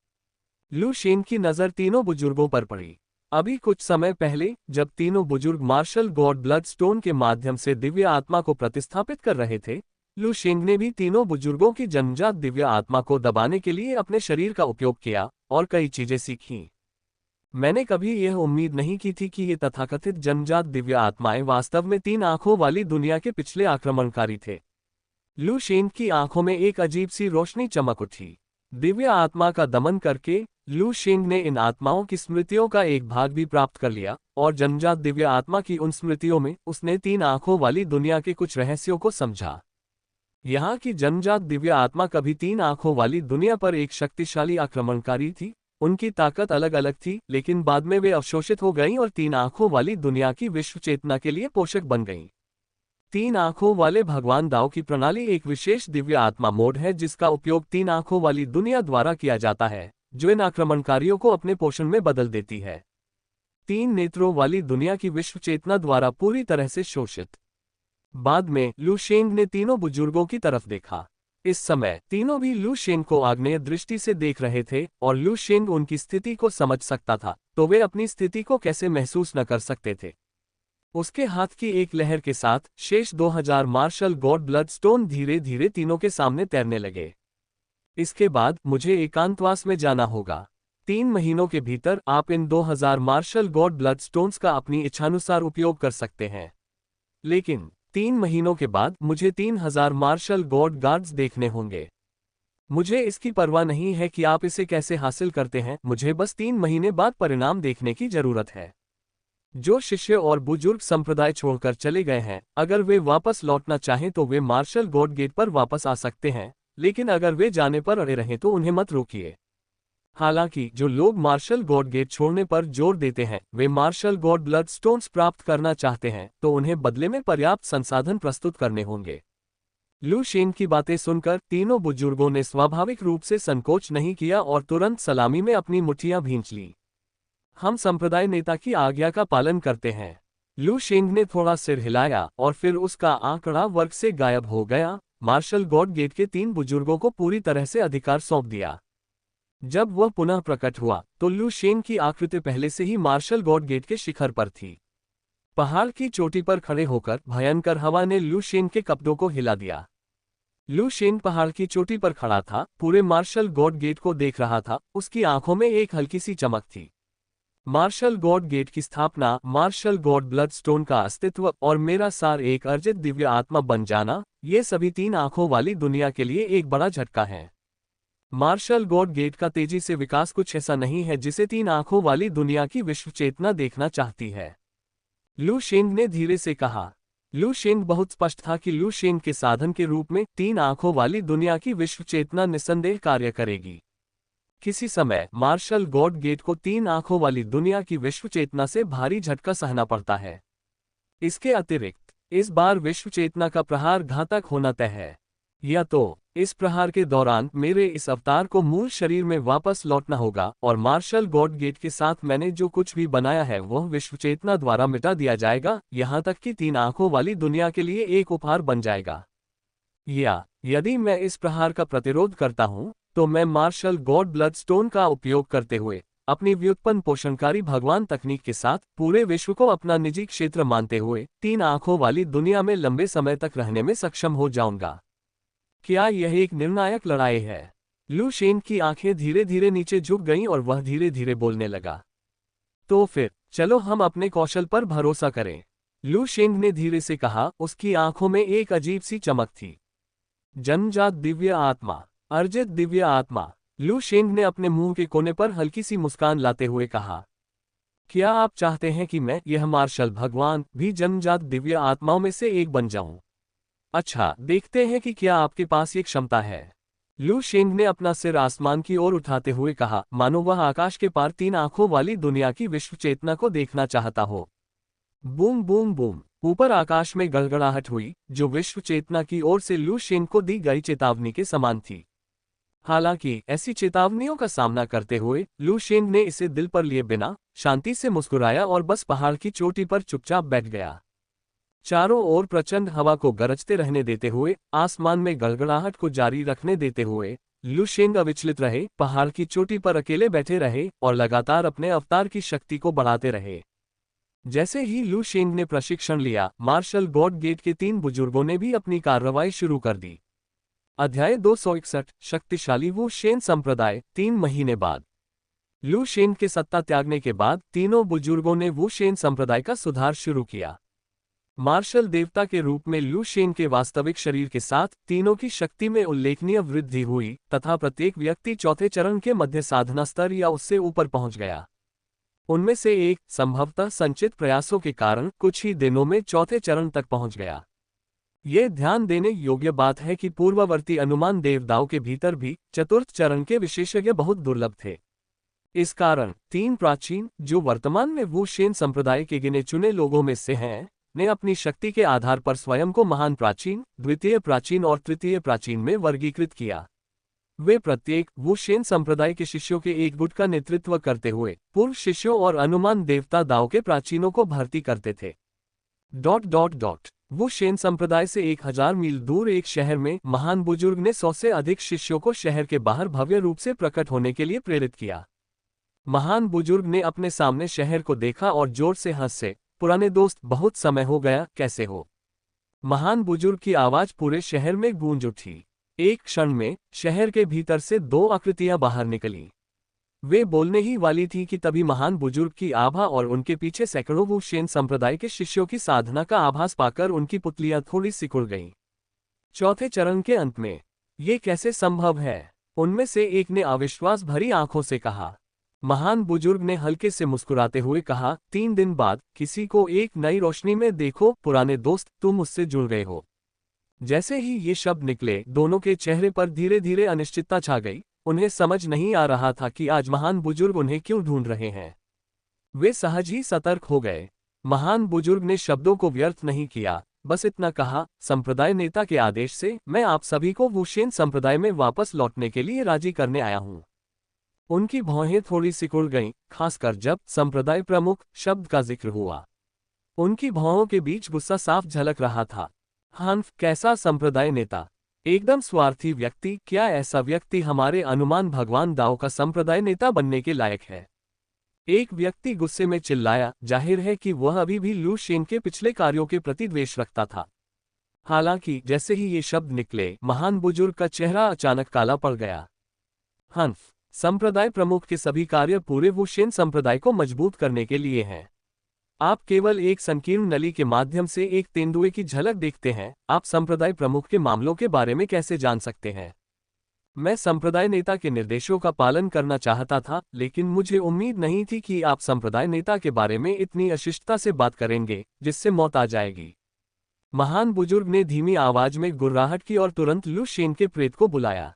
लू शेंग की नजर तीनों बुजुर्गों पर पड़ी। अभी कुछ समय पहले जब तीनों बुजुर्ग मार्शल गॉड ब्लडस्टोन के माध्यम से दिव्य आत्मा को प्रतिस्थापित कर रहे थे, लू शेंग ने भी तीनों बुजुर्गों की जन्मजात दिव्य आत्मा को दबाने के लिए अपने शरीर का उपयोग किया और कई चीजें सीखीं। मैंने कभी यह उम्मीद नहीं की थी कि ये तथाकथित जन्मजात दिव्य आत्माएं वास्तव में तीन आंखों वाली दुनिया के पिछले आक्रमणकारी थे। लू शेंग की आंखों में एक अजीब सी रोशनी चमक उठी। दिव्य आत्मा का दमन करके लू शेंग ने इन आत्माओं की स्मृतियों का एक भाग भी प्राप्त कर लिया और जन्मजात दिव्य आत्मा की उन स्मृतियों में उसने तीन आंखों वाली दुनिया के कुछ रहस्यों को समझा। यहाँ की जन्मजात दिव्य आत्मा कभी तीन आंखों वाली दुनिया पर एक शक्तिशाली आक्रमणकारी थी। उनकी ताकत अलग अलग थी, लेकिन बाद में वे अवशोषित हो गईं और तीन आंखों वाली दुनिया की विश्व चेतना के लिए पोषक बन गईं। तीन आंखों वाले भगवान दाओ की प्रणाली एक विशेष दिव्य आत्मा मोड है जिसका उपयोग तीन आंखों वाली दुनिया द्वारा किया जाता है, जो इन आक्रमणकारियों को अपने पोषण में बदल देती है। तीन नेत्रों वाली दुनिया की विश्व चेतना द्वारा पूरी तरह से शोषित। बाद में लू शेंग ने तीनों बुजुर्गों की तरफ देखा। इस समय तीनों भी लू शेंग को आग्नेय दृष्टि से देख रहे थे और लू शेंग उनकी स्थिति को समझ सकता था, तो वे अपनी स्थिति को कैसे महसूस न कर सकते थे। उसके हाथ की एक लहर के साथ शेष 2000 मार्शल गॉड ब्लड स्टोन धीरे धीरे तीनों के सामने तैरने लगे। इसके बाद मुझे एकांतवास में जाना होगा। 3 महीनों के भीतर आप इन 2000 मार्शल गॉड ब्लड स्टोन्स का अपनी इच्छानुसार उपयोग कर सकते हैं, लेकिन 3 महीनों के बाद मुझे 3000 मार्शल गॉड गार्ड्स देखने होंगे। मुझे इसकी परवाह नहीं है कि आप इसे कैसे हासिल करते हैं, मुझे बस 3 महीने बाद परिणाम देखने की जरूरत है। जो शिष्य और बुजुर्ग संप्रदाय छोड़कर चले गए हैं, अगर वे वापस लौटना चाहें तो वे मार्शल गॉड गेट पर वापस आ सकते हैं, लेकिन अगर वे जाने पर अड़े रहें तो उन्हें मत रोकिए। हालांकि जो लोग मार्शल गॉड गेट छोड़ने पर जोर देते हैं वे मार्शल गॉड ब्लड स्टोन्स प्राप्त करना चाहते हैं, तो उन्हें बदले में पर्याप्त संसाधन प्रस्तुत करने होंगे। लू शेंग की बातें सुनकर तीनों बुजुर्गों ने स्वाभाविक रूप से संकोच नहीं किया और तुरंत सलामी में अपनी मुट्ठियां भींच ली। हम संप्रदाय नेता की आज्ञा का पालन करते हैं। लू शेंग ने थोड़ा सिर हिलाया और फिर उसका आंकड़ा वर्ग से गायब हो गया। मार्शल गॉड गेट के 3 बुजुर्गों को पूरी तरह से अधिकार सौंप दिया। जब वह पुनः प्रकट हुआ तो लू शेंग की आकृति पहले से ही मार्शल गॉड गेट के शिखर पर थी। पहाड़ की चोटी पर खड़े होकर भयंकर हवा ने लू शेंग के कपड़ों को हिला दिया। लू शेंग पहाड़ की चोटी पर खड़ा था, पूरे मार्शल गॉड गेट को देख रहा था। उसकी आंखों में एक हल्की सी चमक थी। मार्शल गॉड गेट की स्थापना, मार्शल गॉड ब्लड स्टोन का अस्तित्व और मेरा सार एक अर्जित दिव्य आत्मा बन जाना, ये सभी 3 आंखों वाली दुनिया के लिए एक बड़ा झटका है। मार्शल गॉड गेट का तेजी से विकास कुछ ऐसा नहीं है जिसे 3 आंखों वाली दुनिया की विश्व चेतना देखना चाहती है, लू शेंग ने धीरे से कहा। लू शेंग बहुत स्पष्ट था कि लू शेंग के साधन के रूप में 3 आंखों वाली दुनिया की विश्व चेतना निस्संदेह कार्य करेगी। किसी समय मार्शल गॉड गेट को 3 आंखों वाली दुनिया की विश्व चेतना से भारी झटका सहना पड़ता है। इसके अतिरिक्त इस बार विश्व चेतना का प्रहार घातक होना तय है, या तो इस प्रहार के दौरान मेरे इस अवतार को मूल शरीर में वापस लौटना होगा और मार्शल गॉड गेट के साथ मैंने जो कुछ भी बनाया है वह विश्व चेतना द्वारा मिटा दिया जाएगा, यहाँ तक कि 3 आंखों वाली दुनिया के लिए एक उपहार बन जाएगा। या यदि मैं इस प्रहार का प्रतिरोध करता हूँ तो मैं मार्शल गॉड ब्लड स्टोन का उपयोग करते हुए अपनी व्युत्पन्न पोषणकारी भगवान तकनीक के साथ पूरे विश्व को अपना निजी क्षेत्र मानते हुए 3 आंखों वाली दुनिया में लंबे समय तक रहने में सक्षम हो जाऊंगा। क्या यह एक निर्णायक लड़ाई है? लू शेंग की आंखें धीरे धीरे नीचे झुक गईं और वह धीरे धीरे बोलने लगा। तो फिर चलो हम अपने कौशल पर भरोसा करें, लू शेंग ने धीरे से कहा। उसकी आंखों में एक अजीब सी चमक थी। जन्मजात दिव्य आत्मा, अर्जित दिव्य आत्मा, लू शेंग ने अपने मुंह के कोने पर हल्की सी मुस्कान लाते हुए कहा। क्या आप चाहते हैं कि मैं यह मार्शल भगवान भी जन्मजात दिव्य आत्माओं में से एक बन जाऊं? अच्छा, देखते हैं कि क्या आपके पास ये क्षमता है। लू शेंग ने अपना सिर आसमान की ओर उठाते हुए कहा, मानो वह आकाश के पार 3 आंखों वाली दुनिया की विश्व चेतना को देखना चाहता हो। बूम बूम बूम, ऊपर आकाश में गड़गड़ाहट हुई, जो विश्व चेतना की ओर से लू शेंग को दी गई चेतावनी के समान थी। हालांकि ऐसी चेतावनियों का सामना करते हुए लू शेंग ने इसे दिल पर लिए बिना शांति से मुस्कुराया और बस पहाड़ की चोटी पर चुपचाप बैठ गया। चारों ओर प्रचंड हवा को गरजते रहने देते हुए, आसमान में गड़गड़ाहट को जारी रखने देते हुए लू शेंग अविचलित रहे, पहाड़ की चोटी पर अकेले बैठे रहे और लगातार अपने अवतार की शक्ति को बढ़ाते रहे। जैसे ही लू शेंग ने प्रशिक्षण लिया, मार्शल गॉड गेट के 3 बुजुर्गों ने भी अपनी कार्रवाई शुरू कर दी। अध्याय 261 शक्तिशाली वू शेन संप्रदाय। 3 महीने बाद लू शेन के सत्ता त्यागने के बाद तीनों बुजुर्गों ने वू शेन संप्रदाय का सुधार शुरू किया। मार्शल देवता के रूप में लू शेन के वास्तविक शरीर के साथ तीनों की शक्ति में उल्लेखनीय वृद्धि हुई तथा प्रत्येक व्यक्ति चौथे चरण के मध्य साधना स्तर या उससे ऊपर पहुंच गया। उनमें से एक संभवतः संचित प्रयासों के कारण कुछ ही दिनों में चौथे चरण तक पहुंच गया। ये ध्यान देने योग्य बात है कि पूर्ववर्ती अनुमान देवताओं के भीतर भी चतुर्थ चरण के विशेषज्ञ बहुत दुर्लभ थे। इस कारण 3 प्राचीन, जो वर्तमान में वू शेन संप्रदाय के गिने चुने लोगों में से हैं, ने अपनी शक्ति के आधार पर स्वयं को महान प्राचीन, द्वितीय प्राचीन और तृतीय प्राचीन में वर्गीकृत किया। वे प्रत्येक वू शेन संप्रदाय के शिष्यों के एक गुट का नेतृत्व करते हुए पूर्व शिष्यों और अनुमान देवता दाओ के प्राचीनों को भर्ती करते थे। वू शेन संप्रदाय से 1000 मील दूर एक शहर में महान बुजुर्ग ने 100 से अधिक शिष्यों को शहर के बाहर भव्य रूप से प्रकट होने के लिए प्रेरित किया। महान बुजुर्ग ने अपने सामने शहर को देखा और जोर से हंसे, पुराने दोस्त, बहुत समय हो गया, कैसे हो? महान बुजुर्ग की आवाज पूरे शहर में गूंज उठी। एक क्षण में शहर के भीतर से 2 आकृतियां बाहर निकलीं। वे बोलने ही वाली थी कि तभी महान बुजुर्ग की आभा और उनके पीछे सैकड़ों वू शेन संप्रदाय के शिष्यों की साधना का आभास पाकर उनकी पुतलियां थोड़ी सिकुड़ गईं। चौथे चरण के अंत में ये कैसे संभव है? उनमें से एक ने अविश्वास भरी आंखों से कहा। महान बुजुर्ग ने हल्के से मुस्कुराते हुए कहा, 3 दिन बाद किसी को एक नई रोशनी में देखो, पुराने दोस्त, तुम उससे जुड़ गए हो। जैसे ही ये शब्द निकले, दोनों के चेहरे पर धीरे धीरे अनिश्चितता छा गई। उन्हें समझ नहीं आ रहा था कि आज महान बुजुर्ग उन्हें क्यों ढूंढ रहे हैं। वे सहज ही सतर्क हो गए। महान बुजुर्ग ने शब्दों को व्यर्थ नहीं किया, बस इतना कहा, संप्रदाय नेता के आदेश से मैं आप सभी को वू शेन संप्रदाय में वापस लौटने के लिए राजी करने आया हूं। उनकी भौहें थोड़ी सिकुड़ गईं, खासकर जब संप्रदाय प्रमुख शब्द का जिक्र हुआ। उनकी भौहों के बीच गुस्सा साफ झलक रहा था। हन्फ, कैसा संप्रदाय नेता? एकदम स्वार्थी व्यक्ति। क्या ऐसा व्यक्ति हमारे अनुमान भगवान दाओ का संप्रदाय नेता बनने के लायक है? एक व्यक्ति गुस्से में चिल्लाया। जाहिर है कि वह अभी भी लू शेन के पिछले कार्यों के प्रति द्वेष रखता था। हालांकि जैसे ही ये शब्द निकले, महान बुजुर्ग का चेहरा अचानक काला पड़ गया। हन्फ, संप्रदाय प्रमुख के सभी कार्य पूरे वू शेन संप्रदाय को मजबूत करने के लिए हैं। आप केवल एक संकीर्ण नली के माध्यम से एक तेंदुए की झलक देखते हैं। आप संप्रदाय प्रमुख के मामलों के बारे में कैसे जान सकते हैं? मैं संप्रदाय नेता के निर्देशों का पालन करना चाहता था, लेकिन मुझे उम्मीद नहीं थी कि आप संप्रदाय नेता के बारे में इतनी अशिष्टता से बात करेंगे, जिससे मौत आ जाएगी। महान बुजुर्ग ने धीमी आवाज में गुर्राहट की और तुरंत लू शेन के प्रेत को बुलाया।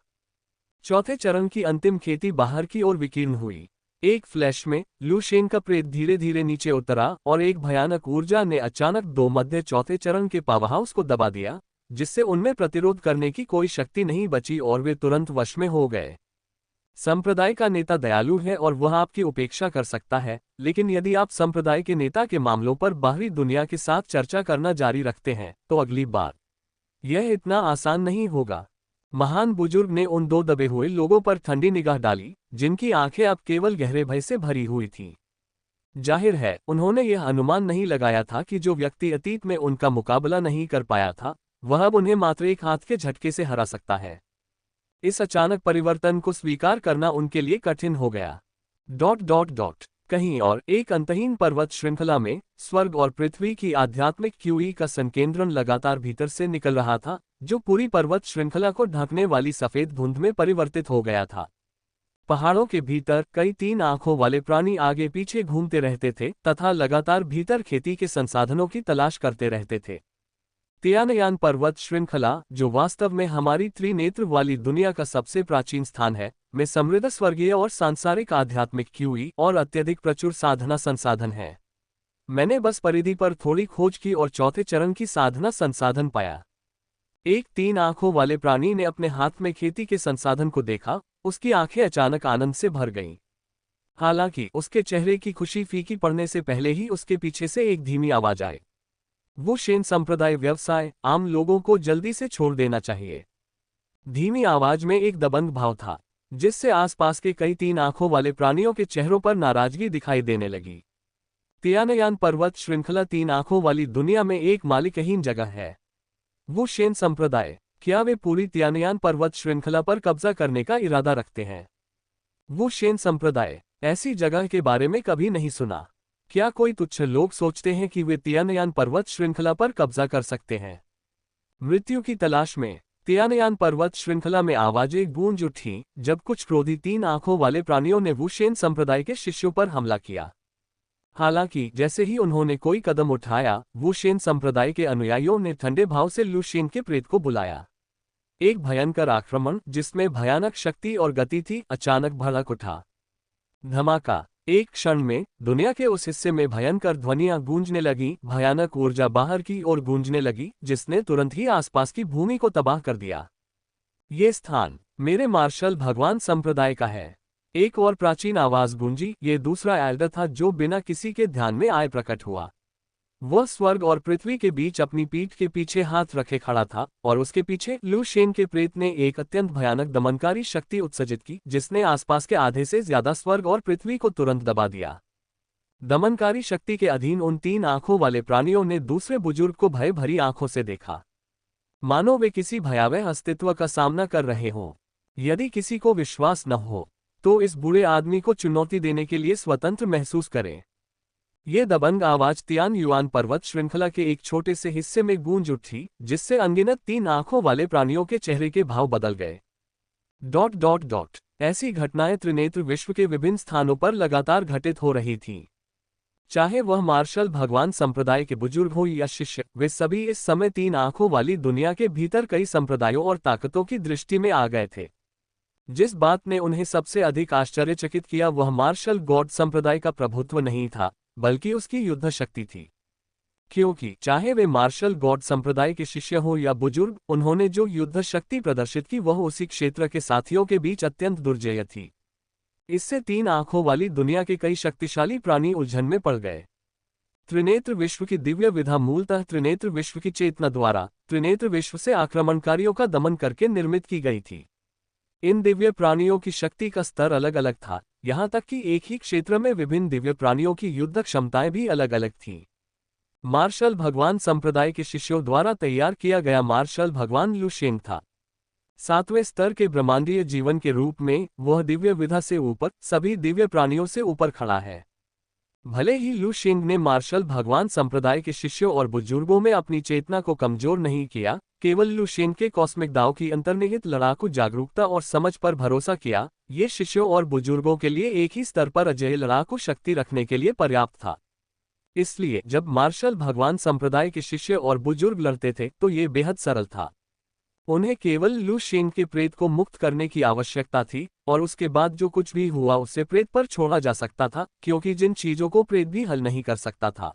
चौथे चरण की अंतिम खेती बाहर की ओर विकीर्ण हुई। एक फ्लैश में लू शेन का प्रेत धीरे धीरे नीचे उतरा और एक भयानक ऊर्जा ने अचानक 2 मध्य चौथे चरण के पावरहाउस को दबा दिया, जिससे उनमें प्रतिरोध करने की कोई शक्ति नहीं बची और वे तुरंत वश में हो गए। संप्रदाय का नेता दयालु है और वह आपकी उपेक्षा कर सकता है, लेकिन यदि आप संप्रदाय के नेता के मामलों पर बाहरी दुनिया के साथ चर्चा करना जारी रखते हैं, तो अगली बार यह इतना आसान नहीं होगा। महान बुजुर्ग ने उन 2 दबे हुए लोगों पर ठंडी निगाह डाली, जिनकी आंखें अब केवल गहरे भय से भरी हुई थीं। जाहिर है, उन्होंने यह अनुमान नहीं लगाया था कि जो व्यक्ति अतीत में उनका मुकाबला नहीं कर पाया था, वह अब उन्हें मात्र एक हाथ के झटके से हरा सकता है। इस अचानक परिवर्तन को स्वीकार करना उनके लिए कठिन हो गया। कहीं और एक अंतहीन पर्वत श्रृंखला में स्वर्ग और पृथ्वी की आध्यात्मिक क्यूई का संकेंद्रण लगातार भीतर से निकल रहा था, जो पूरी पर्वत श्रृंखला को ढकने वाली सफेद धुंध में परिवर्तित हो गया था। पहाड़ों के भीतर कई 3 आंखों वाले प्राणी आगे पीछे घूमते रहते थे तथा लगातार भीतर खेती के संसाधनों की तलाश करते रहते थे। तियानयान पर्वत श्रृंखला, जो वास्तव में हमारी त्रिनेत्र वाली दुनिया का सबसे प्राचीन स्थान है, में समृद्ध स्वर्गीय और सांसारिक आध्यात्मिक क्यूई और अत्यधिक प्रचुर साधना संसाधन है। मैंने बस परिधि पर थोड़ी खोज की और चौथे चरण की साधना संसाधन पाया। एक 3 आंखों वाले प्राणी ने अपने हाथ में खेती के संसाधन को देखा। उसकी आंखें अचानक आनंद से भर गईं। हालांकि उसके चेहरे की खुशी फीकी पड़ने से पहले ही उसके पीछे से एक धीमी आवाज आई। वो शेन संप्रदाय व्यवसाय आम लोगों को जल्दी से छोड़ देना चाहिए। धीमी आवाज में एक दबंग भाव था, जिससे आसपास के कई 3 आंखों वाले प्राणियों के चेहरों पर नाराजगी दिखाई देने लगी। तियानयान पर्वत श्रृंखला तीन आंखों वाली दुनिया में एक मालिकहीन जगह है। वुशेन संप्रदाय, क्या वे पूरी तियानयान पर्वत श्रृंखला पर कब्जा करने का इरादा रखते हैं? वुशेन संप्रदाय, ऐसी जगह के बारे में कभी नहीं सुना। क्या कोई तुच्छ लोग सोचते हैं कि वे तियानयान पर्वत श्रृंखला पर कब्जा कर सकते हैं? मृत्यु की तलाश में तियानयान पर्वत श्रृंखला में आवाजें गूंज उठी जब कुछ क्रोधी तीन आंखों वाले प्राणियों ने वुशेन संप्रदाय के शिष्यों पर हमला किया। हालांकि जैसे ही उन्होंने कोई कदम उठाया, वुशेन संप्रदाय के अनुयायियों ने ठंडे भाव से लुशेन के प्रेत को बुलाया। एक भयंकर आक्रमण जिसमें भयानक शक्ति और गति थी अचानक भड़क उठा। धमाका, एक क्षण में दुनिया के उस हिस्से में भयंकर ध्वनियां गूंजने लगी, भयानक ऊर्जा बाहर की ओर गूंजने लगी जिसने तुरंत ही आसपास की भूमि को तबाह कर दिया। ये स्थान मेरे मार्शल भगवान संप्रदाय का है। एक और प्राचीन आवाज गूंजी। ये दूसरा एल्डर था जो बिना किसी के ध्यान में आए प्रकट हुआ। वह स्वर्ग और पृथ्वी के बीच अपनी पीठ के पीछे हाथ रखे खड़ा था और उसके पीछे लुशेन के प्रेत ने एक अत्यंत भयानक दमनकारी शक्ति उत्सर्जित की जिसने आसपास के आधे से ज्यादा स्वर्ग और पृथ्वी को तुरंत दबा दिया। दमनकारी शक्ति के अधीन उन तीन आंखों वाले प्राणियों ने दूसरे बुजुर्ग को भय भरी आंखों से देखा, मानो वे किसी भयावह अस्तित्व का सामना कर रहे हों। यदि किसी को विश्वास न हो तो इस बूढ़े आदमी को चुनौती देने के लिए स्वतंत्र महसूस करें। ये दबंग आवाज तियान युआन पर्वत श्रृंखला के एक छोटे से हिस्से में गूंज उठी जिससे अनगिनत तीन आंखों वाले प्राणियों के चेहरे के भाव बदल गए। ऐसी घटनाएं त्रिनेत्र विश्व के विभिन्न स्थानों पर लगातार घटित हो रही थीं। चाहे वह मार्शल भगवान संप्रदाय के बुजुर्ग हो या शिष्य, वे सभी इस समय तीन आंखों वाली दुनिया के भीतर कई संप्रदायों और ताकतों की दृष्टि में आ गए थे। जिस बात ने उन्हें सबसे अधिक आश्चर्यचकित किया वह मार्शल गॉड संप्रदाय का प्रभुत्व नहीं था बल्कि उसकी युद्ध शक्ति थी। क्योंकि चाहे वे मार्शल गॉड संप्रदाय के शिष्य हो या बुजुर्ग, उन्होंने जो युद्ध शक्ति प्रदर्शित की वह उसी क्षेत्र के साथियों के बीच अत्यंत दुर्जेय थी। इससे तीन आंखों वाली दुनिया के कई शक्तिशाली प्राणी उलझन में पड़ गए। त्रिनेत्र विश्व की दिव्य विधा मूलतः त्रिनेत्र विश्व की चेतना द्वारा त्रिनेत्र विश्व से आक्रमणकारियों का दमन करके निर्मित की गई थी। इन दिव्य प्राणियों की शक्ति का स्तर अलग अलग था, यहाँ तक कि एक ही क्षेत्र में विभिन्न दिव्य प्राणियों की युद्ध क्षमताएं भी अलग अलग थीं। मार्शल भगवान संप्रदाय के शिष्यों द्वारा तैयार किया गया मार्शल भगवान लुशेन था। सातवें स्तर के ब्रह्मांडीय जीवन के रूप में वह दिव्य विधा से ऊपर सभी दिव्य प्राणियों से ऊपर खड़ा है। भले ही लुशेन ने मार्शल भगवान संप्रदाय के शिष्यों और बुजुर्गों में अपनी चेतना को कमजोर नहीं किया, केवल लुशेन के कॉस्मिक दाव की अंतर्निहित लड़ाकू जागरूकता और समझ पर भरोसा किया। ये शिष्यों और बुजुर्गों के लिए एक ही स्तर पर अजेय लड़ाकू शक्ति रखने के लिए पर्याप्त था। इसलिए जब मार्शल भगवान संप्रदाय के शिष्य और बुजुर्ग लड़ते थे तो ये बेहद सरल था। उन्हें केवल लुशेन के प्रेत को मुक्त करने की आवश्यकता थी और उसके बाद जो कुछ भी हुआ उसे प्रेत पर छोड़ा जा सकता था, क्योंकि जिन चीजों को प्रेत भी हल नहीं कर सकता था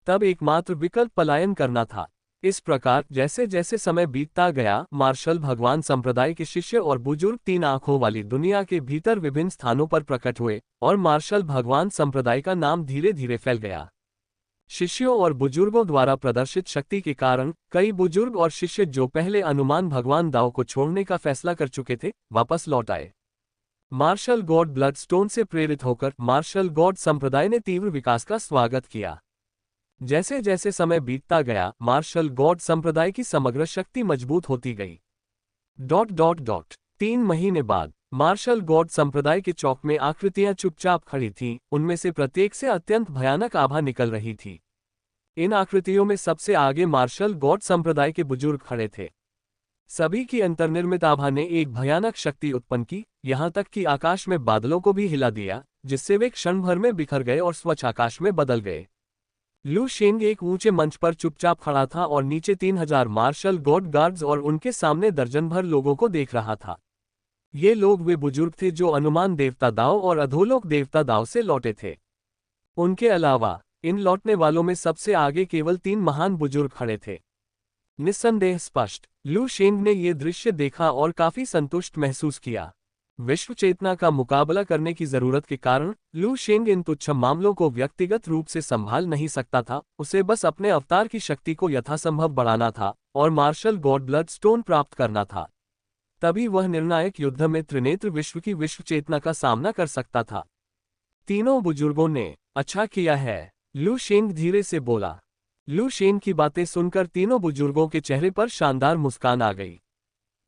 तब एकमात्र विकल्प पलायन करना था। इस प्रकार जैसे जैसे समय बीतता गया, मार्शल भगवान संप्रदाय के शिष्य और बुजुर्ग तीन आंखों वाली दुनिया के भीतर विभिन्न स्थानों पर प्रकट हुए और मार्शल भगवान संप्रदाय का नाम धीरे धीरे फैल गया। शिष्यों और बुजुर्गों द्वारा प्रदर्शित शक्ति के कारण कई बुजुर्ग और शिष्य जो पहले अनुमान भगवान दाव को छोड़ने का फैसला कर चुके थे, वापस लौट आए। मार्शल गॉड ब्लडस्टोन से प्रेरित होकर मार्शल गॉड संप्रदाय ने तीव्र विकास का स्वागत किया। जैसे जैसे समय बीतता गया, मार्शल गॉड संप्रदाय की समग्र शक्ति मजबूत होती गई। 3 महीने बाद मार्शल गॉड संप्रदाय के चौक में आकृतियां चुपचाप खड़ी थीं, उनमें से प्रत्येक से अत्यंत भयानक आभा निकल रही थी। इन आकृतियों में सबसे आगे मार्शल गॉड संप्रदाय के बुजुर्ग खड़े थे। सभी की अंतर्निर्मित आभा ने एक भयानक शक्ति उत्पन्न की, यहाँ तक कि आकाश में बादलों को भी हिला दिया, जिससे वे क्षण भर में बिखर गए और स्वच्छ आकाश में बदल गए। लुशेन एक ऊंचे मंच पर चुपचाप खड़ा था और नीचे 3000 मार्शल गॉड गार्ड्स और उनके सामने दर्जन भर लोगों को देख रहा था। ये लोग वे बुजुर्ग थे जो अनुमान देवता दाव और अधोलोक देवता दाव से लौटे थे। उनके अलावा इन लौटने वालों में सबसे आगे केवल 3 महान बुजुर्ग खड़े थे। निस्संदेह स्पष्ट लुशेन ने ये दृश्य देखा और काफी संतुष्ट महसूस किया। विश्व चेतना का मुकाबला करने की जरूरत के कारण लुशेन इन तुच्छ मामलों को व्यक्तिगत रूप से संभाल नहीं सकता था। उसे बस अपने अवतार की शक्ति को यथासंभव बढ़ाना था और मार्शल गॉड ब्लडस्टोन प्राप्त करना था। तभी वह निर्णायक युद्ध में त्रिनेत्र विश्व की विश्व चेतना का सामना कर सकता था। तीनों बुजुर्गों ने अच्छा किया है, लू शेंग धीरे से बोला। लू शेंग की बातें सुनकर तीनों बुजुर्गों के चेहरे पर शानदार मुस्कान आ गई।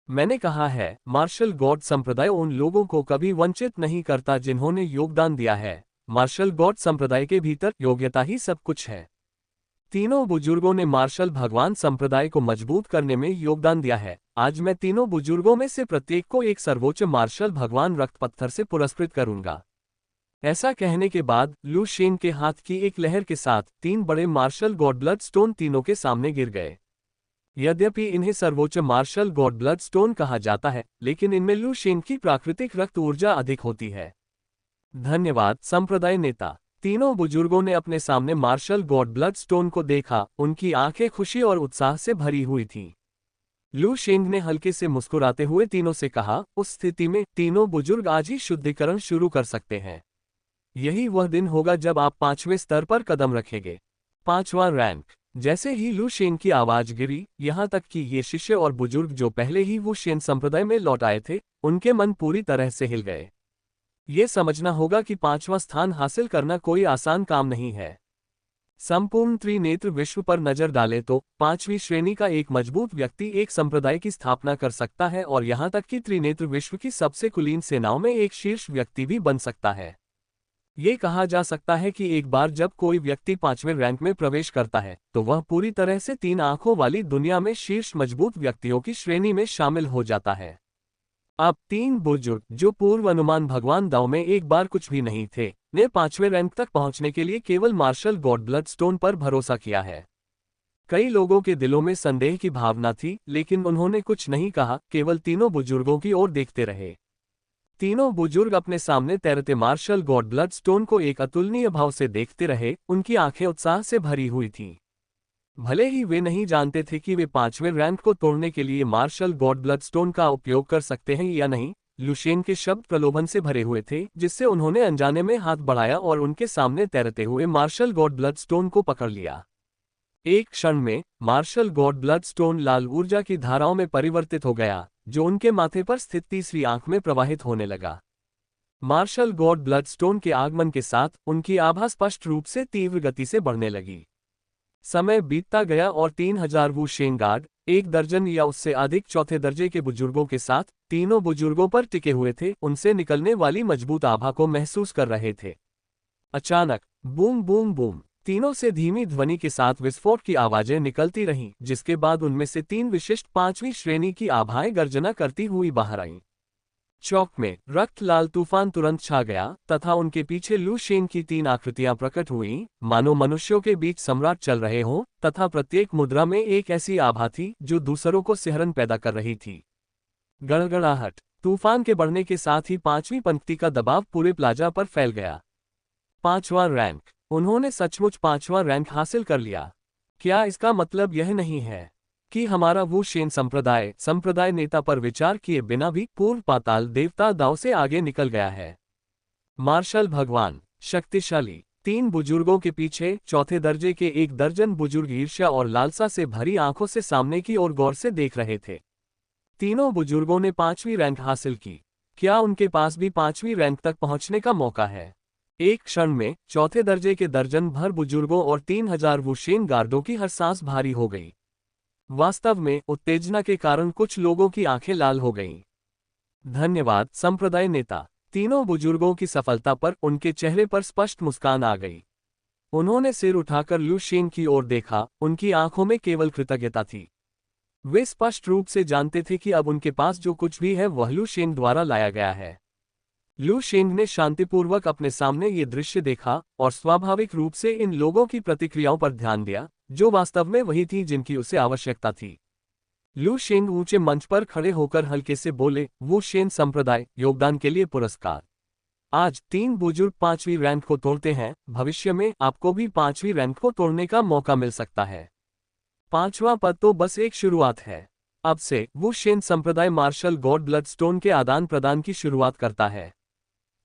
मैंने कहा है, मार्शल गॉड संप्रदाय उन लोगों को कभी वंचित नहीं करता जिन्होंने योगदान दिया है। मार्शल गॉड संप्रदाय के भीतर योग्यता ही सब कुछ है। तीनों बुजुर्गों ने मार्शल भगवान संप्रदाय को मजबूत करने में योगदान दिया है। आज मैं तीनों बुजुर्गों में से प्रत्येक को एक सर्वोच्च मार्शल भगवान रक्त पत्थर से पुरस्कृत करूंगा। ऐसा कहने के बाद लू शेंग के हाथ की एक लहर के साथ 3 बड़े मार्शल गॉड ब्लड स्टोन तीनों के सामने गिर गए। यद्यपि इन्हें सर्वोच्च मार्शल गॉड ब्लड स्टोन कहा जाता है, लेकिन इनमें लू शेंग की प्राकृतिक रक्त ऊर्जा अधिक होती है। धन्यवाद संप्रदाय नेता। तीनों बुजुर्गों ने अपने सामने मार्शल गॉड ब्लड स्टोन को देखा। उनकी आंखें खुशी और उत्साह से भरी हुई थीं। लू शेंग ने हल्के से मुस्कुराते हुए तीनों से कहा, उस स्थिति में तीनों बुजुर्ग आज ही शुद्धिकरण शुरू कर सकते हैं। यही वह दिन होगा जब आप 5वें स्तर पर कदम रखेंगे। 5वां रैंक। जैसे ही लू शेंग की आवाज गिरी, यहां तक कि ये शिष्य और बुजुर्ग जो पहले ही वू शेन संप्रदाय में लौट आए थे, उनके मन पूरी तरह से हिल गए। ये समझना होगा कि 5वां स्थान हासिल करना कोई आसान काम नहीं है। संपूर्ण त्रिनेत्र विश्व पर नजर डालें तो 5वीं श्रेणी का एक मजबूत व्यक्ति एक संप्रदाय की स्थापना कर सकता है और यहां तक कि त्रिनेत्र विश्व की सबसे कुलीन सेनाओं में एक शीर्ष व्यक्ति भी बन सकता है। ये कहा जा सकता है कि एक बार जब कोई व्यक्ति 5वें रैंक में प्रवेश करता है, तो वह पूरी तरह से 3 आंखों वाली दुनिया में शीर्ष मजबूत व्यक्तियों की श्रेणी में शामिल हो जाता है। अब 3 बुजुर्ग जो पूर्व अनुमान भगवान दाओ में एक बार कुछ भी नहीं थे, ने 5वें रैंक तक पहुंचने के लिए केवल मार्शल गॉड ब्लड स्टोन पर भरोसा किया है। कई लोगों के दिलों में संदेह की भावना थी, लेकिन उन्होंने कुछ नहीं कहा, केवल तीनों बुजुर्गों की ओर देखते रहे। तीनों बुजुर्ग अपने सामने तैरते मार्शल गॉड ब्लड स्टोन को एक अतुलनीय भाव से देखते रहे। उनकी आंखें उत्साह से भरी हुई थीं। भले ही वे नहीं जानते थे कि वे 5वें रैंक को तोड़ने के लिए मार्शल गॉड ब्लड स्टोन का उपयोग कर सकते हैं या नहीं। लू शेंग के शब्द प्रलोभन से भरे हुए थे, जिससे उन्होंने अनजाने में हाथ बढ़ाया और उनके सामने तैरते हुए मार्शल गॉड ब्लड स्टोन को पकड़ लिया। एक क्षण में मार्शल गॉड ब्लड स्टोन लाल ऊर्जा की धाराओं में परिवर्तित हो गया, जो उनके माथे पर स्थित तीसरी आंख में प्रवाहित होने लगा। मार्शल गॉड ब्लड स्टोन के आगमन के साथ उनकी आभा स्पष्ट रूप से तीव्र गति से बढ़ने लगी। समय बीतता गया और 3000 वू शेंग गार्ड, 1 दर्जन या उससे अधिक चौथे दर्जे के बुजुर्गों के साथ तीनों बुजुर्गों पर टिके हुए थे, उनसे निकलने वाली मजबूत आभा को महसूस कर रहे थे। अचानक बूम बूम बूम, तीनों से धीमी ध्वनि के साथ विस्फोट की आवाजें निकलती रहीं, जिसके बाद उनमें से 3 विशिष्ट 5वीं श्रेणी की आभाएं गर्जना करती हुई बाहर आईं। चौक में रक्त लाल तूफान तुरंत छा गया तथा उनके पीछे लू शेंग की 3 आकृतियां प्रकट हुईं, मानो मनुष्यों के बीच सम्राट चल रहे हों, तथा प्रत्येक मुद्रा में एक ऐसी आभा थी जो दूसरों को सिहरन पैदा कर रही थी। गड़गड़ाहट। तूफान के बढ़ने के साथ ही 5वीं पंक्ति का दबाव पूरे प्लाजा पर फैल गया। 5वां रैंक। उन्होंने सचमुच 5वां रैंक हासिल कर लिया। क्या इसका मतलब यह नहीं है कि हमारा वू शेन संप्रदाय नेता पर विचार किए बिना भी पूर्व पाताल देवता दाव से आगे निकल गया है? मार्शल भगवान शक्तिशाली। 3 बुजुर्गों के पीछे चौथे दर्जे के 1 दर्जन बुजुर्ग ईर्ष्या और लालसा से भरी आंखों से सामने की ओर गौर से देख रहे थे। तीनों बुजुर्गों ने 5वीं रैंक हासिल की। क्या उनके पास भी 5वीं रैंक तक पहुंचने का मौका है? एक क्षण में चौथे दर्जे के दर्जन भर बुजुर्गों और 3000 वू शेन गार्डों की हर सांस भारी हो गई। वास्तव में उत्तेजना के कारण कुछ लोगों की आंखें लाल हो गईं। धन्यवाद संप्रदाय नेता। तीनों बुजुर्गों की सफलता पर उनके चेहरे पर स्पष्ट मुस्कान आ गई। उन्होंने सिर उठाकर लू शेंग की ओर देखा, उनकी आंखों में केवल कृतज्ञता थी। वे स्पष्ट रूप से जानते थे कि अब उनके पास जो कुछ भी है वह लू शेंग द्वारा लाया गया है। लू शेंग ने शांतिपूर्वक अपने सामने ये दृश्य देखा और स्वाभाविक रूप से इन लोगों की प्रतिक्रियाओं पर ध्यान दिया, जो वास्तव में वही थी जिनकी उसे आवश्यकता थी। लू शेंग ऊंचे मंच पर खड़े होकर हल्के से बोले, वू शेन संप्रदाय योगदान के लिए पुरस्कार। आज 3 बुजुर्ग 5वीं रैंक को तोड़ते हैं, भविष्य में आपको भी 5वीं रैंक को तोड़ने का मौका मिल सकता है। 5वां पद तो बस एक शुरुआत है। अब से वू शेन संप्रदाय मार्शल गॉड ब्लड स्टोन के आदान प्रदान की शुरुआत करता है।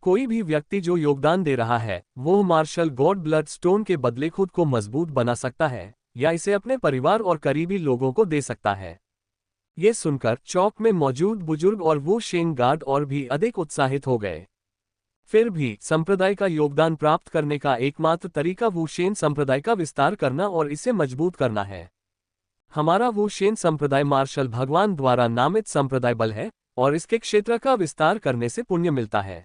कोई भी व्यक्ति जो योगदान दे रहा है, वो मार्शल गॉड ब्लड स्टोन के बदले खुद को मजबूत बना सकता है या इसे अपने परिवार और करीबी लोगों को दे सकता है। ये सुनकर चौक में मौजूद बुजुर्ग और वो शेन गार्ड और भी अधिक उत्साहित हो गए। फिर भी संप्रदाय का योगदान प्राप्त करने का एकमात्र तरीका वुशेन संप्रदाय का विस्तार करना और इसे मजबूत करना है। हमारा वुशेन संप्रदाय मार्शल भगवान द्वारा नामित संप्रदाय बल है और इसके क्षेत्र का विस्तार करने से पुण्य मिलता है।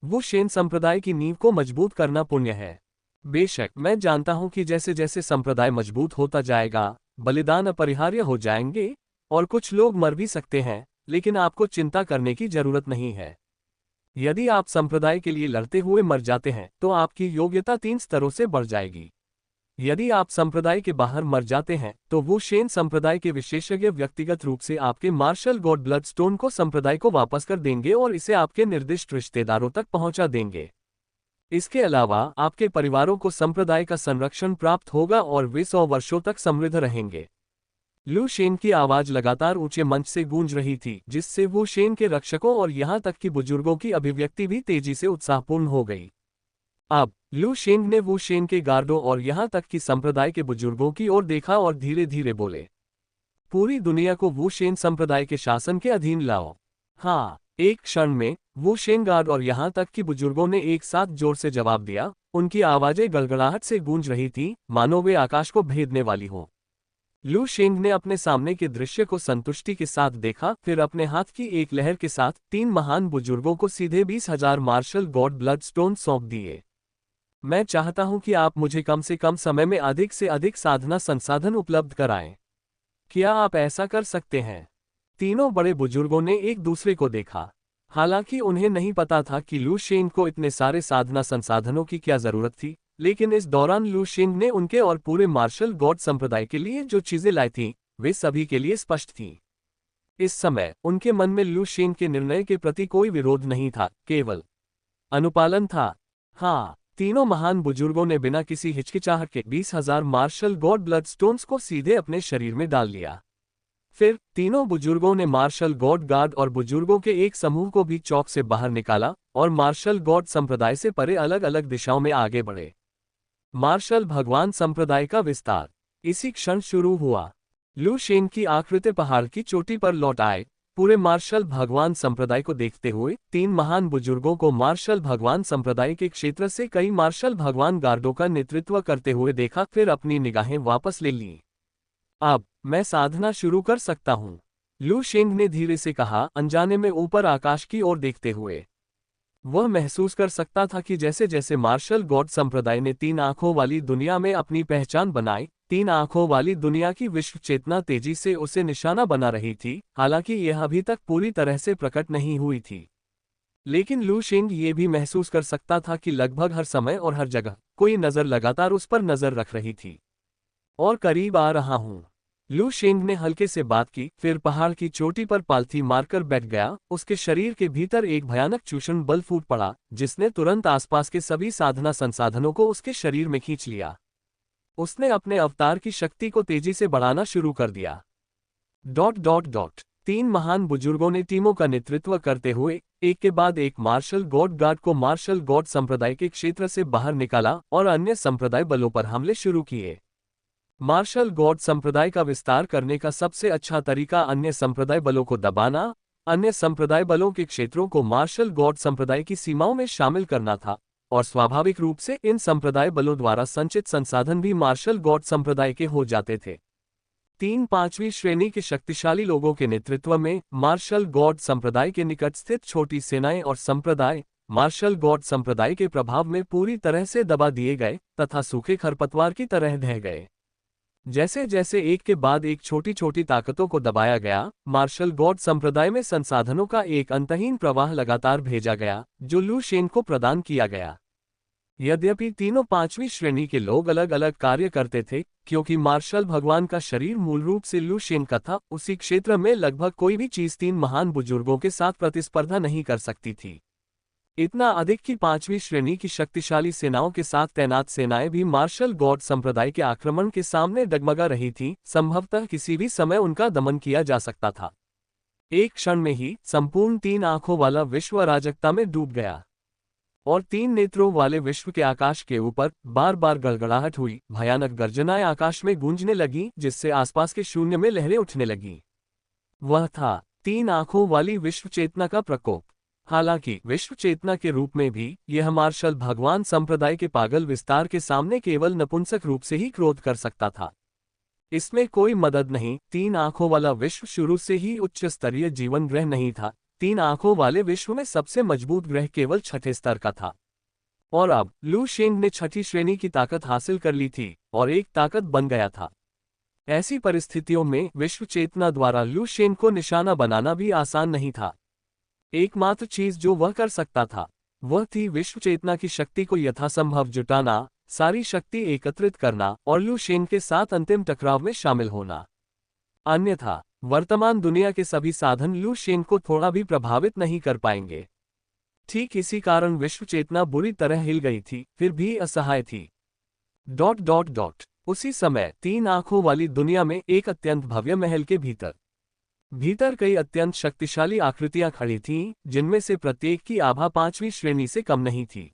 वुशेन संप्रदाय की नींव को मजबूत करना पुण्य है। बेशक मैं जानता हूं कि जैसे जैसे संप्रदाय मजबूत होता जाएगा, बलिदान अपरिहार्य हो जाएंगे और कुछ लोग मर भी सकते हैं, लेकिन आपको चिंता करने की जरूरत नहीं है। यदि आप संप्रदाय के लिए लड़ते हुए मर जाते हैं तो आपकी योग्यता 3 स्तरों से बढ़ जाएगी। यदि आप संप्रदाय के बाहर मर जाते हैं तो वुशेन संप्रदाय के विशेषज्ञ व्यक्तिगत रूप से आपके मार्शल गॉड ब्लडस्टोन को संप्रदाय को वापस कर देंगे और इसे आपके निर्दिष्ट रिश्तेदारों तक पहुंचा देंगे। इसके अलावा आपके परिवारों को संप्रदाय का संरक्षण प्राप्त होगा और वे 100 वर्षों तक समृद्ध रहेंगे। लू शेन की आवाज लगातार ऊंचे मंच से गूंज रही थी, जिससे वु शेन के रक्षकों और यहां तक कि बुजुर्गों की अभिव्यक्ति भी तेजी से उत्साहपूर्ण हो गई। अब लू शेन ने वु शेन के गार्डों और यहां तक कि संप्रदाय के बुजुर्गों की ओर देखा और धीरे धीरे बोले, पूरी दुनिया को वु शेन संप्रदाय के शासन के अधीन लाओ। हाँ, एक क्षण में वु शेन गार्ड और यहां तक कि बुजुर्गों ने एक साथ जोर से जवाब दिया। उनकी आवाजें गड़गड़ाहट से गूंज रही थीं, मानो वे आकाश को भेदने वाली हों। लू शेंग ने अपने सामने के दृश्य को संतुष्टि के साथ देखा, फिर अपने हाथ की एक लहर के साथ 3 महान बुजुर्गों को सीधे 20,000 मार्शल गॉड ब्लडस्टोन सौंप दिए। मैं चाहता हूं कि आप मुझे कम से कम समय में अधिक से अधिक साधना संसाधन उपलब्ध कराएं। क्या आप ऐसा कर सकते हैं? तीनों बड़े बुजुर्गों ने एक दूसरे को देखा। हालांकि उन्हें नहीं पता था कि लू शेंग को इतने सारे साधना संसाधनों की क्या जरूरत थी, लेकिन इस दौरान लू शेंग ने उनके और पूरे मार्शल गॉड संप्रदाय के लिए जो चीजें लाई थीं, वे सभी के लिए स्पष्ट थीं। इस समय उनके मन में लू शेंग के निर्णय के प्रति कोई विरोध नहीं था, केवल अनुपालन था। हाँ, तीनों महान बुजुर्गों ने बिना किसी हिचकिचाहट के 20,000 मार्शल गॉड ब्लडस्टोन्स को सीधे अपने शरीर में डाल लिया। फिर तीनों बुजुर्गों ने मार्शल गॉड गार्ड और बुजुर्गों के एक समूह को भी चौक से बाहर निकाला और मार्शल गॉड संप्रदाय से परे अलग अलग दिशाओं में आगे बढ़े। मार्शल भगवान संप्रदाय का विस्तार इसी क्षण शुरू हुआ। लू शेंग की आकृति पहाड़ की चोटी पर लौट आए। पूरे मार्शल भगवान संप्रदाय को देखते हुए 3 महान बुजुर्गों को मार्शल भगवान संप्रदाय के क्षेत्र से कई मार्शल भगवान गार्डों का नेतृत्व करते हुए देखा, फिर अपनी निगाहें वापस ले लीं। अब मैं साधना शुरू कर सकता हूँ, लू शेंग ने धीरे से कहा, अनजाने में ऊपर आकाश की ओर देखते हुए। वह महसूस कर सकता था कि जैसे जैसे मार्शल गॉड संप्रदाय ने 3 आंखों वाली दुनिया में अपनी पहचान बनाई, 3 आंखों वाली दुनिया की विश्व चेतना तेजी से उसे निशाना बना रही थी। हालांकि यह अभी तक पूरी तरह से प्रकट नहीं हुई थी, लेकिन लू शेंग ये भी महसूस कर सकता था कि लगभग हर समय और हर जगह कोई नजर लगातार उस पर नजर रख रही थी। और करीब आ रहा हूँ, लू शेंग ने हल्के से बात की, फिर पहाड़ की चोटी पर पालथी मारकर बैठ गया। उसके शरीर के भीतर एक भयानक चूषण बल फूट पड़ा, जिसने तुरंत आसपास के सभी साधना संसाधनों को उसके शरीर में खींच लिया। उसने अपने अवतार की शक्ति को तेजी से बढ़ाना शुरू कर दिया। ... 3 महान बुजुर्गों ने टीमों का नेतृत्व करते हुए एक के बाद एक मार्शल गॉड गार्ड को मार्शल गॉड संप्रदाय के क्षेत्र से बाहर निकाला और अन्य संप्रदाय बलों पर हमले शुरू किए। मार्शल गॉड संप्रदाय का विस्तार करने का सबसे अच्छा तरीका अन्य संप्रदाय बलों को दबाना, अन्य संप्रदाय बलों के क्षेत्रों को मार्शल गॉड संप्रदाय की सीमाओं में शामिल करना था, और स्वाभाविक रूप से इन संप्रदाय बलों द्वारा संचित संसाधन भी मार्शल गॉड संप्रदाय के हो जाते थे। 3-5वीं श्रेणी के शक्तिशाली लोगों के नेतृत्व में मार्शल गॉड संप्रदाय के निकट स्थित छोटी सेनाएं और संप्रदाय मार्शल गॉड संप्रदाय के प्रभाव में पूरी तरह से दबा दिए गए तथा सूखे खरपतवार की तरह ढह गए। जैसे जैसे एक के बाद एक छोटी छोटी ताकतों को दबाया गया, मार्शल गॉड संप्रदाय में संसाधनों का एक अंतहीन प्रवाह लगातार भेजा गया, जो लू शेंग को प्रदान किया गया। यद्यपि तीनों 5वीं श्रेणी के लोग अलग अलग कार्य करते थे, क्योंकि मार्शल भगवान का शरीर मूल रूप से लू शेंग का था, उसी क्षेत्र में लगभग कोई भी चीज 3 महान बुजुर्गों के साथ प्रतिस्पर्धा नहीं कर सकती थी। इतना अधिक कि 5वीं श्रेणी की शक्तिशाली सेनाओं के साथ तैनात सेनाएं भी मार्शल गॉड संप्रदाय के आक्रमण के सामने डगमगा रही थीं। संभवतः किसी भी समय उनका दमन किया जा सकता था। एक क्षण में ही संपूर्ण 3 आंखों वाला विश्व अराजकता में डूब गया, और 3 नेत्रों वाले विश्व के आकाश के ऊपर बार बार गड़गड़ाहट हुई। भयानक गर्जनाएं आकाश में गूंजने लगीं, जिससे आसपास के शून्य में लहरें उठने लगीं। वह था 3 आंखों वाली विश्व चेतना का प्रकोप। हालांकि विश्व चेतना के रूप में भी यह मार्शल भगवान संप्रदाय के पागल विस्तार के सामने केवल नपुंसक रूप से ही क्रोध कर सकता था। इसमें कोई मदद नहीं। 3 आंखों वाला विश्व शुरू से ही उच्च स्तरीय जीवन ग्रह नहीं था। 3 आंखों वाले विश्व में सबसे मजबूत ग्रह केवल छठे स्तर का था। और अब लू शेंग ने छठी श्रेणी की ताकत हासिल कर ली थी और एक ताकत बन गया था। ऐसी परिस्थितियों में विश्व चेतना द्वारा लू शेंग को निशाना बनाना भी आसान नहीं था। एकमात्र चीज जो वह कर सकता था वह थी विश्व चेतना की शक्ति को यथासंभव जुटाना, सारी शक्ति एकत्रित करना और लू शेंग के साथ अंतिम टकराव में शामिल होना। अन्यथा वर्तमान दुनिया के सभी साधन लू शेंग को थोड़ा भी प्रभावित नहीं कर पाएंगे। ठीक इसी कारण विश्व चेतना बुरी तरह हिल गई थी, फिर भी असहाय थी। ... उसी समय 3 आंखों वाली दुनिया में एक अत्यंत भव्य महल के भीतर कई अत्यंत शक्तिशाली आकृतियां खड़ी थीं, जिनमें से प्रत्येक की आभा 5वीं श्रेणी से कम नहीं थी।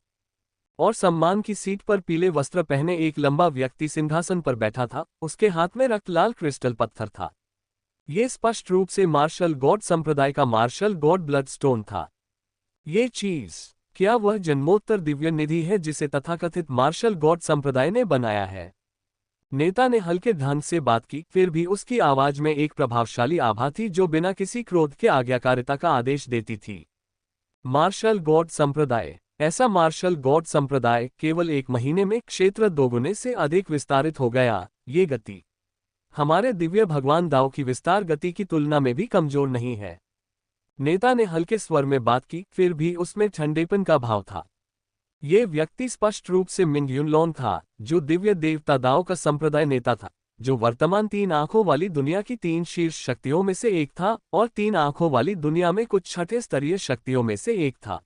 और सम्मान की सीट पर पीले वस्त्र पहने एक लंबा व्यक्ति सिंहासन पर बैठा था। उसके हाथ में रक्तलाल क्रिस्टल पत्थर था। ये स्पष्ट रूप से मार्शल गॉड संप्रदाय का मार्शल गॉड ब्लडस्टोन था। ये चीज, क्या वह जन्मोत्तर दिव्य निधि है जिसे तथाकथित मार्शल गॉड संप्रदाय ने बनाया है? नेता ने हल्के ढंग से बात की, फिर भी उसकी आवाज में एक प्रभावशाली आभा थी जो बिना किसी क्रोध के आज्ञाकारिता का आदेश देती थी। मार्शल गॉड संप्रदाय। ऐसा मार्शल गॉड संप्रदाय केवल 1 महीने में क्षेत्र 2 गुने से अधिक विस्तारित हो गया। ये गति हमारे दिव्य भगवान दाओ की विस्तार गति की तुलना में भी कमजोर नहीं है। नेता ने हल्के स्वर में बात की, फिर भी उसमें ठंडेपन का भाव था। ये व्यक्ति स्पष्ट रूप से मिंग युनलॉन था, जो दिव्य देवता दाओ का संप्रदाय नेता था, जो वर्तमान 3 आंखों वाली दुनिया की 3 शीर्ष शक्तियों में से एक था और 3 आंखों वाली दुनिया में कुछ छठे स्तरीय शक्तियों में से एक था।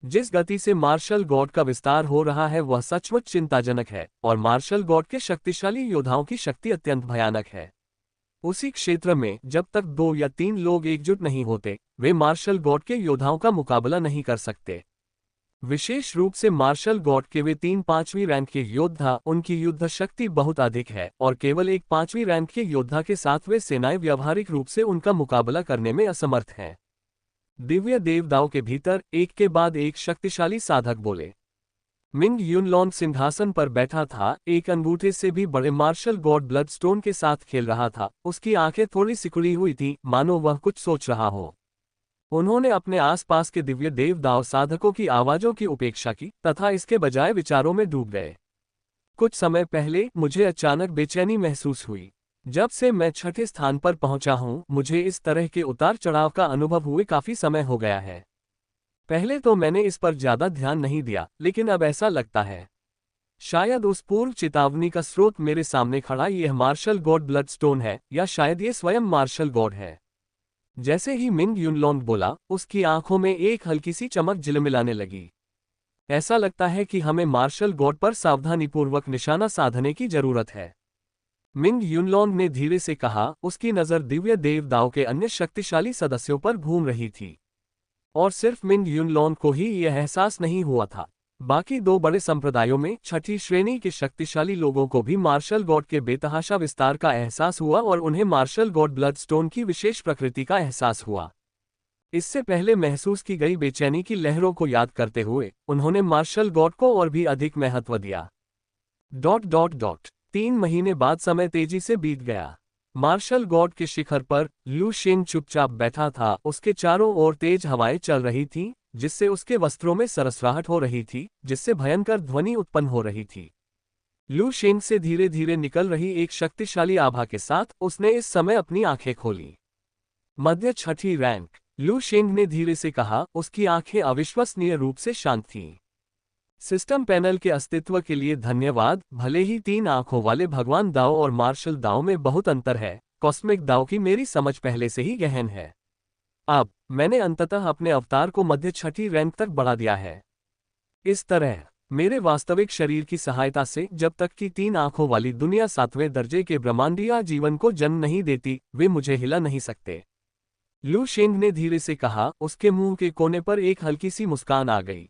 जिस गति से मार्शल गॉड का विस्तार हो रहा है वह सचमुच चिंताजनक है, और मार्शल गॉड के शक्तिशाली योद्धाओं की शक्ति अत्यंत भयानक है। उसी क्षेत्र में जब तक 2 या 3 लोग एकजुट नहीं होते, वे मार्शल गॉड के योद्धाओं का मुकाबला नहीं कर सकते। विशेष रूप से मार्शल गॉड के वे 3 5वीं रैंक के योद्धा, उनकी युद्ध शक्ति बहुत अधिक है और केवल एक 5वीं रैंक के योद्धा के साथ वे सेनाएं व्यावहारिक रूप से उनका मुकाबला करने में असमर्थ हैं। दिव्य देवदाओं के भीतर एक के बाद एक शक्तिशाली साधक बोले। मिंग युनलॉन सिंहासन पर बैठा था, एक अंगूठे से भी बड़े मार्शल गॉड ब्लडस्टोन के साथ खेल रहा था। उसकी आंखें थोड़ी सिकुड़ी हुई थीं, मानो वह कुछ सोच रहा हो। उन्होंने अपने आसपास के दिव्य देवदाओं साधकों की आवाजों की उपेक्षा की तथा इसके बजाय विचारों में डूब गए। कुछ समय पहले मुझे अचानक बेचैनी महसूस हुई। जब से मैं छठे स्थान पर पहुंचा हूं, मुझे इस तरह के उतार चढ़ाव का अनुभव हुए काफी समय हो गया है। पहले तो मैंने इस पर ज्यादा ध्यान नहीं दिया, लेकिन अब ऐसा लगता है शायद उस पूर्व चेतावनी का स्रोत मेरे सामने खड़ा यह मार्शल गॉड ब्लडस्टोन है, या शायद ये स्वयं मार्शल गॉड है। जैसे ही मिंग युनलॉन बोला, उसकी आंखों में एक हल्की सी चमक झिलमिलाने लगी। ऐसा लगता है कि हमें मार्शल गॉड पर सावधानीपूर्वक निशाना साधने की जरूरत है, मिंग युनलॉन ने धीरे से कहा। उसकी नजर दिव्य देवदाओं के अन्य शक्तिशाली सदस्यों पर घूम रही थी, और सिर्फ मिंग युनलॉन को ही यह एहसास नहीं हुआ था। बाकी 2 बड़े संप्रदायों में छठी श्रेणी के शक्तिशाली लोगों को भी मार्शल गॉड के बेतहाशा विस्तार का एहसास हुआ और उन्हें मार्शल गॉड ब्लडस्टोन की विशेष प्रकृति का एहसास हुआ। इससे पहले महसूस की गई बेचैनी की लहरों को याद करते हुए उन्होंने मार्शल गॉड को और भी अधिक महत्व दिया। ... 3 महीने बाद समय तेजी से बीत गया। मार्शल गॉड के शिखर पर लू शेंग चुपचाप बैठा था। उसके चारों ओर तेज हवाएं चल रही थीं, जिससे उसके वस्त्रों में सरसराहट हो रही थी, जिससे भयंकर ध्वनि उत्पन्न हो रही थी। लू शेंग से धीरे धीरे निकल रही एक शक्तिशाली आभा के साथ उसने इस समय अपनी आंखें खोली। मध्य छठी रैंक, लू शेंग ने धीरे से कहा। उसकी आंखें अविश्वसनीय रूप से शांत थीं। सिस्टम पैनल के अस्तित्व के लिए धन्यवाद। भले ही 3 आंखों वाले भगवान दाओ और मार्शल दाओ में बहुत अंतर है, कॉस्मिक दाओ की मेरी समझ पहले से ही गहन है। अब मैंने अंततः अपने अवतार को मध्य छठी रैंक तक बढ़ा दिया है। इस तरह मेरे वास्तविक शरीर की सहायता से जब तक कि 3 आंखों वाली दुनिया 7वें दर्जे के ब्रह्मांडीय जीवन को जन्म नहीं देती, वे मुझे हिला नहीं सकते, लू शेंग ने धीरे से कहा। उसके मुंह के कोने पर एक हल्की सी मुस्कान आ गई,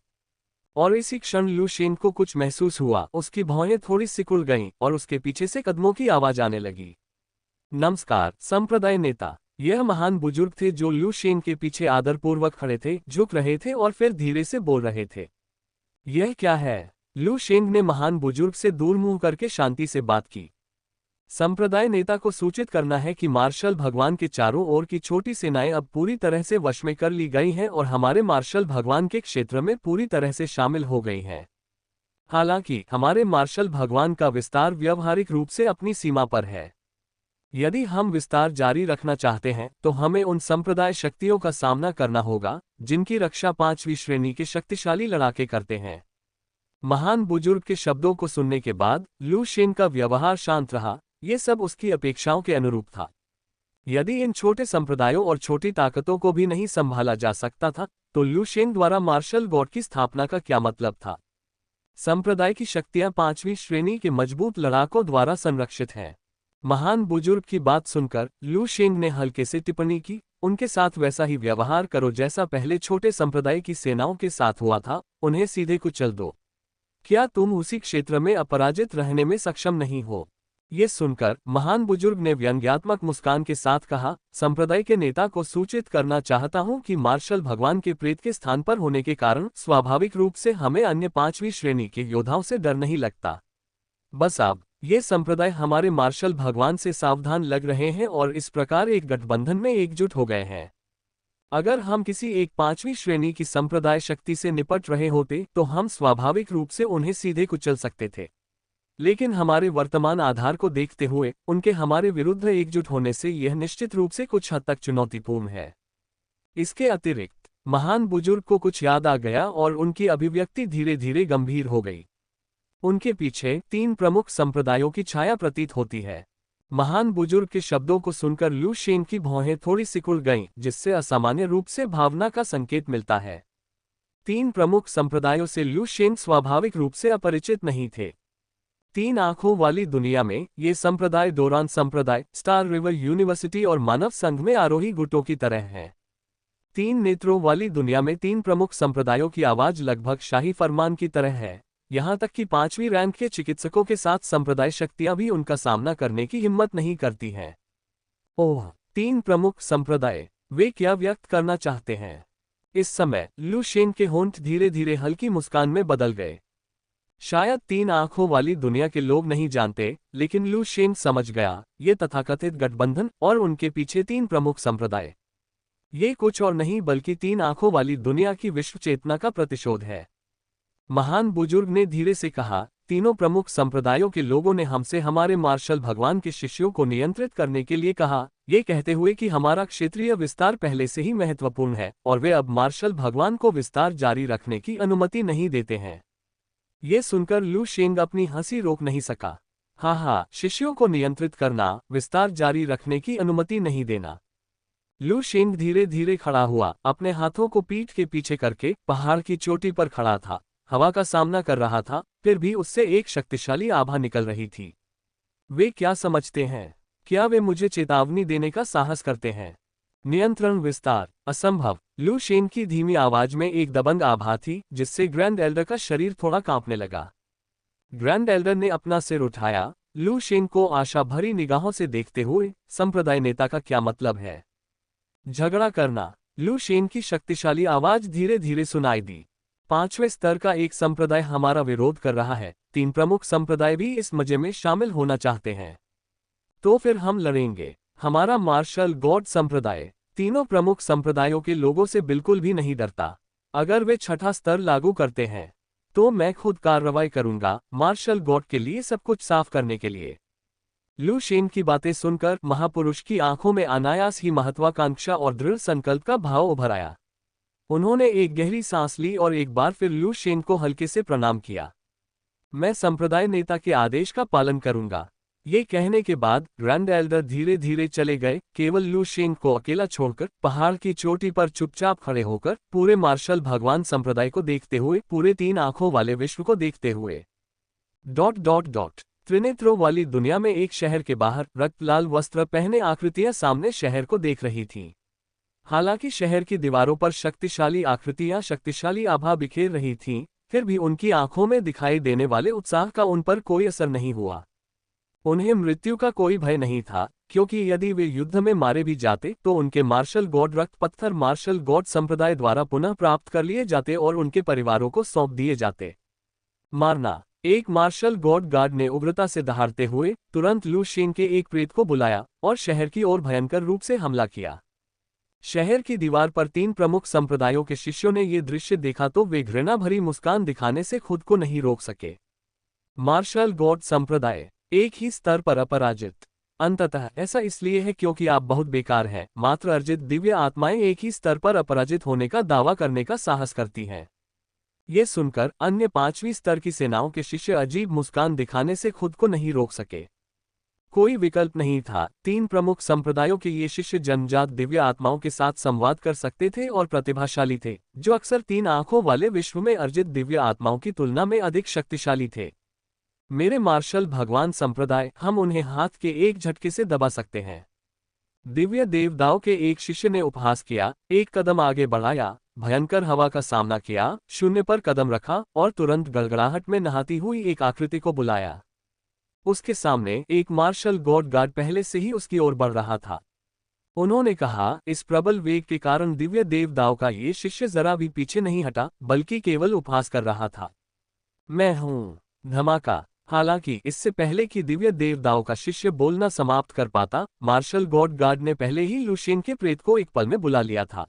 और इसी क्षण लू शेंग को कुछ महसूस हुआ। उसकी भौहें थोड़ी सिकुड़ गईं और उसके पीछे से कदमों की आवाज आने लगी। नमस्कार संप्रदाय नेता, यह महान बुजुर्ग थे जो लू शेंग के पीछे आदरपूर्वक खड़े थे, झुक रहे थे और फिर धीरे से बोल रहे थे। यह क्या है? लू शेंग ने महान बुजुर्ग से दूर मुंह करके शांति से बात की। संप्रदाय नेता को सूचित करना है कि मार्शल भगवान के चारों ओर की छोटी सेनाएं अब पूरी तरह से वश में कर ली गई हैं और हमारे मार्शल भगवान के क्षेत्र में पूरी तरह से शामिल हो गई हैं। हालांकि हमारे मार्शल भगवान का विस्तार व्यावहारिक रूप से अपनी सीमा पर है। यदि हम विस्तार जारी रखना चाहते हैं तो हमें उन संप्रदाय शक्तियों का सामना करना होगा जिनकी रक्षा 5वीं श्रेणी के शक्तिशाली लड़ाके करते हैं। महान बुजुर्ग के शब्दों को सुनने के बाद लू शेंग का व्यवहार शांत रहा। ये सब उसकी अपेक्षाओं के अनुरूप था। यदि इन छोटे संप्रदायों और छोटी ताकतों को भी नहीं संभाला जा सकता था तो लू शेंग द्वारा मार्शल गॉड की स्थापना का क्या मतलब था? संप्रदाय की शक्तियां 5वीं श्रेणी के मजबूत लड़ाकों द्वारा संरक्षित हैं। महान बुजुर्ग की बात सुनकर लू शेंग ने हल्के से टिप्पणी की, उनके साथ वैसा ही व्यवहार करो जैसा पहले छोटे संप्रदाय की सेनाओं के साथ हुआ था, उन्हें सीधे कुचल दो। क्या तुम उसी क्षेत्र में अपराजित रहने में सक्षम नहीं हो? ये सुनकर महान बुजुर्ग ने व्यंग्यात्मक मुस्कान के साथ कहा, संप्रदाय के नेता को सूचित करना चाहता हूं कि मार्शल भगवान के प्रेत के स्थान पर होने के कारण स्वाभाविक रूप से हमें अन्य 5वीं श्रेणी के योद्धाओं से डर नहीं लगता। बस अब ये संप्रदाय हमारे मार्शल भगवान से सावधान लग रहे हैं और इस प्रकार एक गठबंधन में एकजुट हो गए हैं। अगर हम किसी एक 5वीं श्रेणी की संप्रदाय शक्ति से निपट रहे होते तो हम स्वाभाविक रूप से उन्हें सीधे कुचल सकते थे, लेकिन हमारे वर्तमान आधार को देखते हुए उनके हमारे विरुद्ध एकजुट होने से यह निश्चित रूप से कुछ हद तक चुनौतीपूर्ण है। इसके अतिरिक्त महान बुजुर्ग को कुछ याद आ गया और उनकी अभिव्यक्ति धीरे धीरे गंभीर हो गई। उनके पीछे 3 प्रमुख संप्रदायों की छाया प्रतीत होती है। महान बुजुर्ग के शब्दों को सुनकर लू शेंग की भौहें थोड़ी सिकुड़ गईं, जिससे असामान्य रूप से भावना का संकेत मिलता है। 3 प्रमुख संप्रदायों से लू शेंग स्वाभाविक रूप से अपरिचित नहीं थे। 3 आंखों वाली दुनिया में ये संप्रदाय डोरान संप्रदाय, स्टार रिवर यूनिवर्सिटी और मानव संघ में आरोही गुटों की तरह हैं। 3 नेत्रों वाली दुनिया में 3 प्रमुख संप्रदायों की आवाज लगभग शाही फरमान की तरह है। यहाँ तक कि 5वीं रैंक के चिकित्सकों के साथ संप्रदाय शक्तियां भी उनका सामना करने की हिम्मत नहीं करती हैं। ओह, 3 प्रमुख संप्रदाय, वे क्या व्यक्त करना चाहते हैं? इस समय लू शेंग के होंठ धीरे धीरे हल्की मुस्कान में बदल गए। शायद 3 आंखों वाली दुनिया के लोग नहीं जानते, लेकिन लू शेंग समझ गया, ये तथाकथित गठबंधन और उनके पीछे 3 प्रमुख संप्रदाय, ये कुछ और नहीं बल्कि 3 आंखों वाली दुनिया की विश्व चेतना का प्रतिशोध है। महान बुजुर्ग ने धीरे से कहा, तीनों प्रमुख संप्रदायों के लोगों ने हमसे हमारे मार्शल भगवान के शिष्यों को नियंत्रित करने के लिए कहा, ये कहते हुए कि हमारा क्षेत्रीय विस्तार पहले से ही महत्वपूर्ण है और वे अब मार्शल भगवान को विस्तार जारी रखने की अनुमति नहीं देते हैं। ये सुनकर लू शेंग अपनी हंसी रोक नहीं सका। हाँ, शिष्यों को नियंत्रित करना, विस्तार जारी रखने की अनुमति नहीं देना। लू शेंग धीरे धीरे खड़ा हुआ, अपने हाथों को पीठ के पीछे करके पहाड़ की चोटी पर खड़ा था, हवा का सामना कर रहा था, फिर भी उससे एक शक्तिशाली आभा निकल रही थी। वे क्या समझते हैं? क्या वे मुझे चेतावनी देने का साहस करते हैं? नियंत्रण विस्तार असंभव। लू शेंग की धीमी आवाज में एक दबंग आभा थी जिससे ग्रैंड एल्डर का शरीर थोड़ा कांपने लगा। ग्रैंड एल्डर ने अपना सिर उठाया, लू शेंग को आशा भरी निगाहों से देखते हुए, संप्रदाय नेता का क्या मतलब है? झगड़ा करना। लू शेंग की शक्तिशाली आवाज धीरे धीरे सुनाई दी। 5वें स्तर का एक संप्रदाय हमारा विरोध कर रहा है, 3 प्रमुख संप्रदाय भी इस मजे में शामिल होना चाहते हैं। तो फिर हम लड़ेंगे। हमारा मार्शल गॉड संप्रदाय तीनों प्रमुख संप्रदायों के लोगों से बिल्कुल भी नहीं डरता। अगर वे 6ठा स्तर लागू करते हैं तो मैं खुद कार्रवाई करूंगा, मार्शल गॉड के लिए सब कुछ साफ करने के लिए। लू शेंग की बातें सुनकर महापुरुष की आंखों में अनायास ही महत्वाकांक्षा और दृढ़ संकल्प का भाव उभर आया। उन्होंने एक गहरी सांस ली और एक बार फिर लू शेंग को हल्के से प्रणाम किया। मैं संप्रदाय नेता के आदेश का पालन करूंगा। ये कहने के बाद ग्रैंड एल्डर धीरे धीरे चले गए, केवल लू शेंग को अकेला छोड़कर पहाड़ की चोटी पर चुपचाप खड़े होकर पूरे मार्शल भगवान संप्रदाय को देखते हुए, पूरे 3 आंखों वाले विश्व को देखते हुए। ... त्रिनेत्रों वाली दुनिया में एक शहर के बाहर रक्त लाल वस्त्र पहने आकृतियां सामने शहर को देख रही थीं। हालांकि शहर की दीवारों पर शक्तिशाली आकृतियां, शक्तिशाली आभा बिखेर रही थीं, फिर भी उनकी आंखों में दिखाई देने वाले उत्साह का उन पर कोई असर नहीं हुआ। उन्हें मृत्यु का कोई भय नहीं था, क्योंकि यदि वे युद्ध में मारे भी जाते तो उनके मार्शल गॉड रक्त पत्थर मार्शल गॉड संप्रदाय द्वारा पुनः प्राप्त कर लिए जाते और उनके परिवारों को सौंप दिए जाते। मारना। एक मार्शल गॉड गार्ड ने उग्रता से दहाड़ते हुए तुरंत लू शेंग के एक प्रेत को बुलाया और शहर की ओर भयंकर रूप से हमला किया। शहर की दीवार पर 3 प्रमुख संप्रदायों के शिष्यों ने ये दृश्य देखा तो वे घृणा भरी मुस्कान दिखाने से खुद को नहीं रोक सके। मार्शल गॉड संप्रदाय एक ही स्तर पर अपराजित। अंततः ऐसा इसलिए है क्योंकि आप बहुत बेकार हैं। मात्र अर्जित दिव्य आत्माएं एक ही स्तर पर अपराजित होने का दावा करने का साहस करती हैं। ये सुनकर अन्य 5वीं स्तर की सेनाओं के शिष्य अजीब मुस्कान दिखाने से खुद को नहीं रोक सके। कोई विकल्प नहीं था। 3 प्रमुख संप्रदायों के ये शिष्य जन्मजात दिव्य आत्माओं के साथ संवाद कर सकते थे और प्रतिभाशाली थे, जो अक्सर 3 आंखों वाले विश्व में अर्जित दिव्य आत्माओं की तुलना में अधिक शक्तिशाली थे। मेरे मार्शल भगवान संप्रदाय, हम उन्हें हाथ के एक झटके से दबा सकते हैं। दिव्य देवदाओं के एक शिष्य ने उपहास किया, एक कदम आगे बढ़ाया, भयंकर हवा का सामना किया, शून्य पर कदम रखा और तुरंत गड़गड़ाहट में नहाती हुई एक आकृति को बुलाया। उसके सामने एक मार्शल गॉड गार्ड पहले से ही उसकी ओर बढ़ रहा था। उन्होंने कहा, इस प्रबल वेग के कारण दिव्य देवदाओं का ये शिष्य जरा भी पीछे नहीं हटा, बल्कि केवल उपहास कर रहा था। मैं हूं। धमाका। हालांकि इससे पहले कि दिव्य देवदाओं का शिष्य बोलना समाप्त कर पाता, मार्शल गॉड गार्ड ने पहले ही लू शेंग के प्रेत को एक पल में बुला लिया था।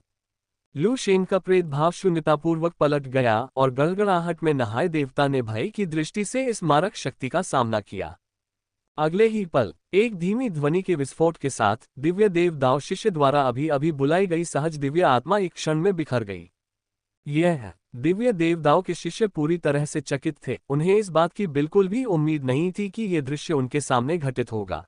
लू शेंग का प्रेत भाव शून्यतापूर्वक पलट गया और गड़गड़ाहट में नहाए देवता ने भय की दृष्टि से इस मारक शक्ति का सामना किया। अगले ही पल एक धीमी ध्वनि के विस्फोट के साथ दिव्य देवदाओं शिष्य द्वारा अभी अभी बुलाई गई सहज दिव्य आत्मा एक क्षण में बिखर गई। यह दिव्य देवदाओं के शिष्य पूरी तरह से चकित थे। उन्हें इस बात की बिल्कुल भी उम्मीद नहीं थी कि यह दृश्य उनके सामने घटित होगा।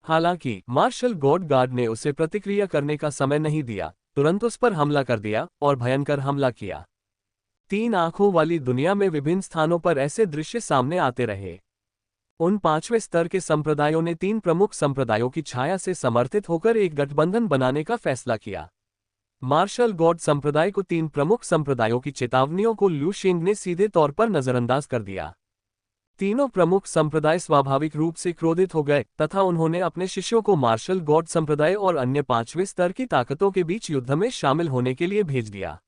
हालांकि मार्शल गॉड गार्ड ने उसे प्रतिक्रिया करने का समय नहीं दिया, तुरंत उस पर हमला कर दिया और भयंकर हमला किया। 3 आंखों वाली दुनिया में विभिन्न स्थानों पर ऐसे दृश्य सामने आते रहे। उन 5वें स्तर के संप्रदायों ने 3 प्रमुख संप्रदायों की छाया से समर्थित होकर एक गठबंधन बनाने का फैसला किया। मार्शल गॉड संप्रदाय को 3 प्रमुख संप्रदायों की चेतावनियों को लू शेंग ने सीधे तौर पर नजरअंदाज कर दिया। तीनों प्रमुख संप्रदाय स्वाभाविक रूप से क्रोधित हो गए तथा उन्होंने अपने शिष्यों को मार्शल गॉड संप्रदाय और अन्य 5वें स्तर की ताकतों के बीच युद्ध में शामिल होने के लिए भेज दिया।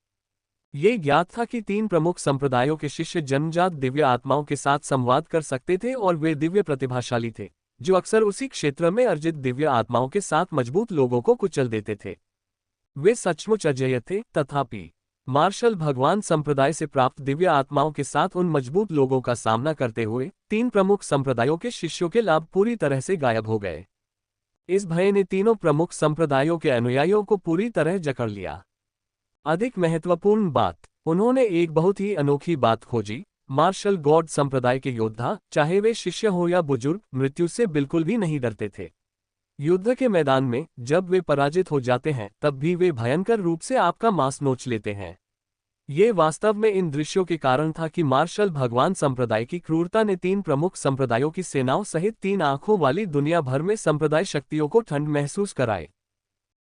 ये ज्ञात था कि 3 प्रमुख संप्रदायों के शिष्य जन्मजात दिव्य आत्माओं के साथ संवाद कर सकते थे और वे दिव्य प्रतिभाशाली थे, जो अक्सर उसी क्षेत्र में अर्जित दिव्य आत्माओं के साथ मजबूत लोगों को कुचल देते थे। वे सचमुच अजेय थे, तथापि मार्शल भगवान संप्रदाय से प्राप्त दिव्य आत्माओं के साथ उन मजबूत लोगों का सामना करते हुए 3 प्रमुख संप्रदायों के शिष्यों के लाभ पूरी तरह से गायब हो गए। इस भय ने तीनों प्रमुख संप्रदायों के अनुयायियों को पूरी तरह जकड़ लिया। अधिक महत्वपूर्ण बात, उन्होंने एक बहुत ही अनोखी बात खोजी। मार्शल गॉड संप्रदाय के योद्धा, चाहे वे शिष्य हो या बुजुर्ग, मृत्यु से बिल्कुल भी नहीं डरते थे। युद्ध के मैदान में जब वे पराजित हो जाते हैं तब भी वे भयंकर रूप से आपका मांस नोच लेते हैं। ये वास्तव में इन दृश्यों के कारण था कि मार्शल भगवान संप्रदाय की क्रूरता ने 3 प्रमुख संप्रदायों की सेनाओं सहित 3 आंखों वाली दुनिया भर में संप्रदाय शक्तियों को ठंड महसूस कराए।